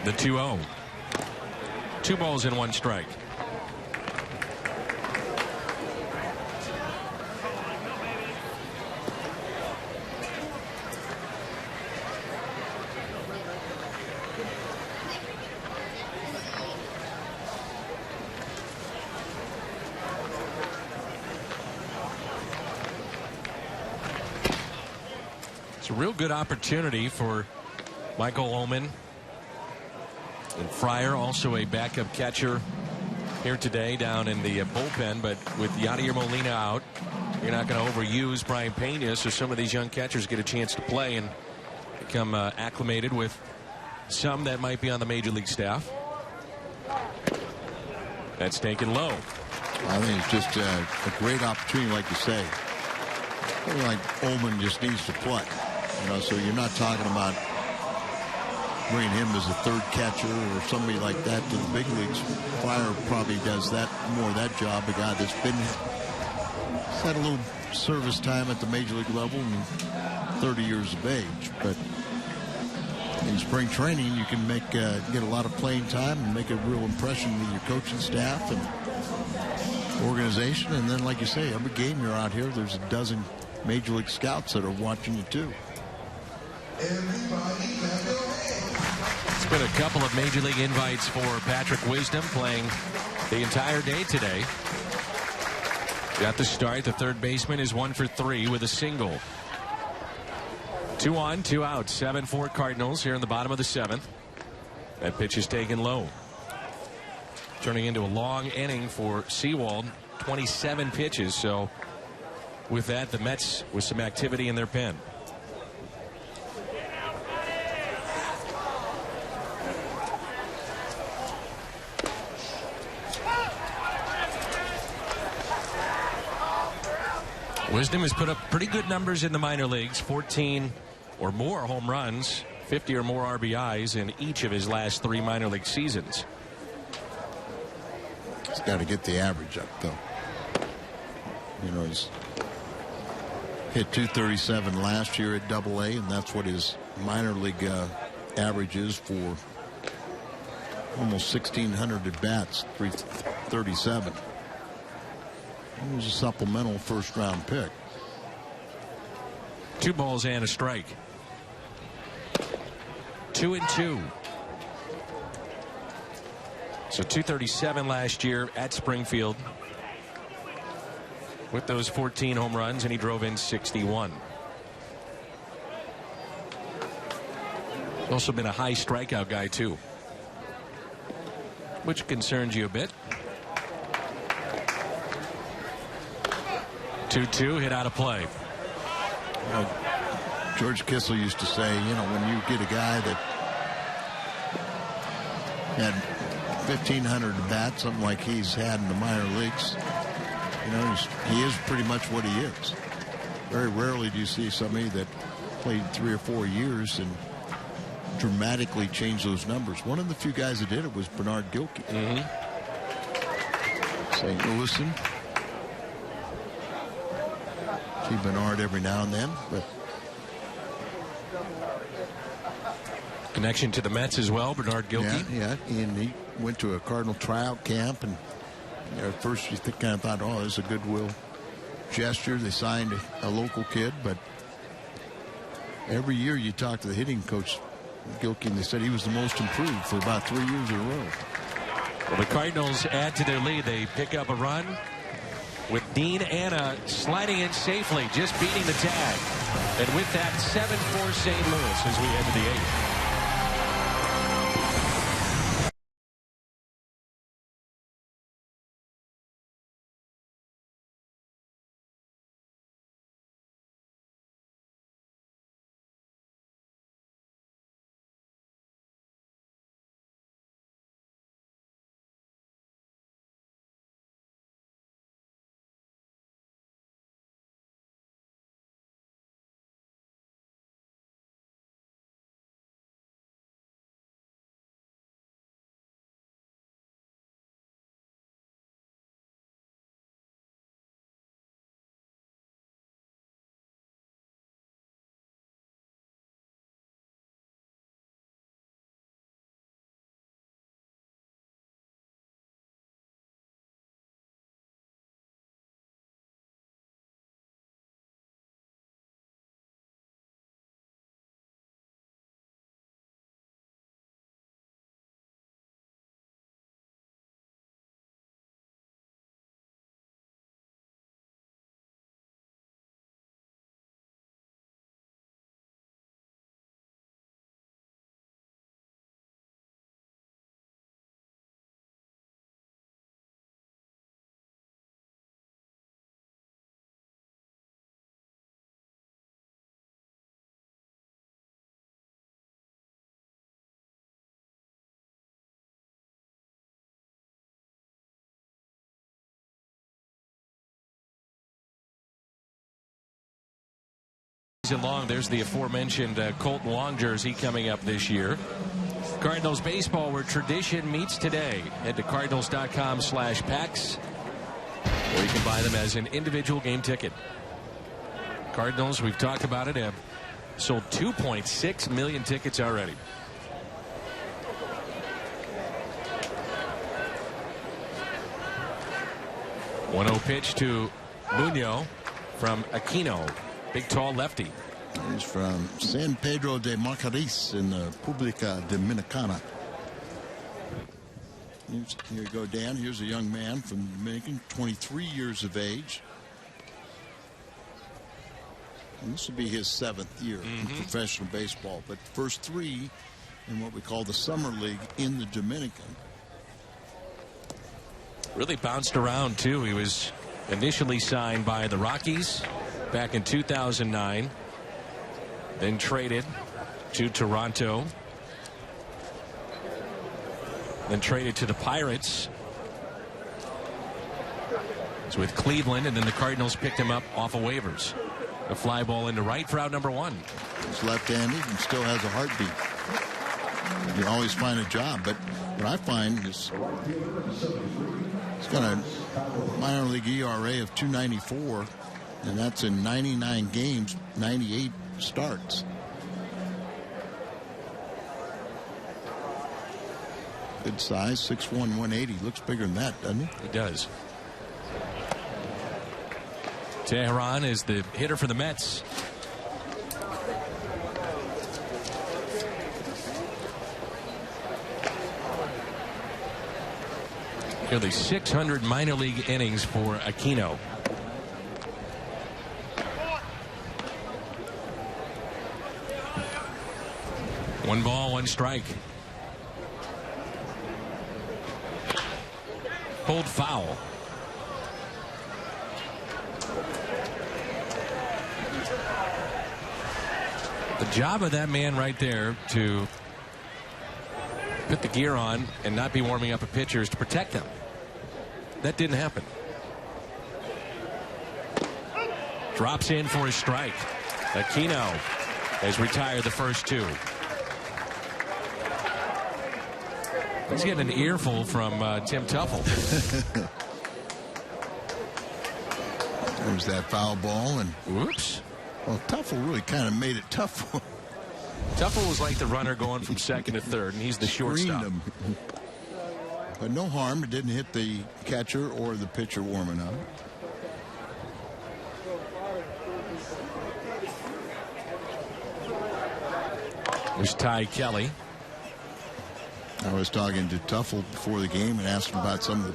The 2-0. 2 balls and 1 strike. It's a real good opportunity for Michael Ullman. And Fryer, also a backup catcher here today down in the bullpen. But with Yadier Molina out, you're not going to overuse Brian Pena, so some of these young catchers get a chance to play and become acclimated with some that might be on the major league staff. That's taken low. I think it's just a great opportunity, like you say. I feel like Ullman just needs to play. You know, so you're not talking about bringing him as a third catcher or somebody like that to the big leagues. Fryer probably does that more of that job. A guy that's had a little service time at the major league level and 30 years of age. But in spring training, you can get a lot of playing time and make a real impression with your coaching staff and organization. And then, like you say, every game you're out here, there's a dozen major league scouts that are watching you too. It's been a couple of major league invites for Patrick Wisdom, playing the entire day today. Got the start. The third baseman is 1 for 3 with a single. 2 on, 2 out. 7-4 Cardinals here in the bottom of the 7th. That pitch is taken low. Turning into a long inning for Seawald. 27 pitches. So with that, the Mets with some activity in their pen. Wisdom has put up pretty good numbers in the minor leagues. 14 or more home runs, 50 or more RBIs in each of his last 3 minor league seasons. He's got to get the average up, though. You know, he's hit .237 last year at Double-A, and that's what his minor league average is for almost 1,600 at bats, .337. It was a supplemental first-round pick. 2 balls and a strike. 2-2. So .237 last year at Springfield with those 14 home runs, and he drove in 61. Also been a high strikeout guy too, which concerns you a bit. 2-2, hit out of play. George Kissel used to say, you know, when you get a guy that had 1,500 bats, something like he's had in the minor leagues, you know, he is pretty much what he is. Very rarely do you see somebody that played 3 or 4 years and dramatically change those numbers. One of the few guys that did it was Bernard Gilkey. St. Louisan. See Bernard every now and then, but Connection to the Mets as well, Bernard Gilkey. Yeah, and he went to a Cardinal tryout camp, and at first you kind of thought, oh, this is a goodwill gesture. They signed a local kid, but every year you talk to the hitting coach, Gilkey, and they said he was the most improved for about 3 years in a row. Well, the Cardinals add to their lead. They pick up a run with Dean Anna sliding in safely, just beating the tag. And with that, 7-4 St. Louis as we head to the 8th. Long. There's the aforementioned Colton Long jersey coming up this year. Cardinals baseball, where tradition meets today. Head to cardinals.com/packs, or you can buy them as an individual game ticket. Cardinals, we've talked about it, have sold 2.6 million tickets already. One 1-0 pitch to Munoz from Aquino. Big, tall lefty. He's from San Pedro de Macorís in the República Dominicana. Here you go, Dan. Here's a young man from Dominican, 23 years of age. And this will be his 7th year in professional baseball, but first 3 in what we call the Summer League in the Dominican. Really bounced around, too. He was initially signed by the Rockies back in 2009, then traded to Toronto, then traded to the Pirates. It's with Cleveland, and then the Cardinals picked him up off of waivers. A fly ball into right for out number 1. He's left-handed and still has a heartbeat. You always find a job, but what I find is he's got a minor league ERA of 2.94. And that's in 99 games, 98 starts. Good size, 6'1", 180. Looks bigger than that, doesn't he? He does. Teheran is the hitter for the Mets. Nearly 600 minor league innings for Aquino. One ball, one strike. Pulled foul. The job of that man right there to put the gear on and not be warming up a pitcher is to protect them. That didn't happen. Drops in for a strike. Aquino has retired the first 2. He's getting an earful from Tim Tuffle. There's that foul ball, and whoops. Well, Tuffle really kind of made it tough for him. Tuffle was like the runner going from second to third, and he's the shortstop. Him. But no harm. It didn't hit the catcher or the pitcher warming up. There's Ty Kelly. I was talking to Tuffle before the game and asked him about some of the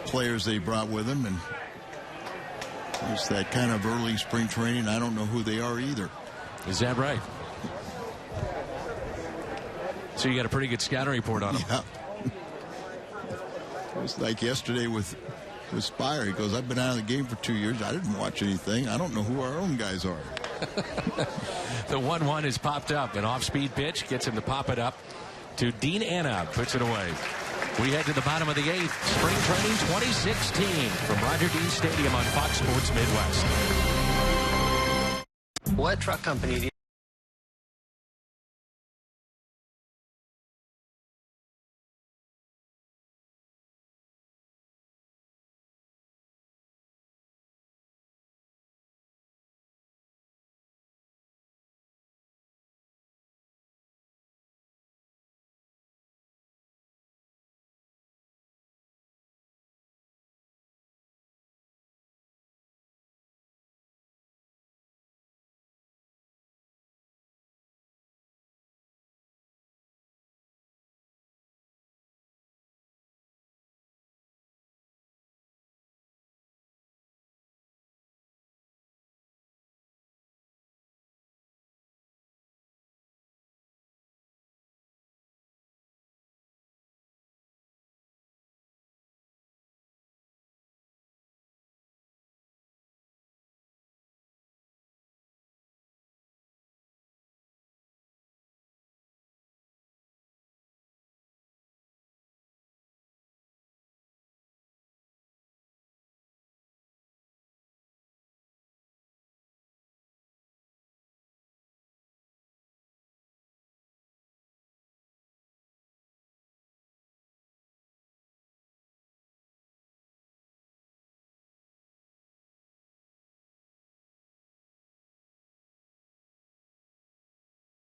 players they brought with him, and it's that kind of early spring training. I don't know who they are either. Is that right? So you got a pretty good scouting report on him. Yeah. It was like yesterday with Spire. He goes, I've been out of the game for 2 years. I didn't watch anything. I don't know who our own guys are. The 1-1 has popped up. An off-speed pitch gets him to pop it up to Dean Anna. Puts it away. We head to the bottom of the 8th. Spring training 2016 from Roger Dean Stadium on Fox Sports Midwest. What truck company do you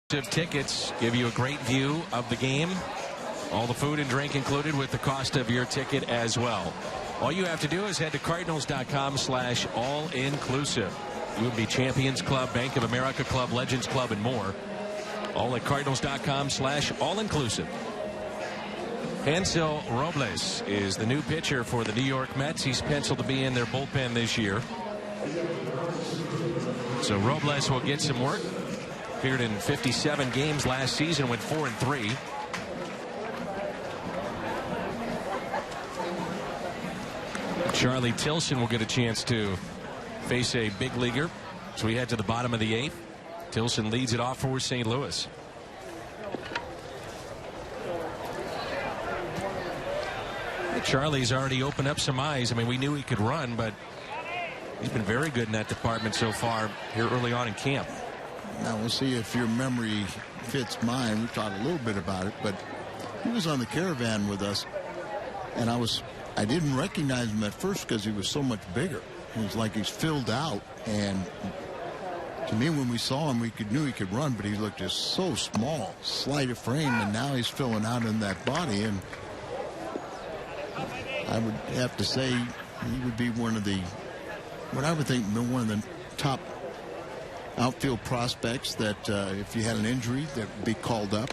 Tickets give you a great view of the game. All the food and drink included with the cost of your ticket as well. All you have to do is head to Cardinals.com/all-inclusive. UMB Champions Club, Bank of America Club, Legends Club, and more. All at Cardinals.com/all-inclusive. Hansel Robles is the new pitcher for the New York Mets. He's penciled to be in their bullpen this year. So Robles will get some work. Appeared in 57 games last season, went 4-3. Charlie Tilson will get a chance to face a big leaguer. So we head to the bottom of the 8th. Tilson leads it off for St. Louis. Charlie's already opened up some eyes. I mean, we knew he could run, but he's been very good in that department so far here early on in camp. Now we'll see if your memory fits mine. We talked a little bit about it, but he was on the caravan with us, and I didn't recognize him at first because he was so much bigger. It was like he's filled out, and to me, when we saw him, we knew he could run, but he looked just so small, slight of frame, and now he's filling out in that body, and I would have to say he would be one of the top outfield prospects that if you had an injury that would be called up.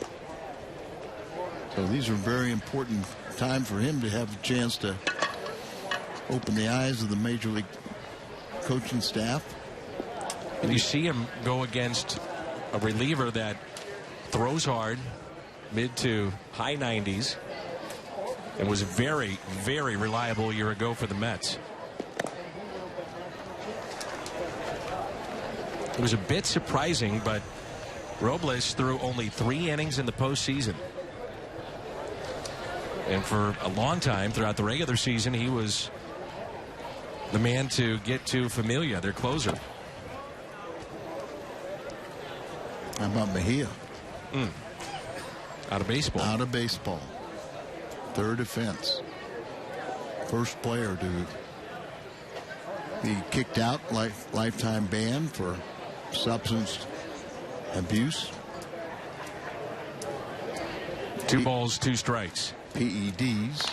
So these are very important time for him to have a chance to open the eyes of the major league coaching staff. And you see him go against a reliever that throws hard, mid to high 90s, and was very, very reliable a year ago for the Mets. It was a bit surprising, but Robles threw only 3 innings in the postseason. And for a long time throughout the regular season, he was the man to get to Familia, their closer. How about Mejia? Out of baseball. Out of baseball. Third offense. First player to be kicked out, lifetime ban for substance abuse. 2 balls, 2 strikes. PEDs.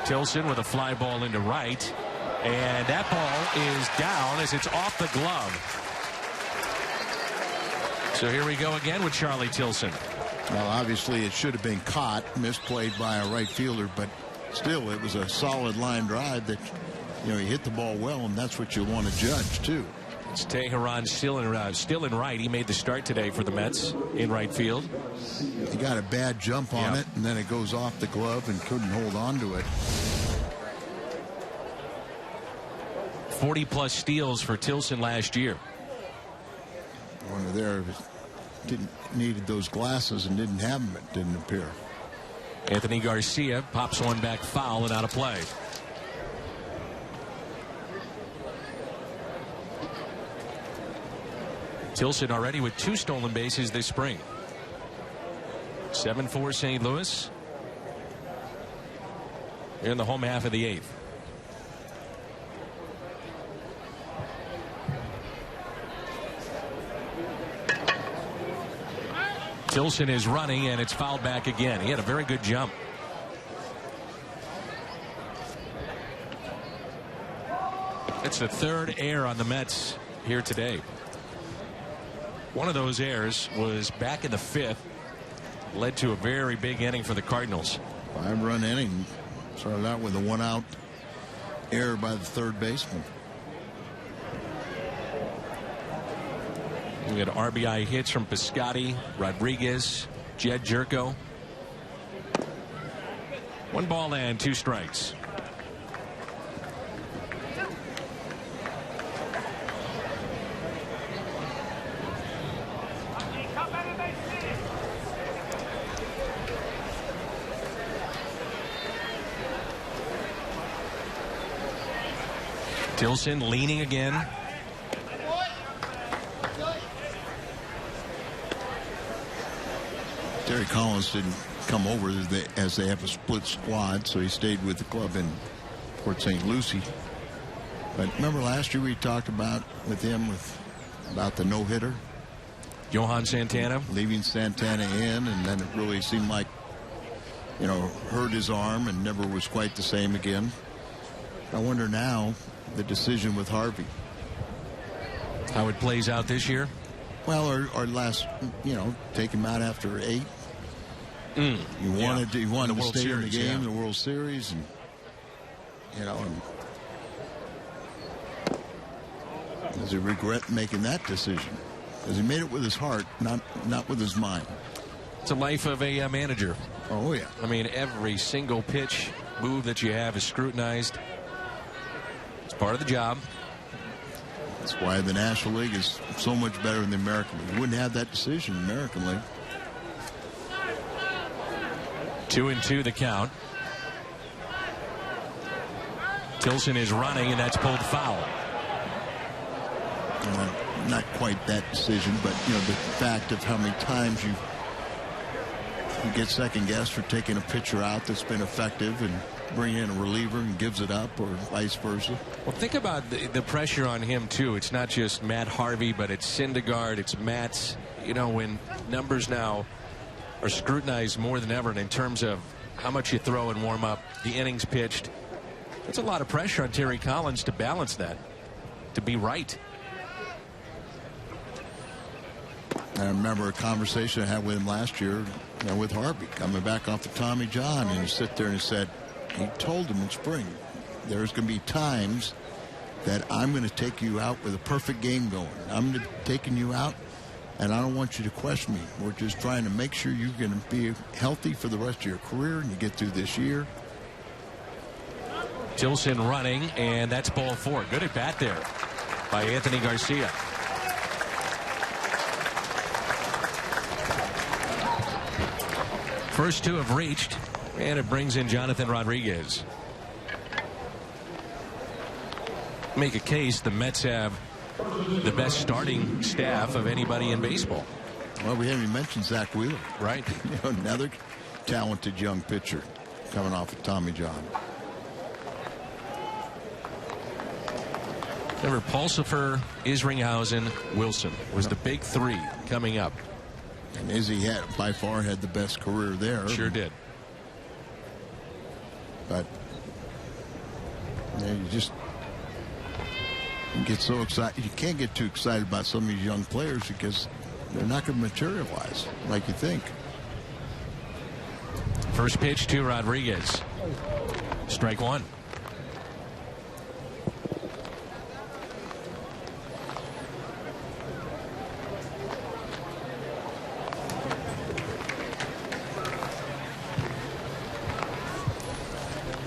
Tilson with a fly ball into right. And that ball is down as it's off the glove. So here we go again with Charlie Tilson. Well, obviously it should have been caught, misplayed by a right fielder, but still it was a solid line drive that, you know, he hit the ball well, and that's what you want to judge too. It's Teheran still in right. He made the start today for the Mets in right field. He got a bad jump on it, and then it goes off the glove and couldn't hold on to it. 40+ steals for Tilson last year. One of there needed those glasses and didn't have them, it didn't appear. Anthony Garcia pops one back foul and out of play. Tilson already with 2 stolen bases this spring. 7-4 St. Louis. Here in the home half of the 8th. Tilson is running, and it's fouled back again. He had a very good jump. It's the 3rd error on the Mets here today. One of those errors was back in the 5th. Led to a very big inning for the Cardinals. 5-run inning. Started out with a 1-out error by the 3rd baseman. We got RBI hits from Piscotty, Rodriguez, Jedd Gyorko. 1 ball and 2 strikes. Tilson leaning again. Terry Collins didn't come over as they have a split squad, so he stayed with the club in Port St. Lucie. But remember last year we talked about with him about the no-hitter? Johan Santana. Leaving Santana in, and then it really seemed like, you know, hurt his arm and never was quite the same again. I wonder now the decision with Harvey. How it plays out this year? Well, or last, you know, take him out after 8. You wanted to stay in the game, the World Series, and you know, and does he regret making that decision? Because he made it with his heart, not with his mind. It's a life of a manager. Oh yeah. I mean, every single pitch move that you have is scrutinized. It's part of the job. That's why the National League is so much better than the American League. You wouldn't have that decision in the American League. 2-2 the count. Tilson is running, and that's pulled foul. Not quite that decision, but you know, the fact of how many times you get second guessed for taking a pitcher out that's been effective and bring in a reliever and gives it up, or vice versa. Well, think about the pressure on him too. It's not just Matt Harvey, but it's Syndergaard, it's Matz. You know, when numbers now are scrutinized more than ever in terms of how much you throw and warm up, the innings pitched, that's a lot of pressure on Terry Collins to balance that, to be right. I remember a conversation I had with him last year, you know, with Harvey coming back off the Tommy John, and he sit there and said, he told him in spring, there's going to be times that I'm going to take you out with a perfect game going. I'm going to taking you out, and I don't want you to question me. We're just trying to make sure you're going to be healthy for the rest of your career and you get through this year. Tilson running, and that's ball 4. Good at bat there by Anthony Garcia. First 2 have reached, and it brings in Jonathan Rodriguez. Make a case the Mets have the best starting staff of anybody in baseball. Well, we haven't even mentioned Zach Wheeler. Right. You know, another talented young pitcher coming off of Tommy John. Remember, Pulsifer, Isringhausen, Wilson was the big 3 coming up. And Izzy had by far had the best career there. Sure did. But you just get so excited. You can't get too excited about some of these young players because they're not going to materialize like you think. First pitch to Rodriguez. Strike one.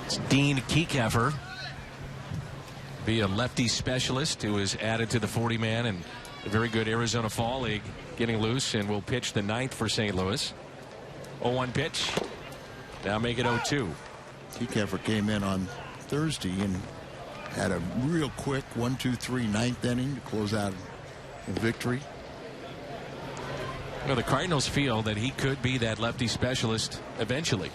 It's Dean Kekeffer, be a lefty specialist who is added to the 40-man and a very good Arizona Fall League, getting loose and will pitch the 9th for St. Louis. 0-1 pitch. Now make it 0-2. Kekeffer came in on Thursday and had a real quick 1-2-3 9th inning to close out a victory. Well, the Cardinals feel that he could be that lefty specialist eventually.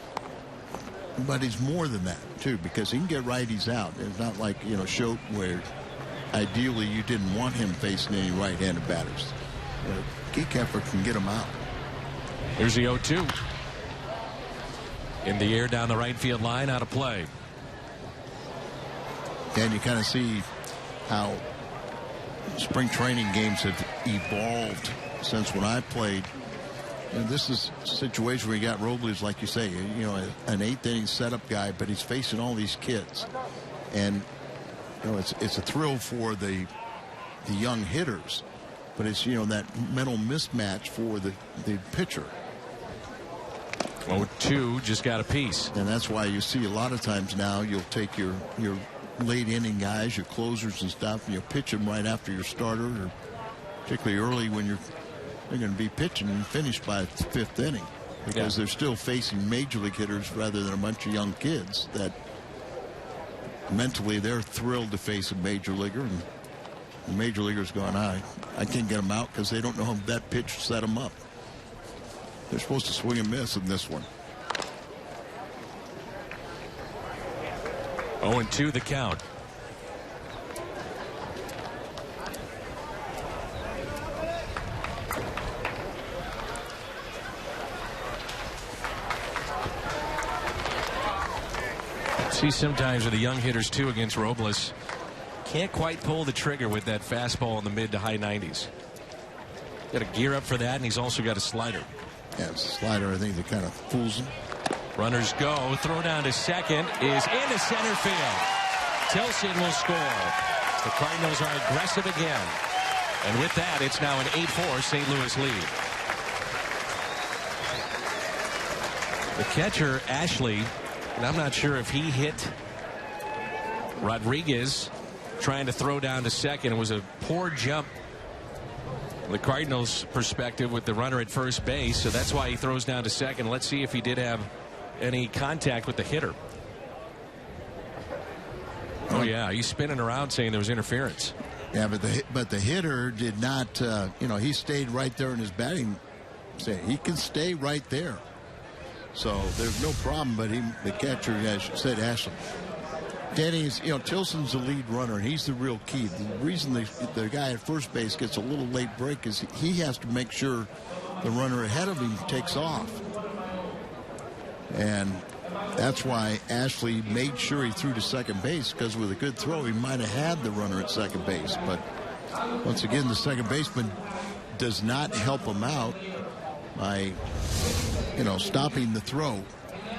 But he's more than that, too, because he can get righties out. It's not like, Schote, where ideally you didn't want him facing any right-handed batters. Kekeffer can get him out. Here's the 0-2. In the air down the right field line, out of play. And you kind of see how spring training games have evolved since when I played. And this is a situation where you got Robles, like you say, an 8th inning setup guy, but he's facing all these kids. And it's a thrill for the young hitters, but it's that mental mismatch for the pitcher. 0-2, just got a piece. And that's why you see a lot of times now you'll take your late inning guys, your closers and stuff, and you'll pitch them right after your starter, or particularly early when they're going to be pitching and finished by the 5th inning, because they're still facing major league hitters rather than a bunch of young kids that mentally they're thrilled to face a major leaguer, and the major leaguer's going, I can't get them out because they don't know how that pitch set them up. They're supposed to swing and miss in this one. 0-2 the count. See sometimes with the young hitters too against Robles, can't quite pull the trigger with that fastball in the mid to high 90s. Got to gear up for that, and he's also got a slider. Yeah, it's a slider, I think, that kind of fools him. Runners go. Throw down to second is into center field. Tilson will score. The Cardinals are aggressive again. And with that, it's now an 8-4 St. Louis lead. The catcher, Ashley, and I'm not sure if he hit Rodriguez trying to throw down to second. It was a poor jump from the Cardinals' perspective with the runner at first base, so that's why he throws down to second. Let's see if he did have any contact with the hitter. Oh yeah, he's spinning around saying there was interference. Yeah, but the hitter did not. He stayed right there in his batting. He can stay right there, so there's no problem. But the catcher, as you said, Ashley. Denny's, Tilson's the lead runner, and he's the real key. The reason the guy at first base gets a little late break is he has to make sure the runner ahead of him takes off. And that's why Ashley made sure he threw to second base, because with a good throw, he might have had the runner at second base. But once again, the second baseman does not help him out by, stopping the throw.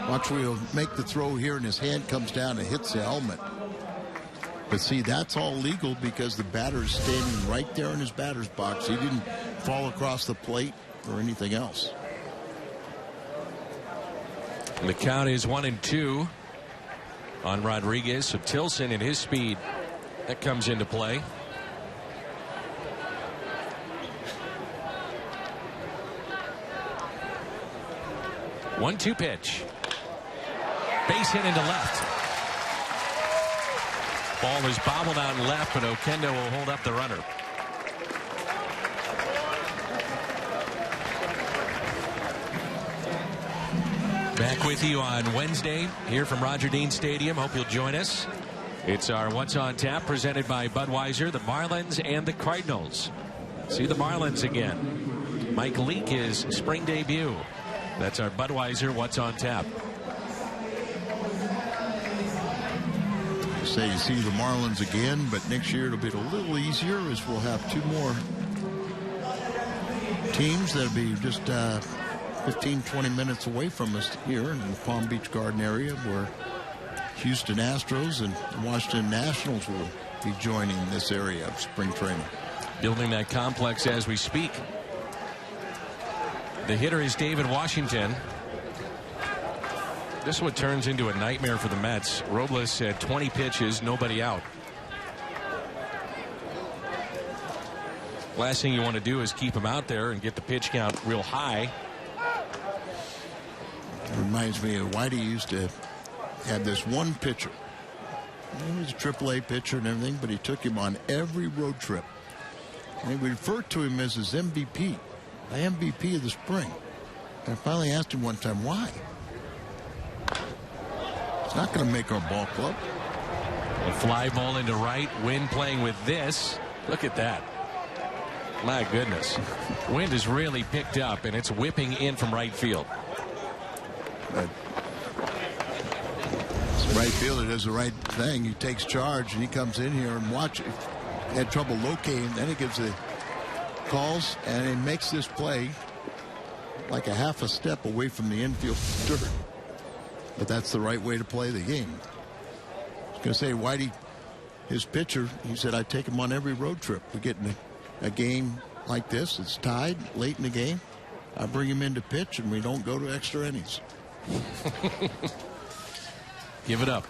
Watch where he'll make the throw here, and his hand comes down and hits the helmet. But see, that's all legal because the batter is standing right there in his batter's box. He didn't fall across the plate or anything else. And the count is 1-2 on Rodriguez. So Tilson and his speed, that comes into play. One-two pitch. Base hit into left. Ball is bobbled out left, but Oquendo will hold up the runner. Back with you on Wednesday here from Roger Dean Stadium. Hope you'll join us. It's our What's on Tap presented by Budweiser, the Marlins, and the Cardinals. See the Marlins again. Mike Leake, his spring debut. That's our Budweiser What's on Tap. Say you see the Marlins again, but next year it'll be a little easier as we'll have 2 more teams that'll be just 15-20 minutes away from us here in the Palm Beach Garden area, where Houston Astros and Washington Nationals will be joining this area of spring training. Building that complex as we speak. The hitter is David Washington. This one turns into a nightmare for the Mets. Robles had 20 pitches, nobody out. Last thing you want to do is keep him out there and get the pitch count real high. It reminds me of Whitey used to have this one pitcher. He was a AAA pitcher and everything, but he took him on every road trip. And he referred to him as his MVP, the MVP of the spring. And I finally asked him one time, why? It's not going to make our ball club. A fly ball into right. Wind playing with this. Look at that. My goodness. Wind has really picked up, and it's whipping in from right field. Right fielder does the right thing. He takes charge, and he comes in here and watches. He had trouble locating. Then he gives the calls, and he makes this play like a half a step away from the infield dirt. But that's the right way to play the game. I was going to say, Whitey, his pitcher, he said, I take him on every road trip. We get in a game like this. It's tied late in the game. I bring him in to pitch, and we don't go to extra innings. Give it up.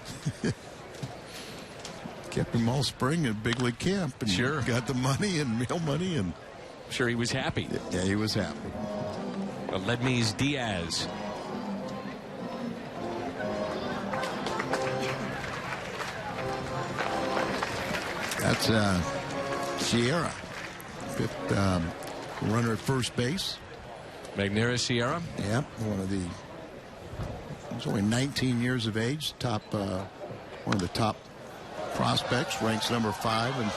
Kept him all spring at big league camp. And sure. Got the money and meal money. And sure, he was happy. Yeah, he was happy. Ledmy's Diaz. That's Sierra, fifth runner at first base. Magneuris Sierra. Yep, he's only 19 years of age. One of the top prospects, ranks number 5 in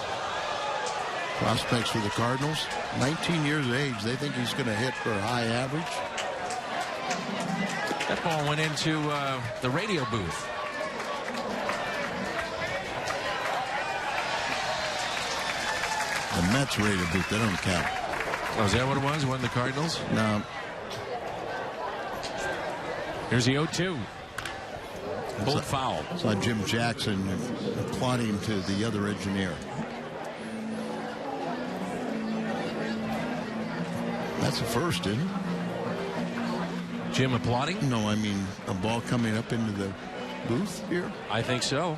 prospects for the Cardinals. 19 years of age. They think he's going to hit for a high average. That ball went into the radio booth. The Mets radio booth, they don't count. Oh, is that what it was? It wasn't the Cardinals? No. Here's the 0-2. Pulled foul. Saw Jim Jackson applauding to the other engineer. That's the first, isn't it? Jim applauding? No, I mean a ball coming up into the booth here. I think so.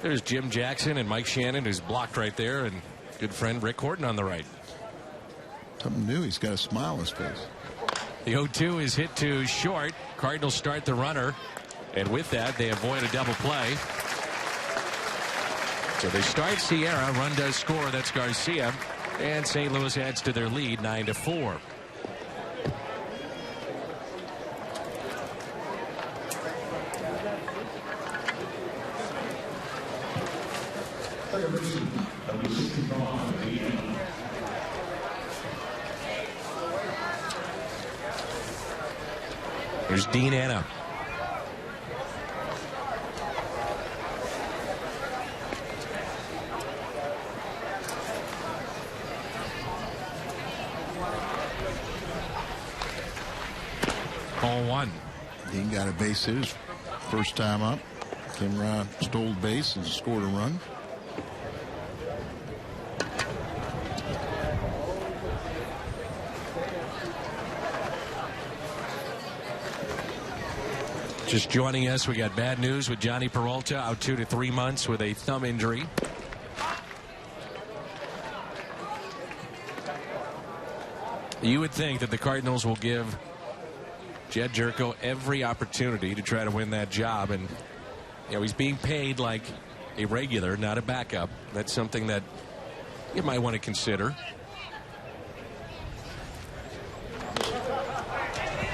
There's Jim Jackson and Mike Shannon, who's blocked right there, and good friend Rick Horton on the right. Something new. He's got a smile on his face. The 0-2 is hit to short. Cardinals start the runner, and with that, they avoid a double play. So they start Sierra. Run does score. That's Garcia. And St. Louis adds to their lead 9-4. Here's Dean Anna. Ball 1. Dean got a base hit his first time up. Came around, stole base, and scored a run. Just joining us, we got bad news with Johnny Peralta, out 2 to 3 months with a thumb injury. You would think that the Cardinals will give Jedd Gyorko every opportunity to try to win that job, and he's being paid like a regular, not a backup. That's something that you might want to consider.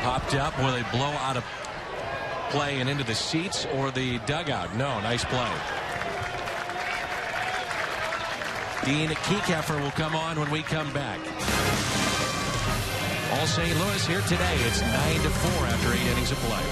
Popped up. Will they blow out of play and into the seats or the dugout? No, nice play. Dean Kekeffer will come on when we come back. All St. Louis here today. It's 9-4 after 8 innings of play.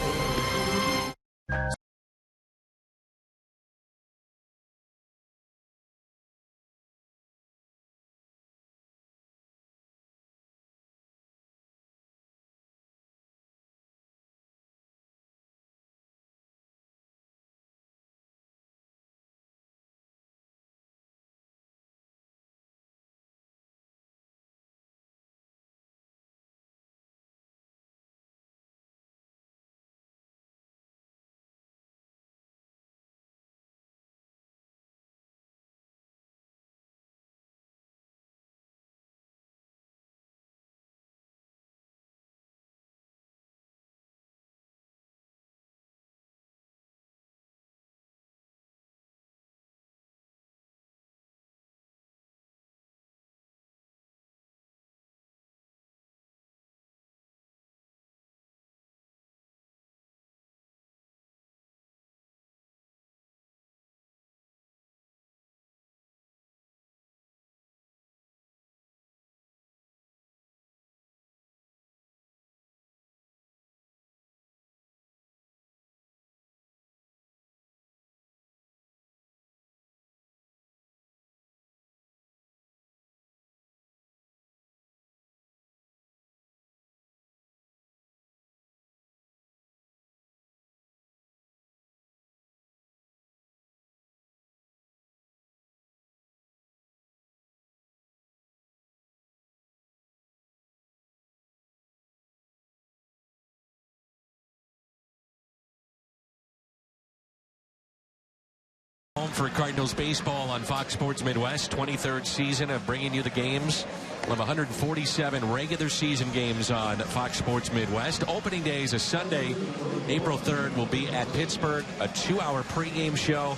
Home for Cardinals baseball on Fox Sports Midwest, 23rd season of bringing you the games. We'll have 147 regular season games on Fox Sports Midwest. Opening day is a Sunday. April 3rd will be at Pittsburgh, a 2-hour pregame show.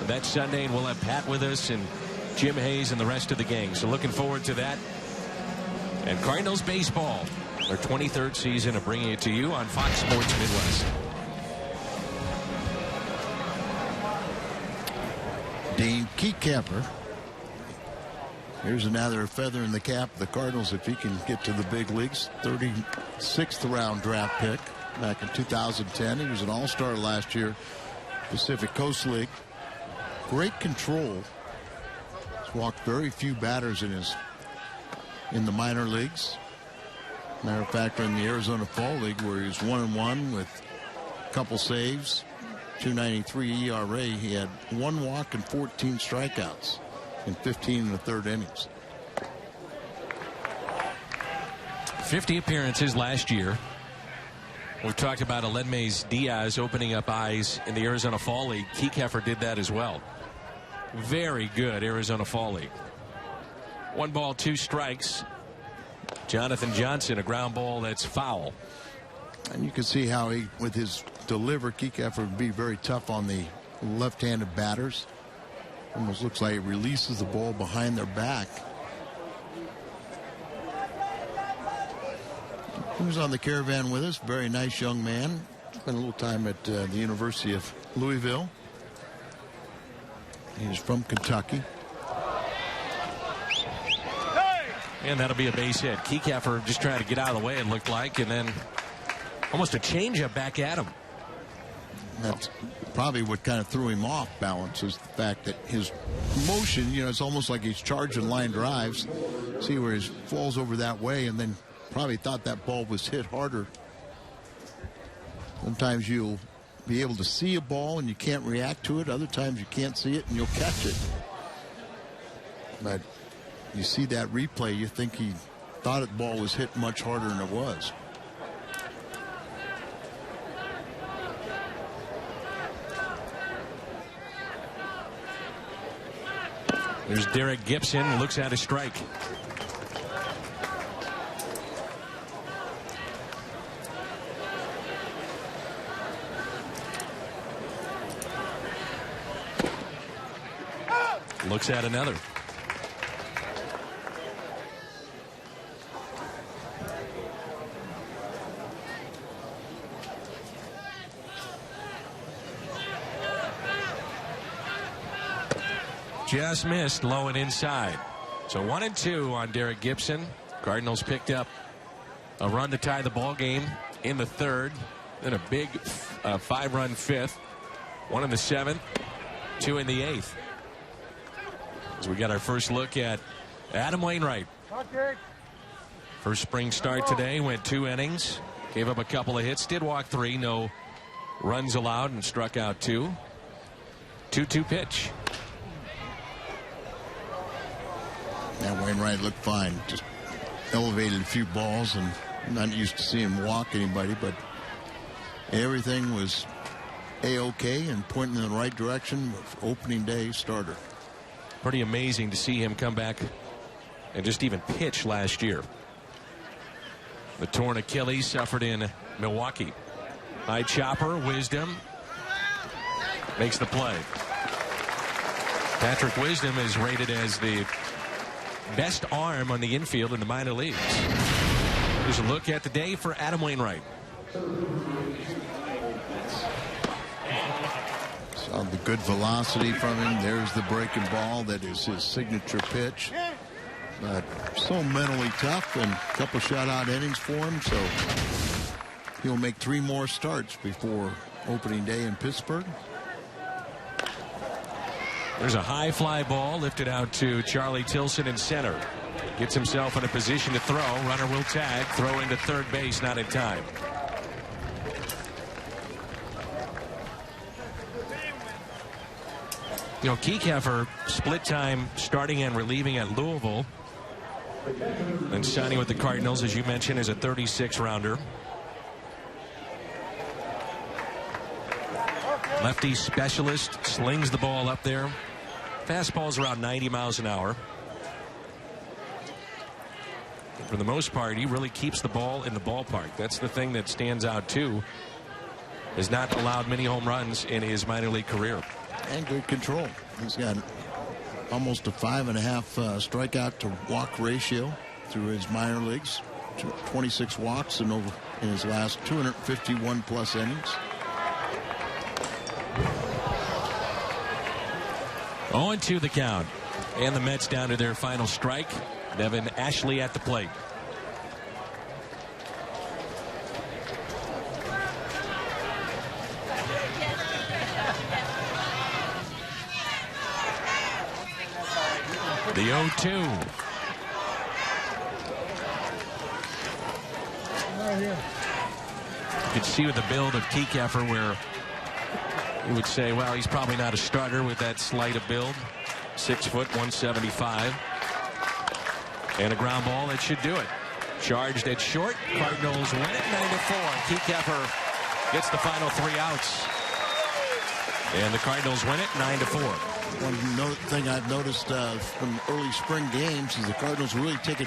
That's Sunday, and we'll have Pat with us and Jim Hayes and the rest of the gang. So looking forward to that. And Cardinals baseball, their 23rd season of bringing it to you on Fox Sports Midwest. Dean Kekeffer. Here's another feather in the cap of the Cardinals if he can get to the big leagues. 36th round draft pick back in 2010. He was an all-star last year, Pacific Coast League. Great control. He's walked very few batters in the minor leagues. Matter of fact, in the Arizona Fall League, where he was 1-1 with a couple saves, 2.93 ERA, he had 1 walk and 14 strikeouts in 15 1/3 innings. 50 appearances last year. We've talked about Aledmys Diaz opening up eyes in the Arizona Fall League. Kekeffer did that as well. Very good Arizona Fall League. 1 ball, 2 strikes. Jonathan Johnson, a ground ball that's foul. And you can see how he, with his deliver, Kekeffer would be very tough on the left-handed batters. Almost looks like he releases the ball behind their back. He was on the caravan with us. Very nice young man. Spent a little time at the University of Louisville. He's from Kentucky. And that'll be a base hit. Kekeffer just trying to get out of the way, it looked like, and then almost a changeup back at him. That's probably what kind of threw him off balance, is the fact that his motion, it's almost like he's charging line drives. See where he falls over that way, and then probably thought that ball was hit harder. Sometimes you'll be able to see a ball and you can't react to it. Other times you can't see it and you'll catch it. But you see that replay, you think he thought the ball was hit much harder than it was. There's Derek Gibson, looks at a strike. Looks at another. just missed low and inside. So 1-2 on Derek Gibson. Cardinals picked up a run to tie the ball game in the third. Then a big 5-run fifth. 1 in the 7th. 2 in the 8th. As we got our first look at Adam Wainwright. First spring start today. Went 2 innings. Gave up a couple of hits. Did walk 3. No runs allowed and struck out 2. 2-2 pitch. Yeah, Wainwright looked fine. Just elevated a few balls, and I'm not used to seeing him walk anybody, but everything was A-OK and pointing in the right direction with opening day starter. Pretty amazing to see him come back and just even pitch last year. The torn Achilles suffered in Milwaukee. High chopper, Wisdom makes the play. Patrick Wisdom is rated as the best arm on the infield in the minor leagues. Here's a look at the day for Adam Wainwright. Saw the good velocity from him. There's the breaking ball. That is his signature pitch. But so mentally tough, and a couple shutout innings for him. So he'll make 3 more starts before opening day in Pittsburgh. There's a high fly ball lifted out to Charlie Tilson in center. Gets himself in a position to throw. Runner will tag. Throw into third base, not in time. You know, Kiekefer split time starting and relieving at Louisville. And signing with the Cardinals, as you mentioned, is a 36-rounder. Lefty specialist, slings the ball up there. Fastball's around 90 miles an hour. For the most part, he really keeps the ball in the ballpark. That's the thing that stands out, too. Has not allowed many home runs in his minor league career. And good control. He's got almost a 5.5 strikeout to walk ratio through his minor leagues. 26 walks in his last 251 plus innings. 0-2 the count. And the Mets down to their final strike. Devin Ashley at the plate. The 0-2. You could see with the build of Kiekefer where you would say, well, he's probably not a starter with that slight of build. 6 foot, 175. And a ground ball that should do it. Charged at short. Cardinals win it 9-4. Kiekefer gets the final 3 outs. And the Cardinals win it 9-4. One thing I've noticed from early spring games is the Cardinals really take it.